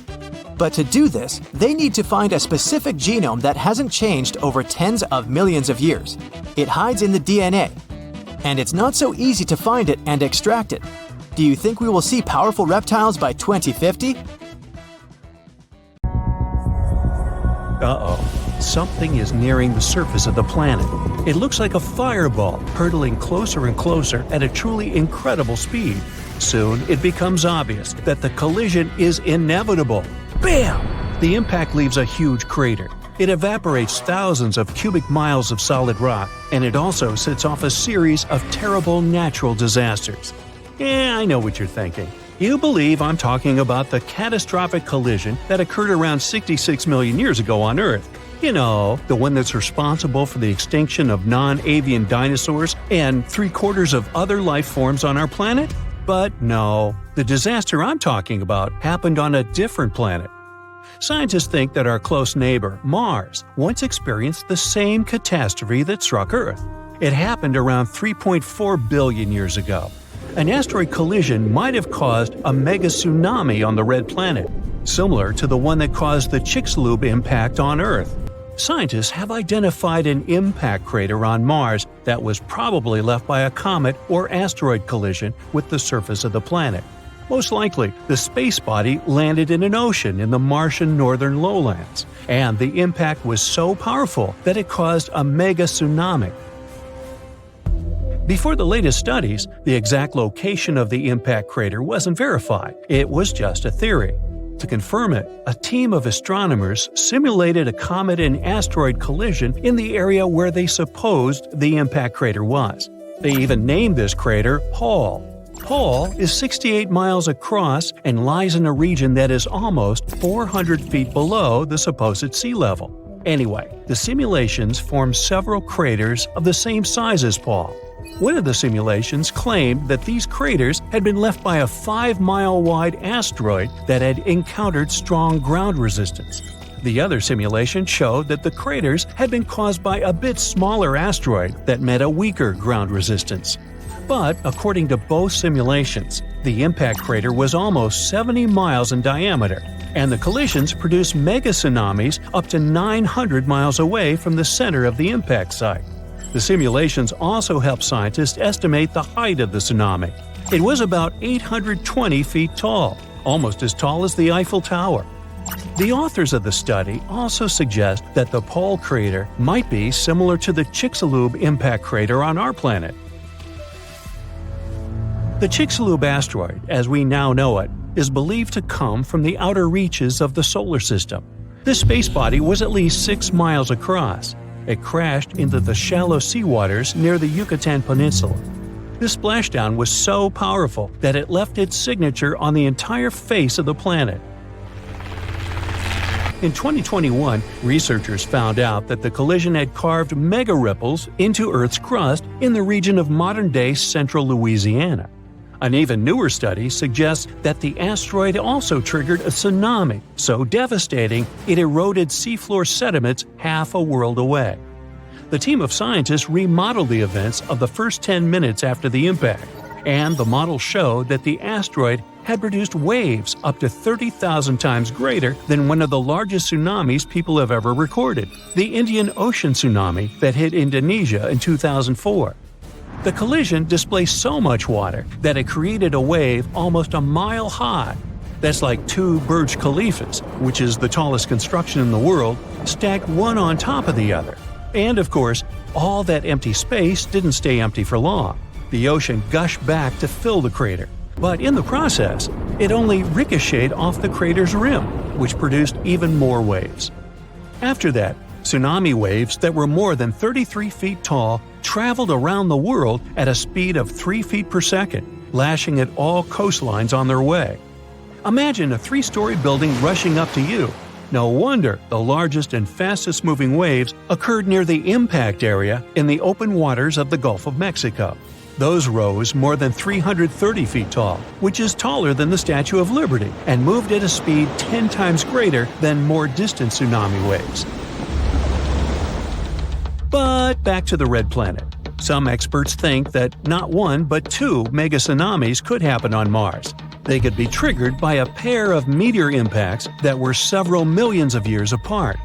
But to do this, they need to find a specific genome that hasn't changed over tens of millions of years. It hides in the DNA. And it's not so easy to find it and extract it. Do you think we will see powerful reptiles by 2050? Uh-oh. Something is nearing the surface of the planet. It looks like a fireball, hurtling closer and closer at a truly incredible speed. Soon, it becomes obvious that the collision is inevitable. Bam! The impact leaves a huge crater. It evaporates thousands of cubic miles of solid rock, and it also sets off a series of terrible natural disasters. Yeah, I know what you're thinking. You believe I'm talking about the catastrophic collision that occurred around 66 million years ago on Earth. You know, the one that's responsible for the extinction of non-avian dinosaurs and 3/4 of other life forms on our planet? But no, the disaster I'm talking about happened on a different planet. Scientists think that our close neighbor, Mars, once experienced the same catastrophe that struck Earth. It happened around 3.4 billion years ago. An asteroid collision might have caused a mega tsunami on the red planet, similar to the one that caused the Chicxulub impact on Earth. Scientists have identified an impact crater on Mars that was probably left by a comet or asteroid collision with the surface of the planet. Most likely, the space body landed in an ocean in the Martian northern lowlands, and the impact was so powerful that it caused a mega tsunami. Before the latest studies, the exact location of the impact crater wasn't verified. It was just a theory. To confirm it, a team of astronomers simulated a comet and asteroid collision in the area where they supposed the impact crater was. They even named this crater Hall. Hall is 68 miles across and lies in a region that is almost 400 feet below the supposed sea level. Anyway, the simulations formed several craters of the same size as Paul. One of the simulations claimed that these craters had been left by a 5-mile-wide asteroid that had encountered strong ground resistance. The other simulation showed that the craters had been caused by a bit smaller asteroid that met a weaker ground resistance. But, according to both simulations, the impact crater was almost 70 miles in diameter, and the collisions produced mega tsunamis up to 900 miles away from the center of the impact site. The simulations also helped scientists estimate the height of the tsunami. It was about 820 feet tall, almost as tall as the Eiffel Tower. The authors of the study also suggest that the Pole crater might be similar to the Chicxulub impact crater on our planet. The Chicxulub asteroid, as we now know it, is believed to come from the outer reaches of the solar system. This space body was at least 6 miles across. It crashed into the shallow seawaters near the Yucatan Peninsula. This splashdown was so powerful that it left its signature on the entire face of the planet. In 2021, researchers found out that the collision had carved mega ripples into Earth's crust in the region of modern-day central Louisiana. An even newer study suggests that the asteroid also triggered a tsunami so devastating it eroded seafloor sediments half a world away. The team of scientists remodeled the events of the first 10 minutes after the impact, and the model showed that the asteroid had produced waves up to 30,000 times greater than one of the largest tsunamis people have ever recorded, the Indian Ocean tsunami that hit Indonesia in 2004. The collision displaced so much water that it created a wave almost a mile high. That's like 2 Burj Khalifas, which is the tallest construction in the world, stacked one on top of the other. And of course, all that empty space didn't stay empty for long. The ocean gushed back to fill the crater. But in the process, it only ricocheted off the crater's rim, which produced even more waves. After that, tsunami waves that were more than 33 feet tall traveled around the world at a speed of 3 feet per second, lashing at all coastlines on their way. Imagine a 3-story building rushing up to you. No wonder the largest and fastest-moving waves occurred near the impact area in the open waters of the Gulf of Mexico. Those rose more than 330 feet tall, which is taller than the Statue of Liberty, and moved at a speed 10 times greater than more distant tsunami waves. But back to the Red Planet. Some experts think that not 1 but 2 mega tsunamis could happen on Mars. They could be triggered by a pair of meteor impacts that were several millions of years apart.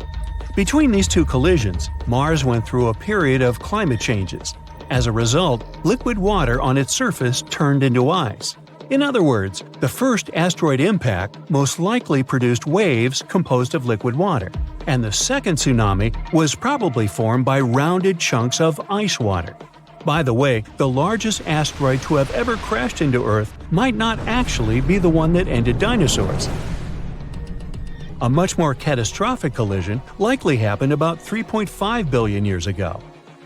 Between these 2 collisions, Mars went through a period of climate changes. As a result, liquid water on its surface turned into ice. In other words, the first asteroid impact most likely produced waves composed of liquid water, and the second tsunami was probably formed by rounded chunks of ice water. By the way, the largest asteroid to have ever crashed into Earth might not actually be the one that ended dinosaurs. A much more catastrophic collision likely happened about 3.5 billion years ago.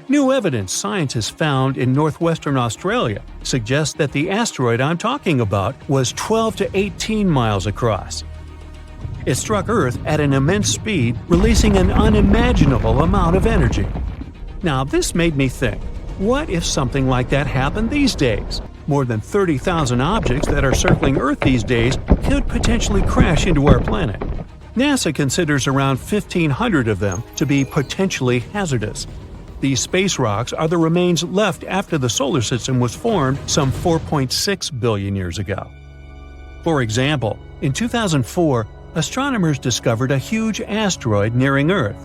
New evidence scientists found in northwestern Australia suggests that the asteroid I'm talking about was 12 to 18 miles across. It struck Earth at an immense speed, releasing an unimaginable amount of energy. Now, this made me think, what if something like that happened these days? More than 30,000 objects that are circling Earth these days could potentially crash into our planet. NASA considers around 1,500 of them to be potentially hazardous. These space rocks are the remains left after the solar system was formed some 4.6 billion years ago. For example, in 2004, astronomers discovered a huge asteroid nearing Earth.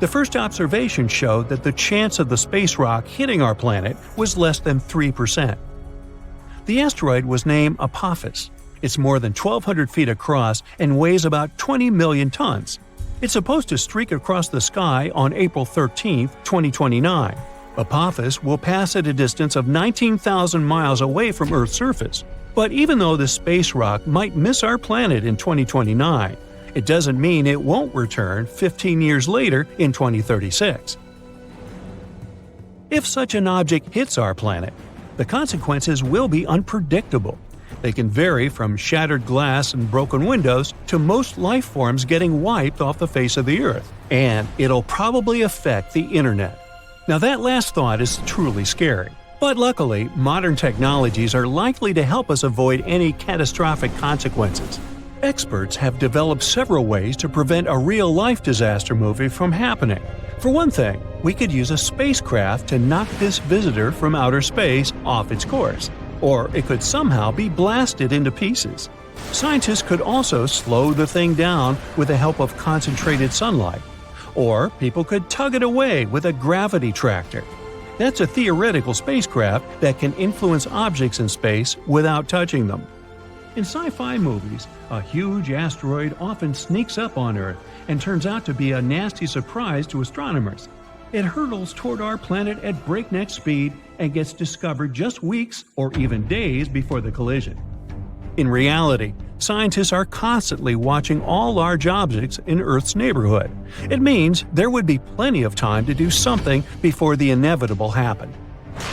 The first observation showed that the chance of the space rock hitting our planet was less than 3%. The asteroid was named Apophis. It's more than 1,200 feet across and weighs about 20 million tons. It's supposed to streak across the sky on April 13, 2029. Apophis will pass at a distance of 19,000 miles away from Earth's surface. But even though this space rock might miss our planet in 2029, it doesn't mean it won't return 15 years later in 2036. If such an object hits our planet, the consequences will be unpredictable. They can vary from shattered glass and broken windows to most life forms getting wiped off the face of the Earth. And it'll probably affect the internet. Now that last thought is truly scary. But luckily, modern technologies are likely to help us avoid any catastrophic consequences. Experts have developed several ways to prevent a real-life disaster movie from happening. For one thing, we could use a spacecraft to knock this visitor from outer space off its course. Or it could somehow be blasted into pieces. Scientists could also slow the thing down with the help of concentrated sunlight. Or people could tug it away with a gravity tractor. That's a theoretical spacecraft that can influence objects in space without touching them. In sci-fi movies, a huge asteroid often sneaks up on Earth and turns out to be a nasty surprise to astronomers. It hurtles toward our planet at breakneck speed and gets discovered just weeks or even days before the collision. In reality, scientists are constantly watching all large objects in Earth's neighborhood. It means there would be plenty of time to do something before the inevitable happened.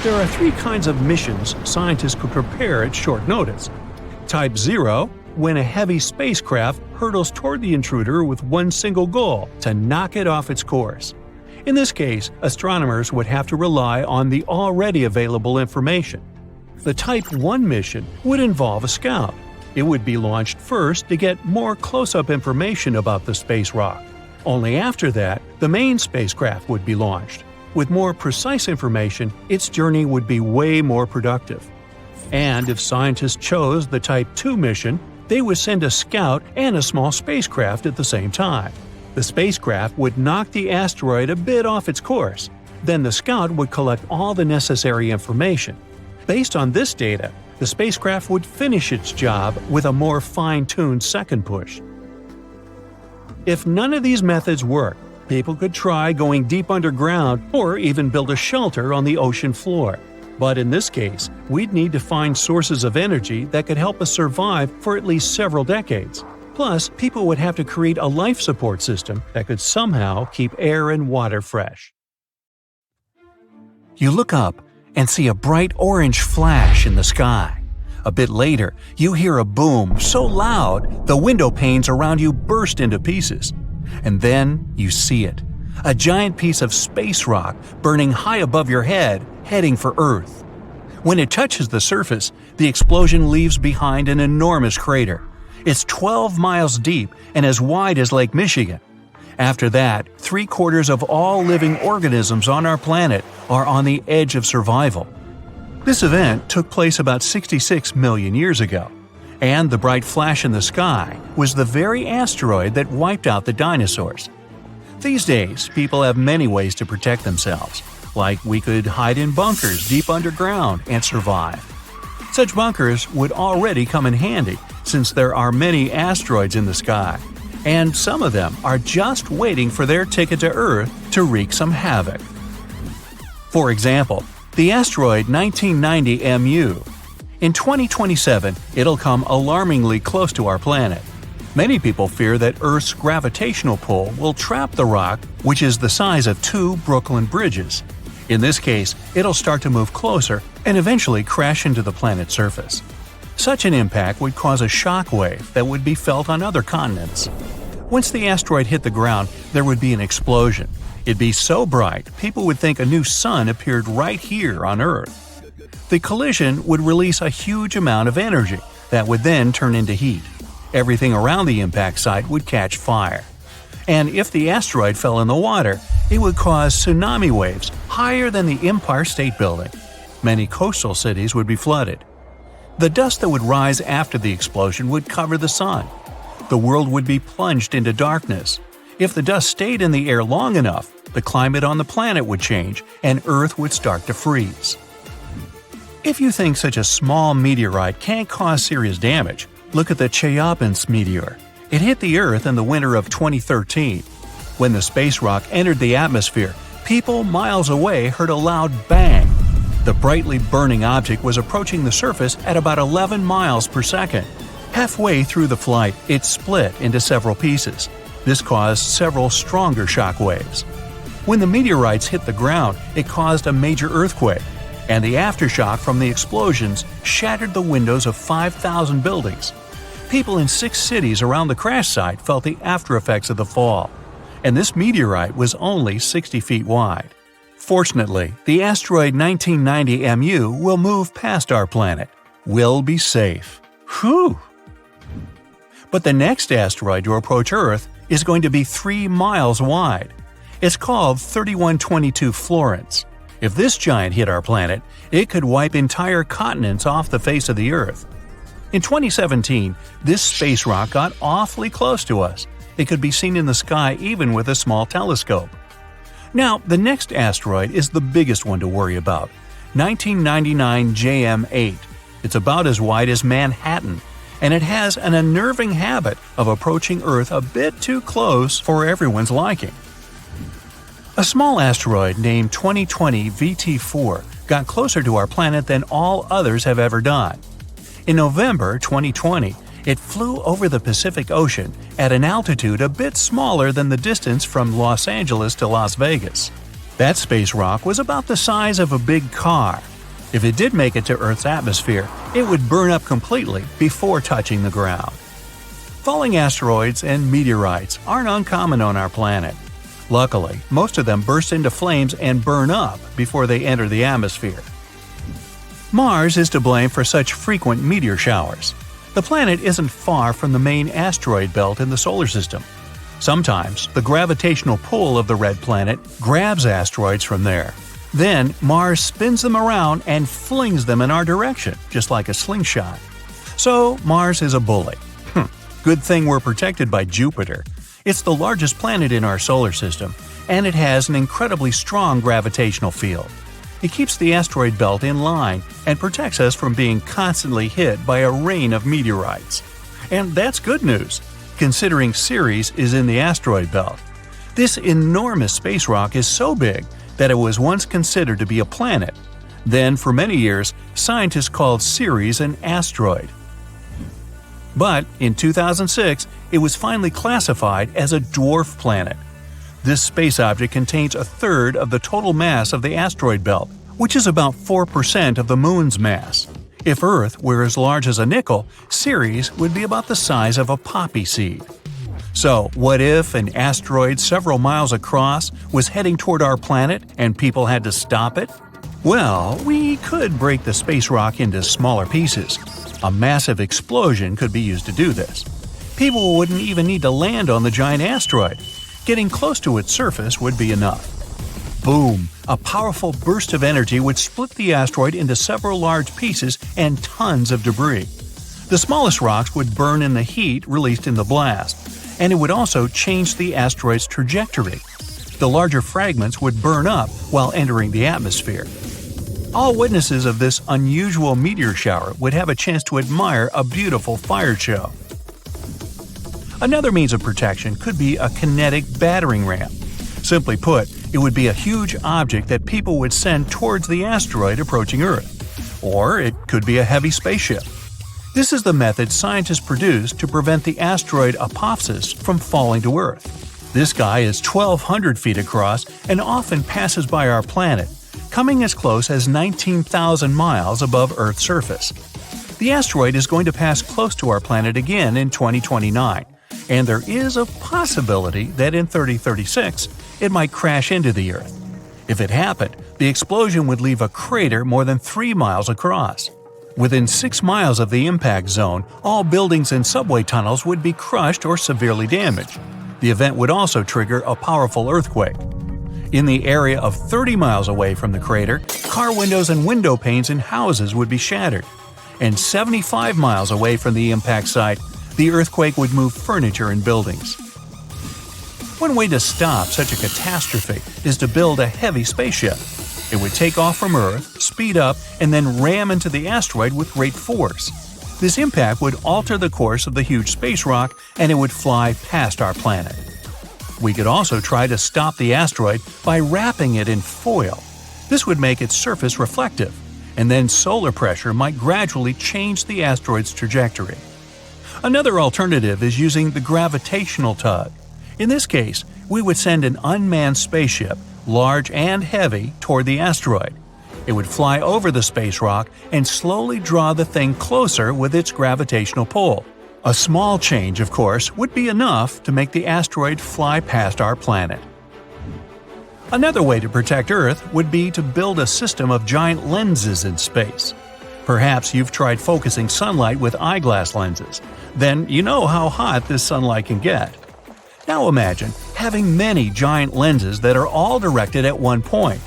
There are 3 kinds of missions scientists could prepare at short notice. Type 0, when a heavy spacecraft hurtles toward the intruder with one single goal: to knock it off its course. In this case, astronomers would have to rely on the already available information. The Type 1 mission would involve a scout. It would be launched first to get more close-up information about the space rock. Only after that, the main spacecraft would be launched. With more precise information, its journey would be way more productive. And if scientists chose the Type 2 mission, they would send a scout and a small spacecraft at the same time. The spacecraft would knock the asteroid a bit off its course. Then the scout would collect all the necessary information. Based on this data, the spacecraft would finish its job with a more fine-tuned second push. If none of these methods work, people could try going deep underground or even build a shelter on the ocean floor. But in this case, we'd need to find sources of energy that could help us survive for at least several decades. Plus, people would have to create a life support system that could somehow keep air and water fresh. You look up and see a bright orange flash in the sky. A bit later, you hear a boom so loud the window panes around you burst into pieces. And then you see it. A giant piece of space rock burning high above your head, heading for Earth. When it touches the surface, the explosion leaves behind an enormous crater. It's 12 miles deep and as wide as Lake Michigan. After that, 3/4 of all living organisms on our planet are on the edge of survival. This event took place about 66 million years ago, and the bright flash in the sky was the very asteroid that wiped out the dinosaurs. These days, people have many ways to protect themselves, like we could hide in bunkers deep underground and survive. Such bunkers would already come in handy, since there are many asteroids in the sky, and some of them are just waiting for their ticket to Earth to wreak some havoc. For example, the asteroid 1990 MU. In 2027, it'll come alarmingly close to our planet. Many people fear that Earth's gravitational pull will trap the rock, which is the size of 2 Brooklyn bridges. In this case, it'll start to move closer and eventually crash into the planet's surface. Such an impact would cause a shock wave that would be felt on other continents. Once the asteroid hit the ground, there would be an explosion. It'd be so bright, people would think a new sun appeared right here on Earth. The collision would release a huge amount of energy that would then turn into heat. Everything around the impact site would catch fire. And if the asteroid fell in the water, it would cause tsunami waves higher than the Empire State Building. Many coastal cities would be flooded. The dust that would rise after the explosion would cover the sun. The world would be plunged into darkness. If the dust stayed in the air long enough, the climate on the planet would change and Earth would start to freeze. If you think such a small meteorite can't cause serious damage, look at the Chelyabinsk meteor. It hit the Earth in the winter of 2013. When the space rock entered the atmosphere, People miles away heard a loud bang. The brightly burning object was approaching the surface at about 11 miles per second. Halfway through the flight, it split into several pieces. This caused several stronger shock waves. When the meteorites hit the ground, it caused a major earthquake, and the aftershock from the explosions shattered the windows of 5,000 buildings. People in 6 cities around the crash site felt the aftereffects of the fall, and this meteorite was only 60 feet wide. Fortunately, the asteroid 1990 MU will move past our planet. We'll be safe. Whew! But the next asteroid to approach Earth is going to be 3 miles wide. It's called 3122 Florence. If this giant hit our planet, it could wipe entire continents off the face of the Earth. In 2017, this space rock got awfully close to us. It could be seen in the sky even with a small telescope. Now, the next asteroid is the biggest one to worry about, 1999 JM8. It's about as wide as Manhattan, and it has an unnerving habit of approaching Earth a bit too close for everyone's liking. A small asteroid named 2020 VT4 got closer to our planet than all others have ever done. In November 2020, it flew over the Pacific Ocean at an altitude a bit smaller than the distance from Los Angeles to Las Vegas. That space rock was about the size of a big car. If it did make it to Earth's atmosphere, it would burn up completely before touching the ground. Falling asteroids and meteorites aren't uncommon on our planet. Luckily, most of them burst into flames and burn up before they enter the atmosphere. Mars is to blame for such frequent meteor showers. The planet isn't far from the main asteroid belt in the solar system. Sometimes, the gravitational pull of the red planet grabs asteroids from there. Then, Mars spins them around and flings them in our direction, just like a slingshot. So, Mars is a bully. Good thing we're protected by Jupiter. It's the largest planet in our solar system, and it has an incredibly strong gravitational field. It keeps the asteroid belt in line and protects us from being constantly hit by a rain of meteorites. And that's good news, considering Ceres is in the asteroid belt. This enormous space rock is so big that it was once considered to be a planet. Then, for many years, scientists called Ceres an asteroid. But in 2006, it was finally classified as a dwarf planet. This space object contains a third of the total mass of the asteroid belt, which is about 4% of the Moon's mass. If Earth were as large as a nickel, Ceres would be about the size of a poppy seed. So, what if an asteroid several miles across was heading toward our planet and people had to stop it? Well, we could break the space rock into smaller pieces. A massive explosion could be used to do this. People wouldn't even need to land on the giant asteroid. Getting close to its surface would be enough. Boom! A powerful burst of energy would split the asteroid into several large pieces and tons of debris. The smallest rocks would burn in the heat released in the blast, and it would also change the asteroid's trajectory. The larger fragments would burn up while entering the atmosphere. All witnesses of this unusual meteor shower would have a chance to admire a beautiful fire show. Another means of protection could be a kinetic battering ram. Simply put, it would be a huge object that people would send towards the asteroid approaching Earth. Or it could be a heavy spaceship. This is the method scientists produced to prevent the asteroid Apophis from falling to Earth. This guy is 1,200 feet across and often passes by our planet, coming as close as 19,000 miles above Earth's surface. The asteroid is going to pass close to our planet again in 2029, and there is a possibility that in 3036 it might crash into the Earth. If it happened, the explosion would leave a crater more than 3 miles across. Within 6 miles of the impact zone, all buildings and subway tunnels would be crushed or severely damaged. The event would also trigger a powerful earthquake. In the area of 30 miles away from the crater, car windows and window panes in houses would be shattered. And 75 miles away from the impact site, the earthquake would move furniture and buildings. One way to stop such a catastrophe is to build a heavy spaceship. It would take off from Earth, speed up, and then ram into the asteroid with great force. This impact would alter the course of the huge space rock, and it would fly past our planet. We could also try to stop the asteroid by wrapping it in foil. This would make its surface reflective, and then solar pressure might gradually change the asteroid's trajectory. Another alternative is using the gravitational tug. In this case, we would send an unmanned spaceship, large and heavy, toward the asteroid. It would fly over the space rock and slowly draw the thing closer with its gravitational pull. A small change, of course, would be enough to make the asteroid fly past our planet. Another way to protect Earth would be to build a system of giant lenses in space. Perhaps you've tried focusing sunlight with eyeglass lenses. Then you know how hot this sunlight can get. Now imagine having many giant lenses that are all directed at one point.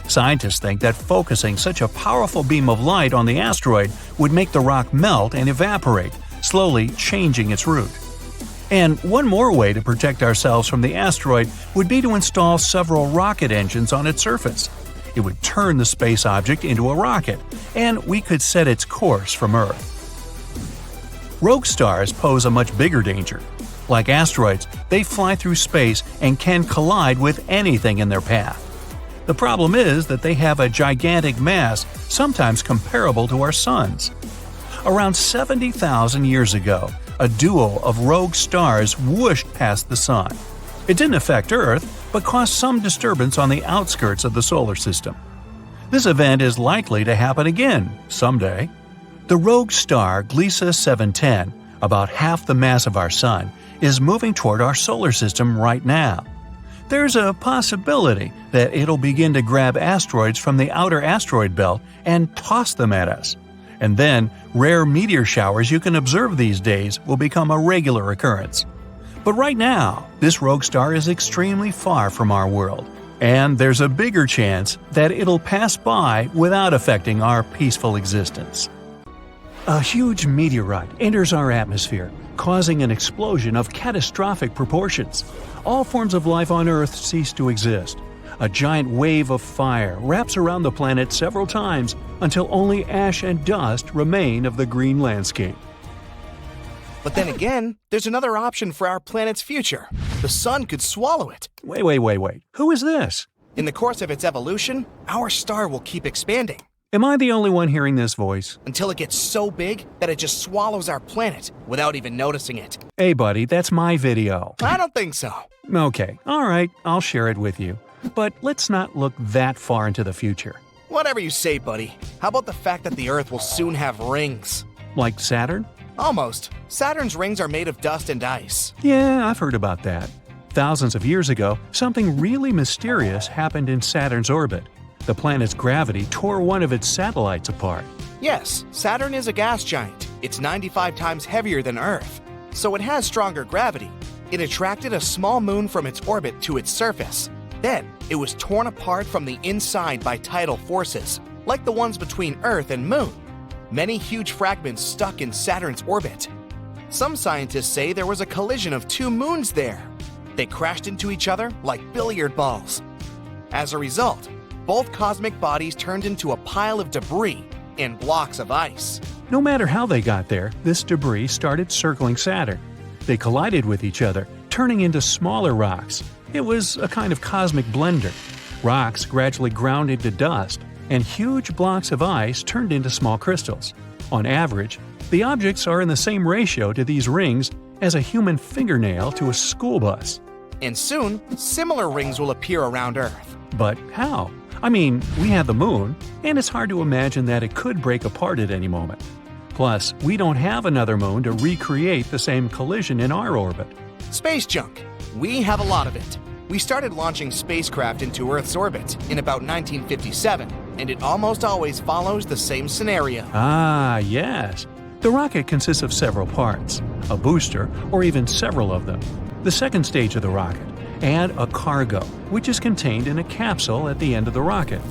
Scientists think that focusing such a powerful beam of light on the asteroid would make the rock melt and evaporate, slowly changing its route. And one more way to protect ourselves from the asteroid would be to install several rocket engines on its surface. It would turn the space object into a rocket, and we could set its course from Earth. Rogue stars pose a much bigger danger. Like asteroids, they fly through space and can collide with anything in their path. The problem is that they have a gigantic mass, sometimes comparable to our Sun's. Around 70,000 years ago, a duo of rogue stars whooshed past the Sun. It didn't affect Earth, but caused some disturbance on the outskirts of the solar system. This event is likely to happen again someday. The rogue star Gliese 710, about half the mass of our Sun, is moving toward our solar system right now. There's a possibility that it'll begin to grab asteroids from the outer asteroid belt and toss them at us. And then, rare meteor showers you can observe these days will become a regular occurrence. But right now, this rogue star is extremely far from our world, and there's a bigger chance that it'll pass by without affecting our peaceful existence. A huge meteorite enters our atmosphere, causing an explosion of catastrophic proportions. All forms of life on Earth cease to exist. A giant wave of fire wraps around the planet several times until only ash and dust remain of the green landscape. But then again, there's another option for our planet's future. The sun could swallow it. Wait. Who is this? In the course of its evolution, our star will keep expanding. Am I the only one hearing this voice? Until it gets so big that it just swallows our planet without even noticing it. Hey buddy, that's my video. I don't think so. Okay, alright, I'll share it with you. But let's not look that far into the future. Whatever you say, buddy. How about the fact that the Earth will soon have rings? Like Saturn? Almost. Saturn's rings are made of dust and ice. Yeah, I've heard about that. Thousands of years ago, something really mysterious happened in Saturn's orbit. The planet's gravity tore one of its satellites apart. Yes, Saturn is a gas giant. It's 95 times heavier than Earth, so it has stronger gravity. It attracted a small moon from its orbit to its surface. Then, it was torn apart from the inside by tidal forces, like the ones between Earth and Moon. Many huge fragments stuck in Saturn's orbit. Some scientists say there was a collision of two moons there. They crashed into each other like billiard balls. As a result, both cosmic bodies turned into a pile of debris and blocks of ice. No matter how they got there, this debris started circling Saturn. They collided with each other, turning into smaller rocks. It was a kind of cosmic blender. Rocks gradually ground into dust, and huge blocks of ice turned into small crystals. On average, the objects are in the same ratio to these rings as a human fingernail to a school bus. And soon, similar rings will appear around Earth. But how? I mean, we have the moon, and it's hard to imagine that it could break apart at any moment. Plus, we don't have another moon to recreate the same collision in our orbit. Space junk. We have a lot of it. We started launching spacecraft into Earth's orbit in about 1957, and it almost always follows the same scenario. Ah, yes. The rocket consists of several parts, a booster, or even several of them, the second stage of the rocket, and a cargo, which is contained in a capsule at the end of the rocket.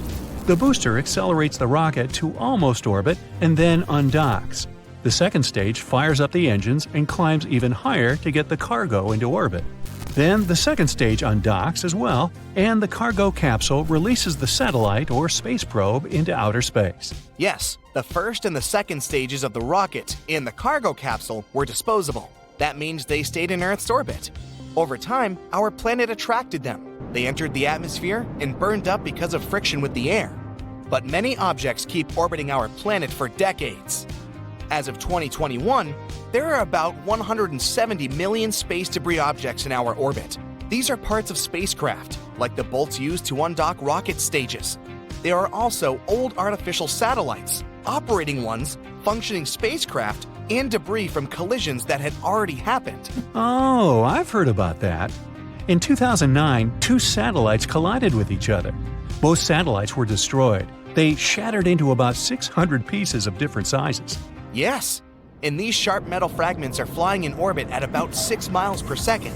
The booster accelerates the rocket to almost orbit and then undocks. The second stage fires up the engines and climbs even higher to get the cargo into orbit. Then the second stage undocks as well, and the cargo capsule releases the satellite or space probe into outer space. Yes, the first and the second stages of the rocket and the cargo capsule were disposable. That means they stayed in Earth's orbit. Over time, our planet attracted them. They entered the atmosphere and burned up because of friction with the air. But many objects keep orbiting our planet for decades. As of 2021, there are about 170 million space debris objects in our orbit. These are parts of spacecraft, like the bolts used to undock rocket stages. There are also old artificial satellites, operating ones, functioning spacecraft, and debris from collisions that had already happened. Oh, I've heard about that. In 2009, two satellites collided with each other. Both satellites were destroyed. They shattered into about 600 pieces of different sizes. Yes, and these sharp metal fragments are flying in orbit at about 6 miles per second.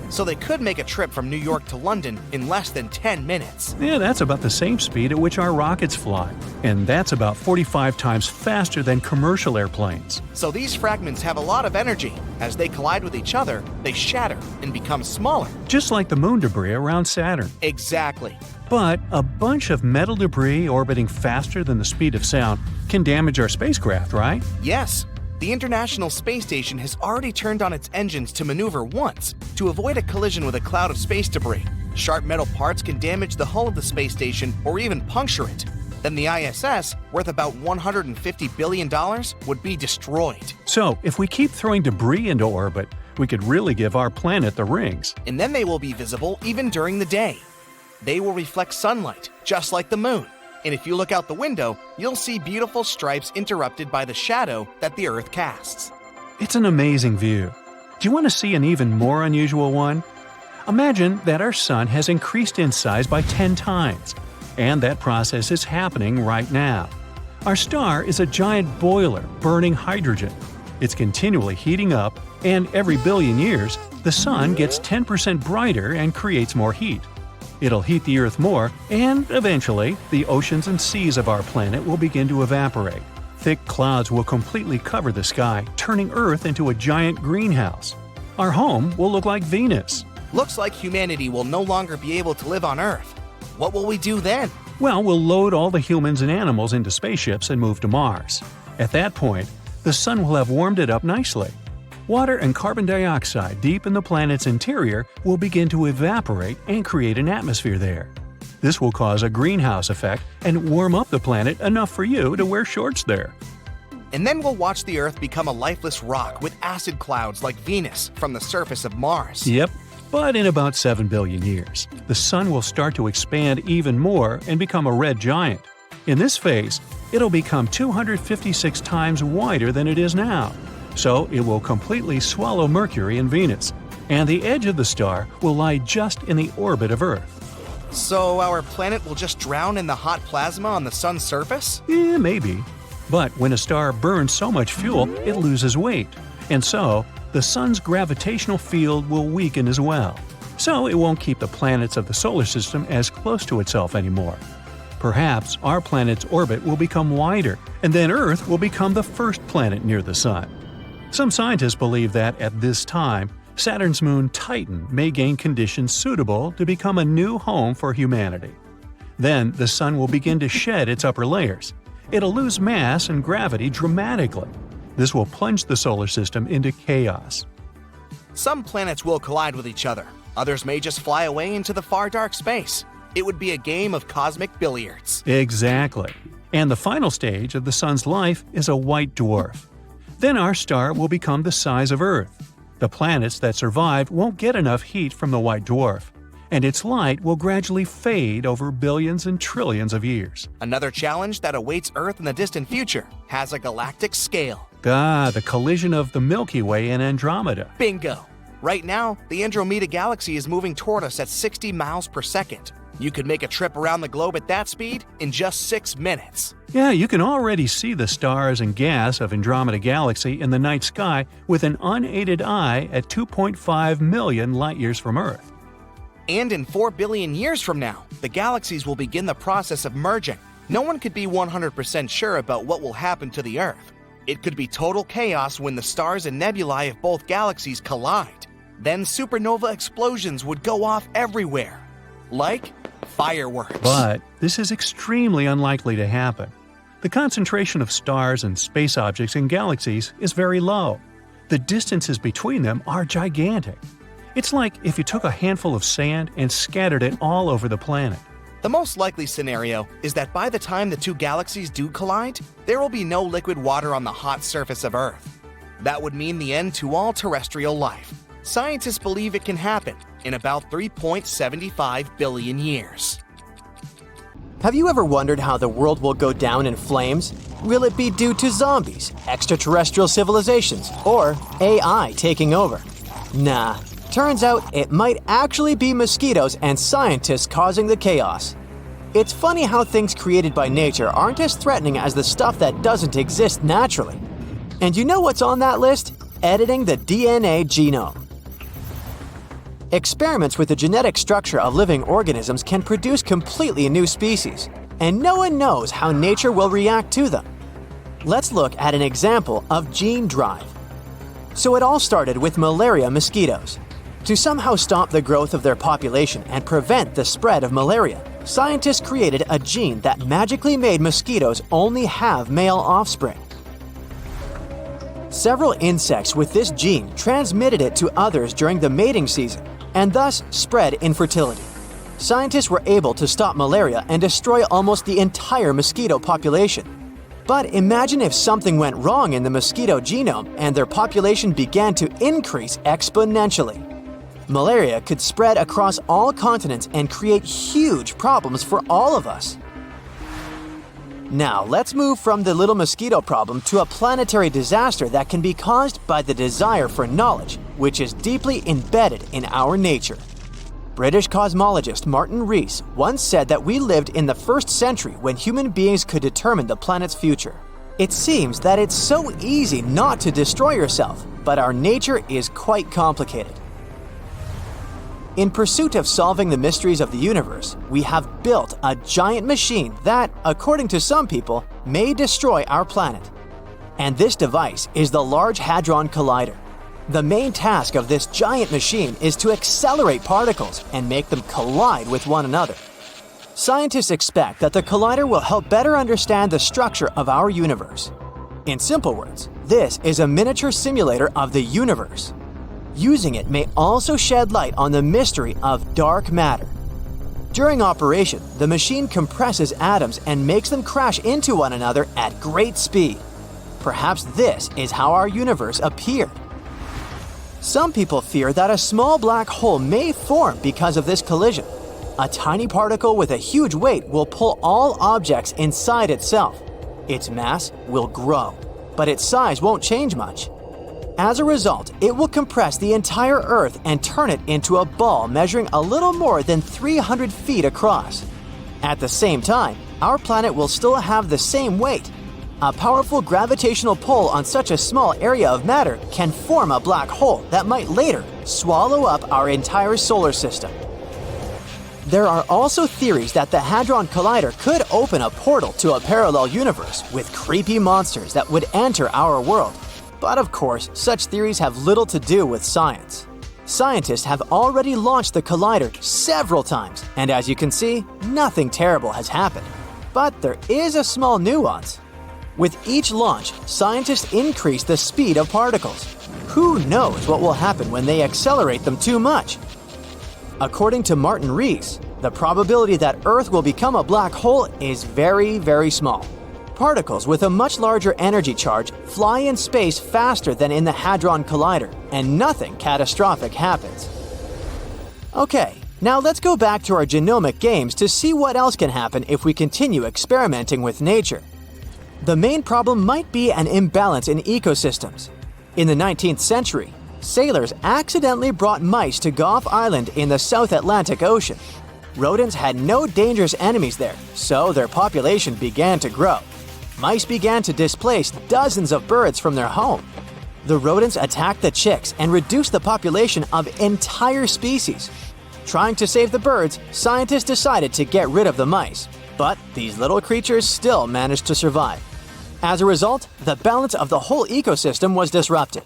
So they could make a trip from New York to London in less than 10 minutes. Yeah, that's about the same speed at which our rockets fly. And that's about 45 times faster than commercial airplanes. So these fragments have a lot of energy. As they collide with each other, they shatter and become smaller. Just like the moon debris around Saturn. Exactly. But a bunch of metal debris orbiting faster than the speed of sound can damage our spacecraft, right? Yes. The International Space Station has already turned on its engines to maneuver once to avoid a collision with a cloud of space debris. Sharp metal parts can damage the hull of the space station or even puncture it. Then the ISS, worth about $150 billion, would be destroyed. So, if we keep throwing debris into orbit, we could really give our planet the rings. And then they will be visible even during the day. They will reflect sunlight, just like the moon. And if you look out the window, you'll see beautiful stripes interrupted by the shadow that the Earth casts. It's an amazing view. Do you want to see an even more unusual one? Imagine that our sun has increased in size by 10 times, and that process is happening right now. Our star is a giant boiler burning hydrogen. It's continually heating up, and every billion years, the sun gets 10% brighter and creates more heat. It'll heat the Earth more, and eventually, the oceans and seas of our planet will begin to evaporate. Thick clouds will completely cover the sky, turning Earth into a giant greenhouse. Our home will look like Venus. Looks like humanity will no longer be able to live on Earth. What will we do then? Well, we'll load all the humans and animals into spaceships and move to Mars. At that point, the sun will have warmed it up nicely. Water and carbon dioxide deep in the planet's interior will begin to evaporate and create an atmosphere there. This will cause a greenhouse effect and warm up the planet enough for you to wear shorts there. And then we'll watch the Earth become a lifeless rock with acid clouds like Venus from the surface of Mars. Yep, but in about 7 billion years, the sun will start to expand even more and become a red giant. In this phase, it'll become 256 times wider than it is now. So it will completely swallow Mercury and Venus, and the edge of the star will lie just in the orbit of Earth. So our planet will just drown in the hot plasma on the sun's surface? Maybe. But when a star burns so much fuel, it loses weight, and so the sun's gravitational field will weaken as well. So it won't keep the planets of the solar system as close to itself anymore. Perhaps our planet's orbit will become wider, and then Earth will become the first planet near the sun. Some scientists believe that at this time, Saturn's moon Titan may gain conditions suitable to become a new home for humanity. Then the sun will begin to shed its upper layers. It'll lose mass and gravity dramatically. This will plunge the solar system into chaos. Some planets will collide with each other. Others may just fly away into the far dark space. It would be a game of cosmic billiards. Exactly. And the final stage of the sun's life is a white dwarf. Then our star will become the size of Earth. The planets that survive won't get enough heat from the white dwarf, and its light will gradually fade over billions and trillions of years. Another challenge that awaits Earth in the distant future has a galactic scale. The collision of the Milky Way and Andromeda. Bingo! Right now, the Andromeda Galaxy is moving toward us at 60 miles per second. You could make a trip around the globe at that speed in just 6 minutes. Yeah, you can already see the stars and gas of Andromeda Galaxy in the night sky with an unaided eye at 2.5 million light-years from Earth. And in 4 billion years from now, the galaxies will begin the process of merging. No one could be 100% sure about what will happen to the Earth. It could be total chaos when the stars and nebulae of both galaxies collide. Then supernova explosions would go off everywhere. Like fireworks. But this is extremely unlikely to happen. The concentration of stars and space objects in galaxies is very low. The distances between them are gigantic. It's like if you took a handful of sand and scattered it all over the planet. The most likely scenario is that by the time the two galaxies do collide, there will be no liquid water on the hot surface of Earth. That would mean the end to all terrestrial life. Scientists believe it can happen in about 3.75 billion years. Have you ever wondered how the world will go down in flames? Will it be due to zombies, extraterrestrial civilizations, or AI taking over? Nah, turns out it might actually be mosquitoes and scientists causing the chaos. It's funny how things created by nature aren't as threatening as the stuff that doesn't exist naturally. And you know what's on that list? Editing the DNA genome. Experiments with the genetic structure of living organisms can produce completely new species, and no one knows how nature will react to them. Let's look at an example of gene drive. So it all started with malaria mosquitoes. To somehow stop the growth of their population and prevent the spread of malaria, scientists created a gene that magically made mosquitoes only have male offspring. Several insects with this gene transmitted it to others during the mating season, and thus spread infertility. Scientists were able to stop malaria and destroy almost the entire mosquito population. But imagine if something went wrong in the mosquito genome and their population began to increase exponentially. Malaria could spread across all continents and create huge problems for all of us. Now, let's move from the little mosquito problem to a planetary disaster that can be caused by the desire for knowledge, which is deeply embedded in our nature. British cosmologist Martin Rees once said that we lived in the 1st century when human beings could determine the planet's future. It seems that it's so easy not to destroy yourself, but our nature is quite complicated. In pursuit of solving the mysteries of the universe, we have built a giant machine that, according to some people, may destroy our planet. And this device is the Large Hadron Collider. The main task of this giant machine is to accelerate particles and make them collide with one another. Scientists expect that the collider will help better understand the structure of our universe. In simple words, this is a miniature simulator of the universe. Using it may also shed light on the mystery of dark matter. During operation, the machine compresses atoms and makes them crash into one another at great speed. Perhaps this is how our universe appeared. Some people fear that a small black hole may form because of this collision. A tiny particle with a huge weight will pull all objects inside itself. Its mass will grow, but its size won't change much. As a result, it will compress the entire Earth and turn it into a ball measuring a little more than 300 feet across. At the same time, our planet will still have the same weight. A powerful gravitational pull on such a small area of matter can form a black hole that might later swallow up our entire solar system. There are also theories that the Hadron Collider could open a portal to a parallel universe with creepy monsters that would enter our world. But of course, such theories have little to do with science. Scientists have already launched the collider several times, and as you can see, nothing terrible has happened. But there is a small nuance. With each launch, scientists increase the speed of particles. Who knows what will happen when they accelerate them too much? According to Martin Rees, the probability that Earth will become a black hole is very, very small. Particles with a much larger energy charge fly in space faster than in the Hadron Collider, and nothing catastrophic happens. Okay, now let's go back to our genomic games to see what else can happen if we continue experimenting with nature. The main problem might be an imbalance in ecosystems. In the 19th century, sailors accidentally brought mice to Gough Island in the South Atlantic Ocean. Rodents had no dangerous enemies there, so their population began to grow. Mice began to displace dozens of birds from their home. The rodents attacked the chicks and reduced the population of entire species. Trying to save the birds, scientists decided to get rid of the mice, but these little creatures still managed to survive. As a result, the balance of the whole ecosystem was disrupted.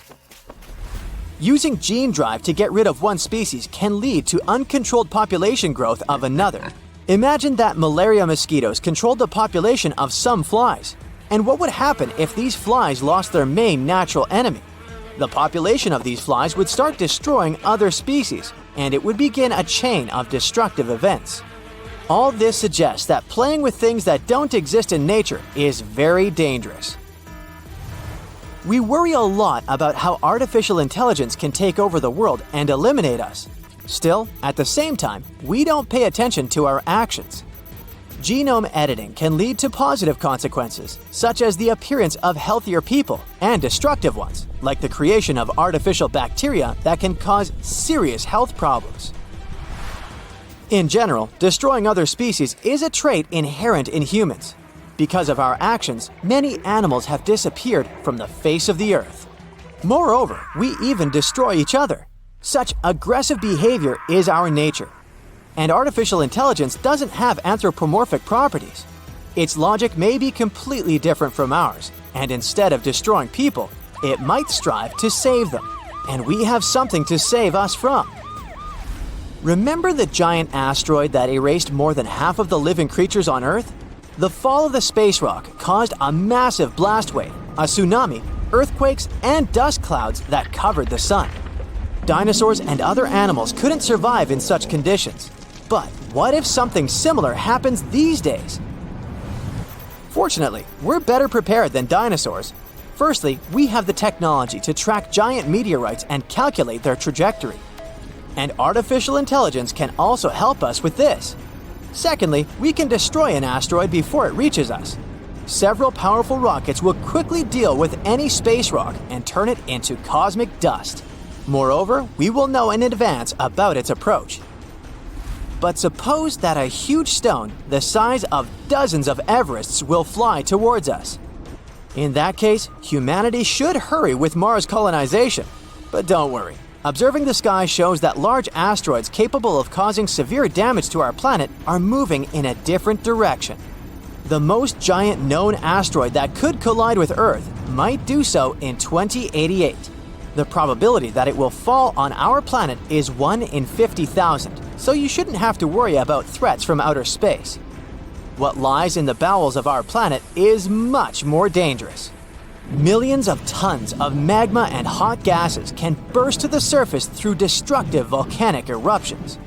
Using gene drive to get rid of one species can lead to uncontrolled population growth of another. Imagine that malaria mosquitoes controlled the population of some flies. And what would happen if these flies lost their main natural enemy? The population of these flies would start destroying other species, and it would begin a chain of destructive events. All this suggests that playing with things that don't exist in nature is very dangerous. We worry a lot about how artificial intelligence can take over the world and eliminate us. Still, at the same time, we don't pay attention to our actions. Genome editing can lead to positive consequences, such as the appearance of healthier people, and destructive ones, like the creation of artificial bacteria that can cause serious health problems. In general, destroying other species is a trait inherent in humans. Because of our actions, many animals have disappeared from the face of the earth. Moreover, we even destroy each other. Such aggressive behavior is our nature. And artificial intelligence doesn't have anthropomorphic properties. Its logic may be completely different from ours, and instead of destroying people, it might strive to save them. And we have something to save us from. Remember the giant asteroid that erased more than half of the living creatures on Earth? The fall of the space rock caused a massive blast wave, a tsunami, earthquakes, and dust clouds that covered the sun. Dinosaurs and other animals couldn't survive in such conditions. But what if something similar happens these days? Fortunately, we're better prepared than dinosaurs. Firstly, we have the technology to track giant meteorites and calculate their trajectory. And artificial intelligence can also help us with this. Secondly, we can destroy an asteroid before it reaches us. Several powerful rockets will quickly deal with any space rock and turn it into cosmic dust. Moreover, we will know in advance about its approach. But suppose that a huge stone the size of dozens of Everests will fly towards us. In that case, humanity should hurry with Mars colonization. But don't worry. Observing the sky shows that large asteroids capable of causing severe damage to our planet are moving in a different direction. The most giant known asteroid that could collide with Earth might do so in 2088. The probability that it will fall on our planet is 1 in 50,000, so you shouldn't have to worry about threats from outer space. What lies in the bowels of our planet is much more dangerous. Millions of tons of magma and hot gases can burst to the surface through destructive volcanic eruptions.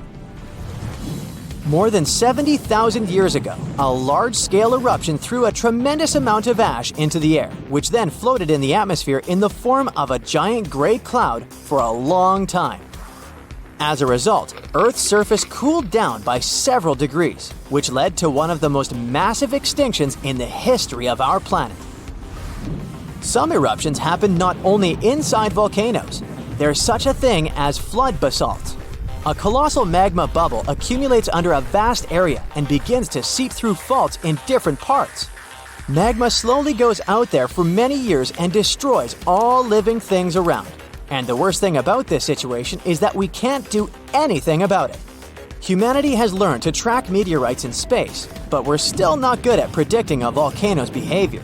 More than 70,000 years ago, a large-scale eruption threw a tremendous amount of ash into the air, which then floated in the atmosphere in the form of a giant gray cloud for a long time. As a result, Earth's surface cooled down by several degrees, which led to one of the most massive extinctions in the history of our planet. Some eruptions happen not only inside volcanoes. There's such a thing as flood basalt. A colossal magma bubble accumulates under a vast area and begins to seep through faults in different parts. Magma slowly goes out there for many years and destroys all living things around. And the worst thing about this situation is that we can't do anything about it. Humanity has learned to track meteorites in space, but we're still not good at predicting a volcano's behavior.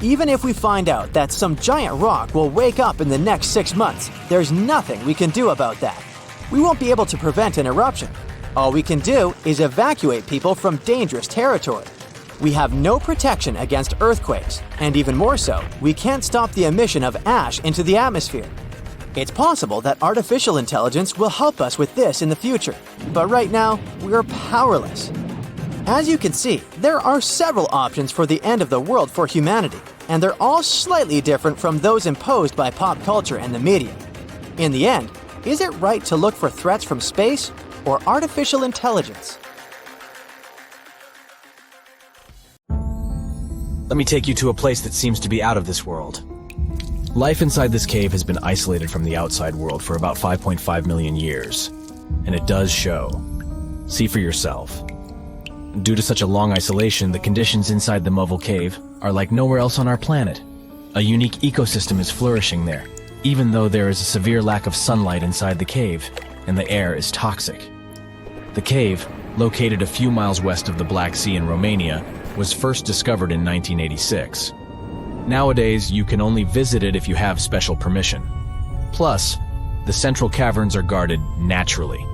Even if we find out that some giant rock will wake up in the next 6 months, there's nothing we can do about that. We won't be able to prevent an eruption. All we can do is evacuate people from dangerous territory. We have no protection against earthquakes, and even more so, we can't stop the emission of ash into the atmosphere. It's possible that artificial intelligence will help us with this in the future, but right now, we're powerless. As you can see, there are several options for the end of the world for humanity, and they're all slightly different from those imposed by pop culture and the media. In the end, is it right to look for threats from space or artificial intelligence? Let me take you to a place that seems to be out of this world. Life inside this cave has been isolated from the outside world for about 5.5 million years, and it does show. See for yourself. Due to such a long isolation, the conditions inside the Mobile Cave are like nowhere else on our planet. A unique ecosystem is flourishing there, even though there is a severe lack of sunlight inside the cave, and the air is toxic. The cave, located a few miles west of the Black Sea in Romania, was first discovered in 1986. Nowadays, you can only visit it if you have special permission. Plus, the central caverns are guarded naturally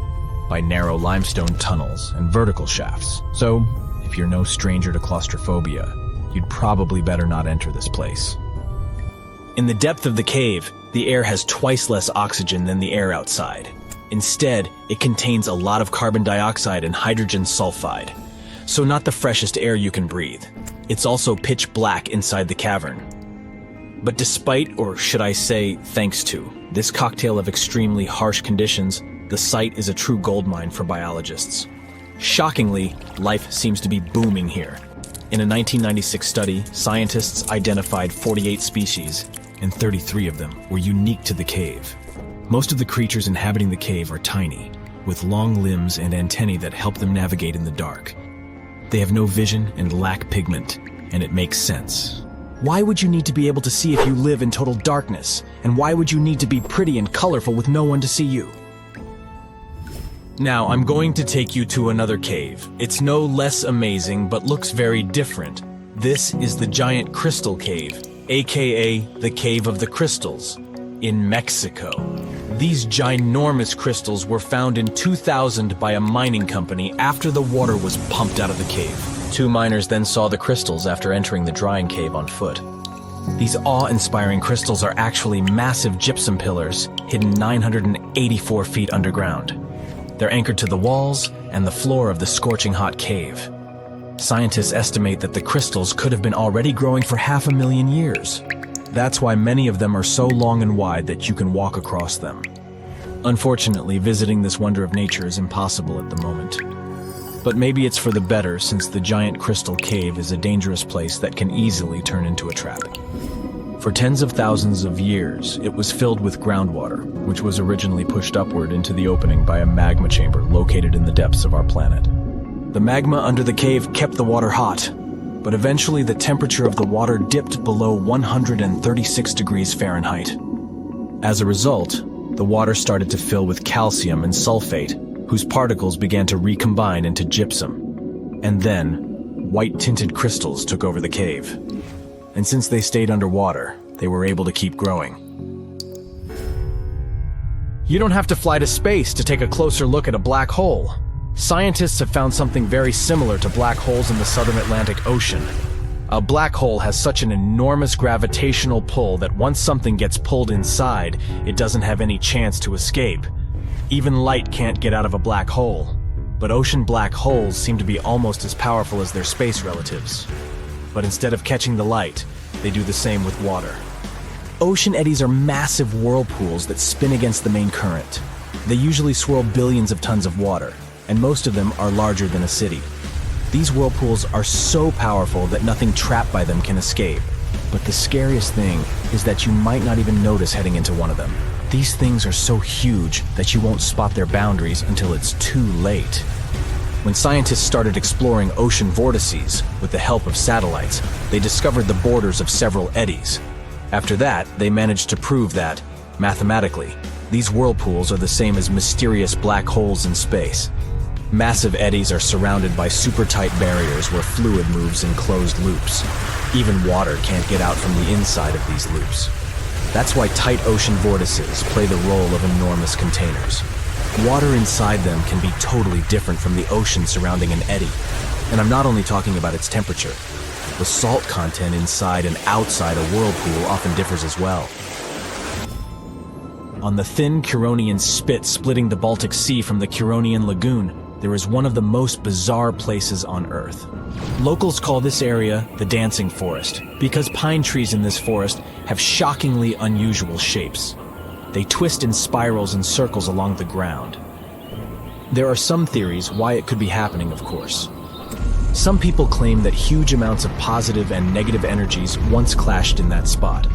by narrow limestone tunnels and vertical shafts. So, if you're no stranger to claustrophobia, you'd probably better not enter this place. In the depth of the cave, The air has twice less oxygen than the air outside. Instead, it contains a lot of carbon dioxide and hydrogen sulfide. So not the freshest air you can breathe. It's also pitch black inside the cavern. But despite, or should I say, thanks to, this cocktail of extremely harsh conditions, the site is a true goldmine for biologists. Shockingly, life seems to be booming here. In a 1996 study, scientists identified 48 species, and 33 of them were unique to the cave. Most of the creatures inhabiting the cave are tiny, with long limbs and antennae that help them navigate in the dark. They have no vision and lack pigment, and it makes sense. Why would you need to be able to see if you live in total darkness? And why would you need to be pretty and colorful with no one to see you? Now, I'm going to take you to another cave. It's no less amazing, but looks very different. This is the Giant Crystal Cave, aka the Cave of the Crystals, in Mexico. These ginormous crystals were found in 2000 by a mining company after the water was pumped out of the cave. 2 miners then saw the crystals after entering the drying cave on foot. These awe-inspiring crystals are actually massive gypsum pillars hidden 984 feet underground. They're anchored to the walls and the floor of the scorching hot cave. Scientists estimate that the crystals could have been already growing for 500,000 years. That's why many of them are so long and wide that you can walk across them. Unfortunately, visiting this wonder of nature is impossible at the moment. But maybe it's for the better, since the Giant Crystal Cave is a dangerous place that can easily turn into a trap. For tens of thousands of years, it was filled with groundwater, which was originally pushed upward into the opening by a magma chamber located in the depths of our planet. The magma under the cave kept the water hot, but eventually the temperature of the water dipped below 136 degrees Fahrenheit. As a result, the water started to fill with calcium and sulfate, whose particles began to recombine into gypsum. And then, white-tinted crystals took over the cave. And since they stayed underwater, they were able to keep growing. You don't have to fly to space to take a closer look at a black hole. Scientists have found something very similar to black holes in the southern Atlantic Ocean. A black hole has such an enormous gravitational pull that once something gets pulled inside, it doesn't have any chance to escape. Even light can't get out of a black hole. But ocean black holes seem to be almost as powerful as their space relatives. But instead of catching the light, they do the same with water. Ocean eddies are massive whirlpools that spin against the main current. They usually swirl billions of tons of water, and most of them are larger than a city. These whirlpools are so powerful that nothing trapped by them can escape. But the scariest thing is that you might not even notice heading into one of them. These things are so huge that you won't spot their boundaries until it's too late. When scientists started exploring ocean vortices with the help of satellites, they discovered the borders of several eddies. After that, they managed to prove that, mathematically, these whirlpools are the same as mysterious black holes in space. Massive eddies are surrounded by super-tight barriers where fluid moves in closed loops. Even water can't get out from the inside of these loops. That's why tight ocean vortices play the role of enormous containers. Water inside them can be totally different from the ocean surrounding an eddy. And I'm not only talking about its temperature. The salt content inside and outside a whirlpool often differs as well. On the thin Curonian spit splitting the Baltic Sea from the Curonian Lagoon, there is one of the most bizarre places on Earth. Locals call this area the Dancing Forest because pine trees in this forest have shockingly unusual shapes. They twist in spirals and circles along the ground. There are some theories why it could be happening, of course. Some people claim that huge amounts of positive and negative energies once clashed in that spot.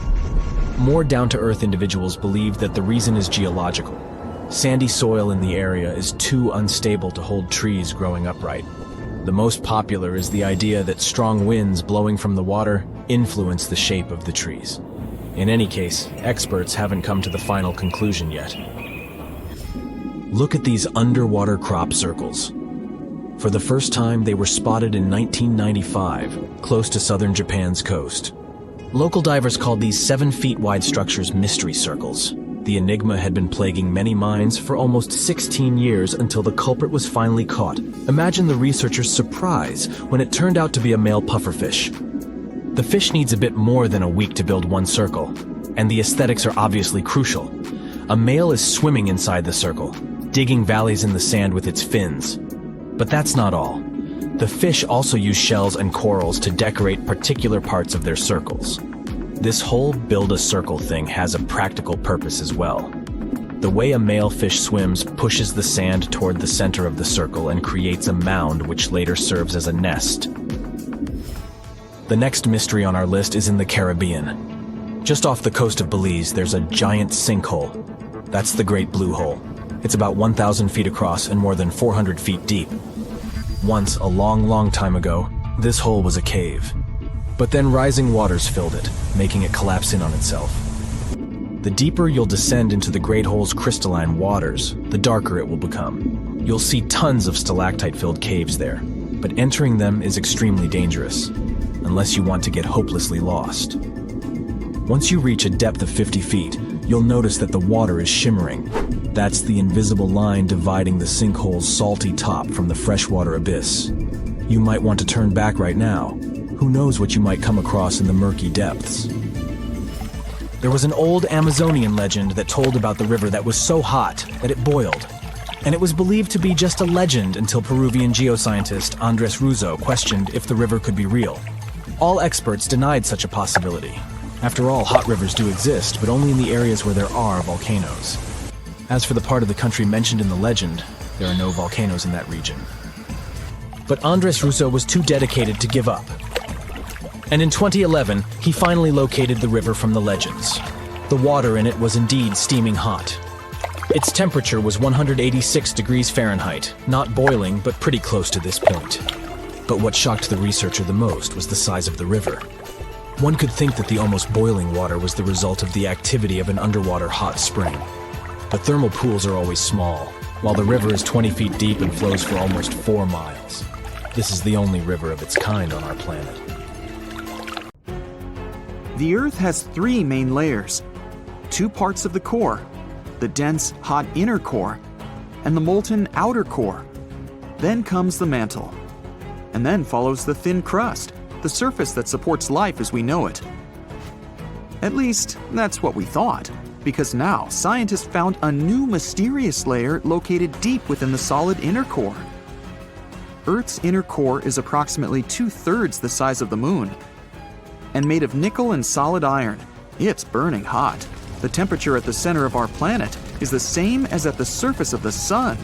More down-to-earth individuals believe that the reason is geological. Sandy soil in the area is too unstable to hold trees growing upright. The most popular is the idea that strong winds blowing from the water influence the shape of the trees. In any case, experts haven't come to the final conclusion yet. Look at these underwater crop circles. For the first time, they were spotted in 1995, close to southern Japan's coast. Local divers called these 7-feet-wide structures mystery circles. The enigma had been plaguing many minds for almost 16 years until the culprit was finally caught. Imagine the researchers' surprise when it turned out to be a male pufferfish. The fish needs a bit more than a week to build one circle. And the aesthetics are obviously crucial. A male is swimming inside the circle, digging valleys in the sand with its fins. But that's not all. The fish also use shells and corals to decorate particular parts of their circles. This whole build-a-circle thing has a practical purpose as well. The way a male fish swims pushes the sand toward the center of the circle and creates a mound which later serves as a nest. The next mystery on our list is in the Caribbean. Just off the coast of Belize, there's a giant sinkhole. That's the Great Blue Hole. It's about 1,000 feet across and more than 400 feet deep. Once, a long time ago, this hole was a cave. But then rising waters filled it, making it collapse in on itself. The deeper you'll descend into the Great Hole's crystalline waters, the darker it will become. You'll see tons of stalactite-filled caves there, but entering them is extremely dangerous, unless you want to get hopelessly lost. Once you reach a depth of 50 feet, you'll notice that the water is shimmering. That's the invisible line dividing the sinkhole's salty top from the freshwater abyss. You might want to turn back right now. Who knows what you might come across in the murky depths. There was an old Amazonian legend that told about the river that was so hot that it boiled. And it was believed to be just a legend until Peruvian geoscientist Andres Russo questioned if the river could be real. All experts denied such a possibility. After all, hot rivers do exist, but only in the areas where there are volcanoes. As for the part of the country mentioned in the legend, there are no volcanoes in that region. But Andres Russo was too dedicated to give up. And in 2011, he finally located the river from the legends. The water in it was indeed steaming hot. Its temperature was 186 degrees Fahrenheit, not boiling, but pretty close to this point. But what shocked the researcher the most was the size of the river. One could think that the almost boiling water was the result of the activity of an underwater hot spring. But thermal pools are always small, while the river is 20 feet deep and flows for almost 4 miles. This is the only river of its kind on our planet. The Earth has 3 main layers. 2 parts of the core, the dense, hot inner core, and the molten outer core. Then comes the mantle. And then follows the thin crust, the surface that supports life as we know it. At least, that's what we thought, because now scientists found a new mysterious layer located deep within the solid inner core. Earth's inner core is approximately 2/3 the size of the Moon, and made of nickel and solid iron. It's burning hot. The temperature at the center of our planet is the same as at the surface of the Sun.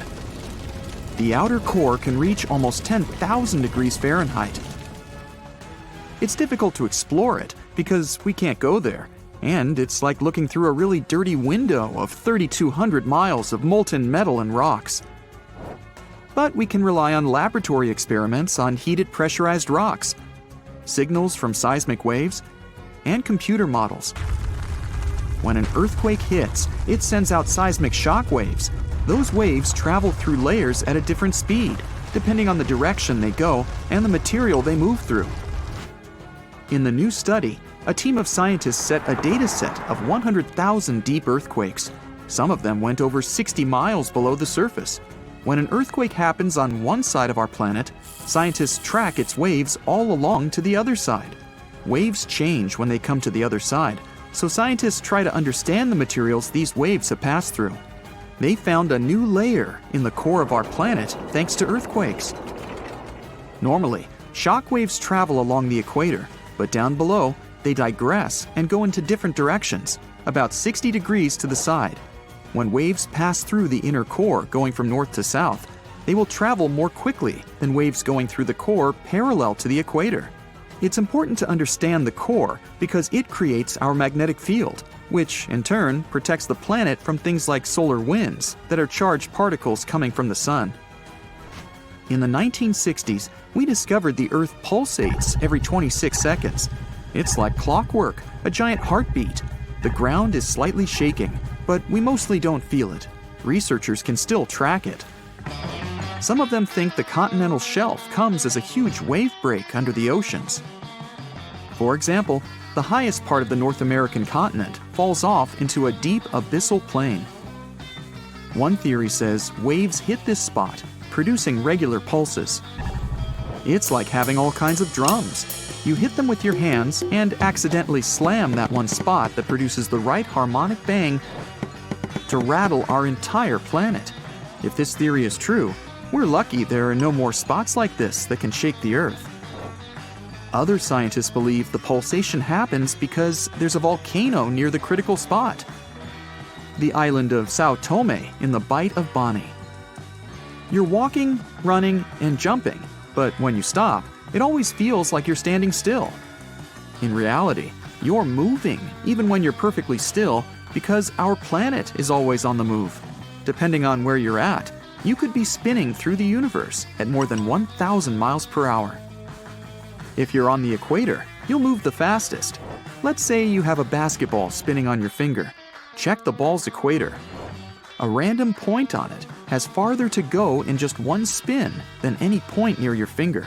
The outer core can reach almost 10,000 degrees Fahrenheit. It's difficult to explore it because we can't go there, and it's like looking through a really dirty window of 3,200 miles of molten metal and rocks. But we can rely on laboratory experiments on heated pressurized rocks, signals from seismic waves, and computer models. When an earthquake hits, it sends out seismic shock waves. Those waves travel through layers at a different speed, depending on the direction they go and the material they move through. In the new study, a team of scientists set a data set of 100,000 deep earthquakes. Some of them went over 60 miles below the surface. When an earthquake happens on one side of our planet, scientists track its waves all along to the other side. Waves change when they come to the other side, so scientists try to understand the materials these waves have passed through. They found a new layer in the core of our planet thanks to earthquakes. Normally, shock waves travel along the equator, but down below, they digress and go into different directions, about 60 degrees to the side. When waves pass through the inner core going from north to south, they will travel more quickly than waves going through the core parallel to the equator. It's important to understand the core because it creates our magnetic field, which in turn protects the planet from things like solar winds that are charged particles coming from the sun. In the 1960s, we discovered the Earth pulsates every 26 seconds. It's like clockwork, a giant heartbeat. The ground is slightly shaking, but we mostly don't feel it. Researchers can still track it. Some of them think the continental shelf comes as a huge wave break under the oceans. For example, the highest part of the North American continent falls off into a deep abyssal plain. One theory says waves hit this spot, producing regular pulses. It's like having all kinds of drums. You hit them with your hands and accidentally slam that one spot that produces the right harmonic bang to rattle our entire planet. If this theory is true, we're lucky there are no more spots like this that can shake the Earth. Other scientists believe the pulsation happens because there's a volcano near the critical spot, the island of Sao Tome in the Bight of Boni. You're walking, running, and jumping, but when you stop, it always feels like you're standing still. In reality, you're moving even when you're perfectly still because our planet is always on the move. Depending on where you're at, you could be spinning through the universe at more than 1,000 miles per hour. If you're on the equator, you'll move the fastest. Let's say you have a basketball spinning on your finger. Check the ball's equator. A random point on it has farther to go in just one spin than any point near your finger.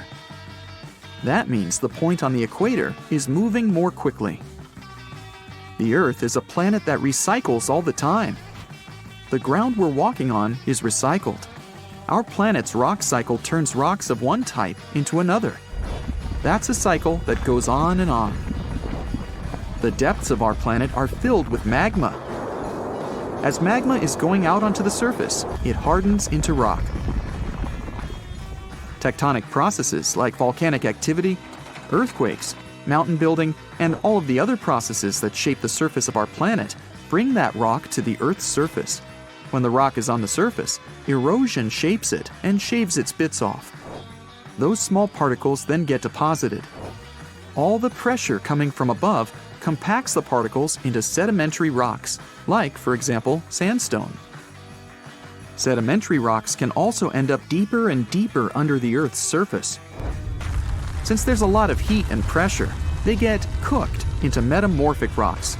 That means the point on the equator is moving more quickly. The Earth is a planet that recycles all the time. The ground we're walking on is recycled. Our planet's rock cycle turns rocks of one type into another. That's a cycle that goes on and on. The depths of our planet are filled with magma. As magma is going out onto the surface, it hardens into rock. Tectonic processes like volcanic activity, earthquakes, mountain building, and all of the other processes that shape the surface of our planet bring that rock to the Earth's surface. When the rock is on the surface, erosion shapes it and shaves its bits off. Those small particles then get deposited. All the pressure coming from above compacts the particles into sedimentary rocks, like, for example, sandstone. Sedimentary rocks can also end up deeper and deeper under the Earth's surface. Since there's a lot of heat and pressure, they get cooked into metamorphic rocks.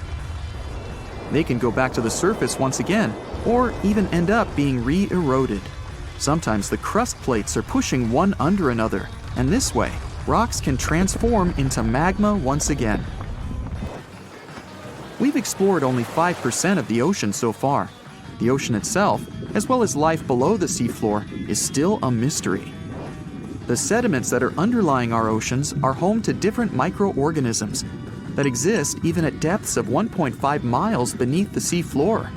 They can go back to the surface once again, or even end up being re-eroded. Sometimes the crust plates are pushing one under another, and this way, rocks can transform into magma once again. We've explored only 5% of the ocean so far. The ocean itself, as well as life below the seafloor, is still a mystery. The sediments that are underlying our oceans are home to different microorganisms that exist even at depths of 1.5 miles beneath the seafloor.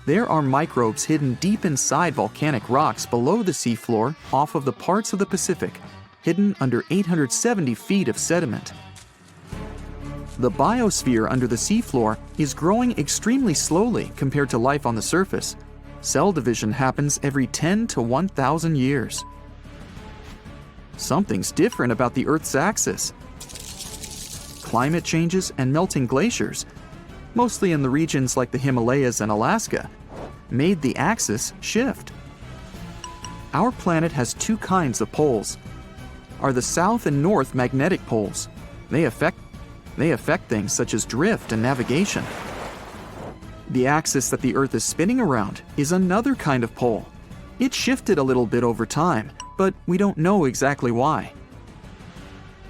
There are microbes hidden deep inside volcanic rocks below the seafloor off of the parts of the Pacific, hidden under 870 feet of sediment. The biosphere under the seafloor is growing extremely slowly compared to life on the surface. Cell division happens every 10 to 1,000 years. Something's different about the Earth's axis. Climate changes and melting glaciers, mostly in the regions like the Himalayas and Alaska, made the axis shift. Our planet has two kinds of poles. Are the south and north magnetic poles. They affect things such as drift and navigation. The axis that the Earth is spinning around is another kind of pole. It shifted a little bit over time, but we don't know exactly why.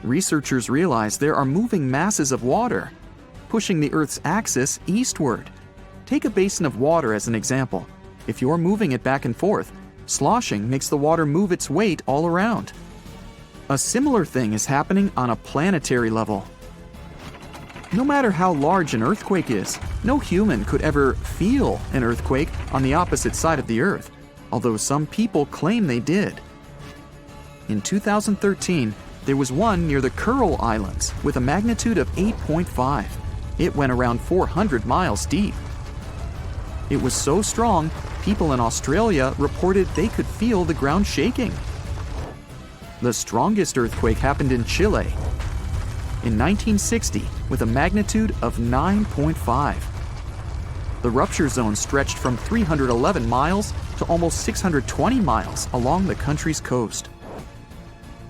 Researchers realize there are moving masses of water, pushing the Earth's axis eastward. Take a basin of water as an example. If you're moving it back and forth, sloshing makes the water move its weight all around. A similar thing is happening on a planetary level. No matter how large an earthquake is, no human could ever feel an earthquake on the opposite side of the Earth, although some people claim they did. In 2013, there was one near the Kuril Islands with a magnitude of 8.5. It went around 400 miles deep. It was so strong, people in Australia reported they could feel the ground shaking. The strongest earthquake happened in Chile in 1960 with a magnitude of 9.5. The rupture zone stretched from 311 miles to almost 620 miles along the country's coast.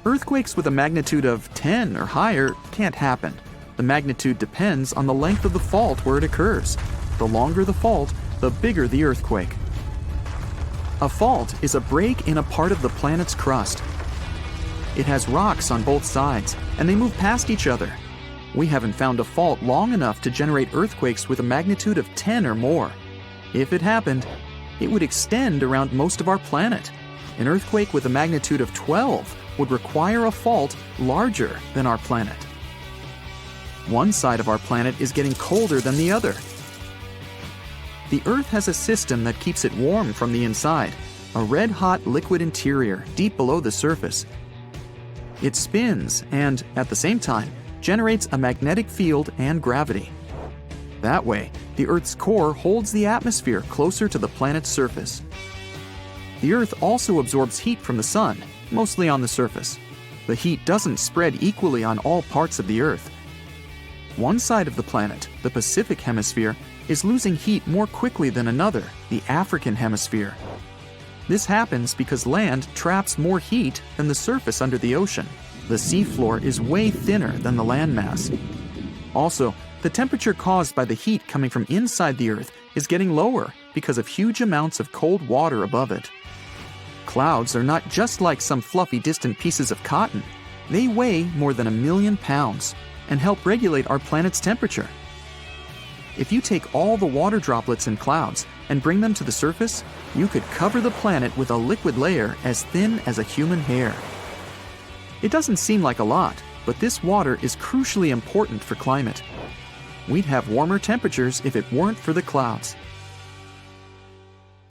Earthquakes with a magnitude of 10 or higher can't happen. The magnitude depends on the length of the fault where it occurs. The longer the fault, the bigger the earthquake. A fault is a break in a part of the planet's crust. It has rocks on both sides, and they move past each other. We haven't found a fault long enough to generate earthquakes with a magnitude of 10 or more. If it happened, it would extend around most of our planet. An earthquake with a magnitude of 12 would require a fault larger than our planet. One side of our planet is getting colder than the other. The Earth has a system that keeps it warm from the inside, a red-hot liquid interior deep below the surface. It spins and, at the same time, generates a magnetic field and gravity. That way, the Earth's core holds the atmosphere closer to the planet's surface. The Earth also absorbs heat from the Sun, mostly on the surface. The heat doesn't spread equally on all parts of the Earth. One side of the planet, the Pacific Hemisphere, is losing heat more quickly than another, the African Hemisphere. This happens because land traps more heat than the surface under the ocean. The seafloor is way thinner than the landmass. Also, the temperature caused by the heat coming from inside the Earth is getting lower because of huge amounts of cold water above it. Clouds are not just like some fluffy distant pieces of cotton. They weigh more than 1 million pounds and help regulate our planet's temperature. If you take all the water droplets in clouds and bring them to the surface, you could cover the planet with a liquid layer as thin as a human hair. It doesn't seem like a lot, but this water is crucially important for climate. We'd have warmer temperatures if it weren't for the clouds.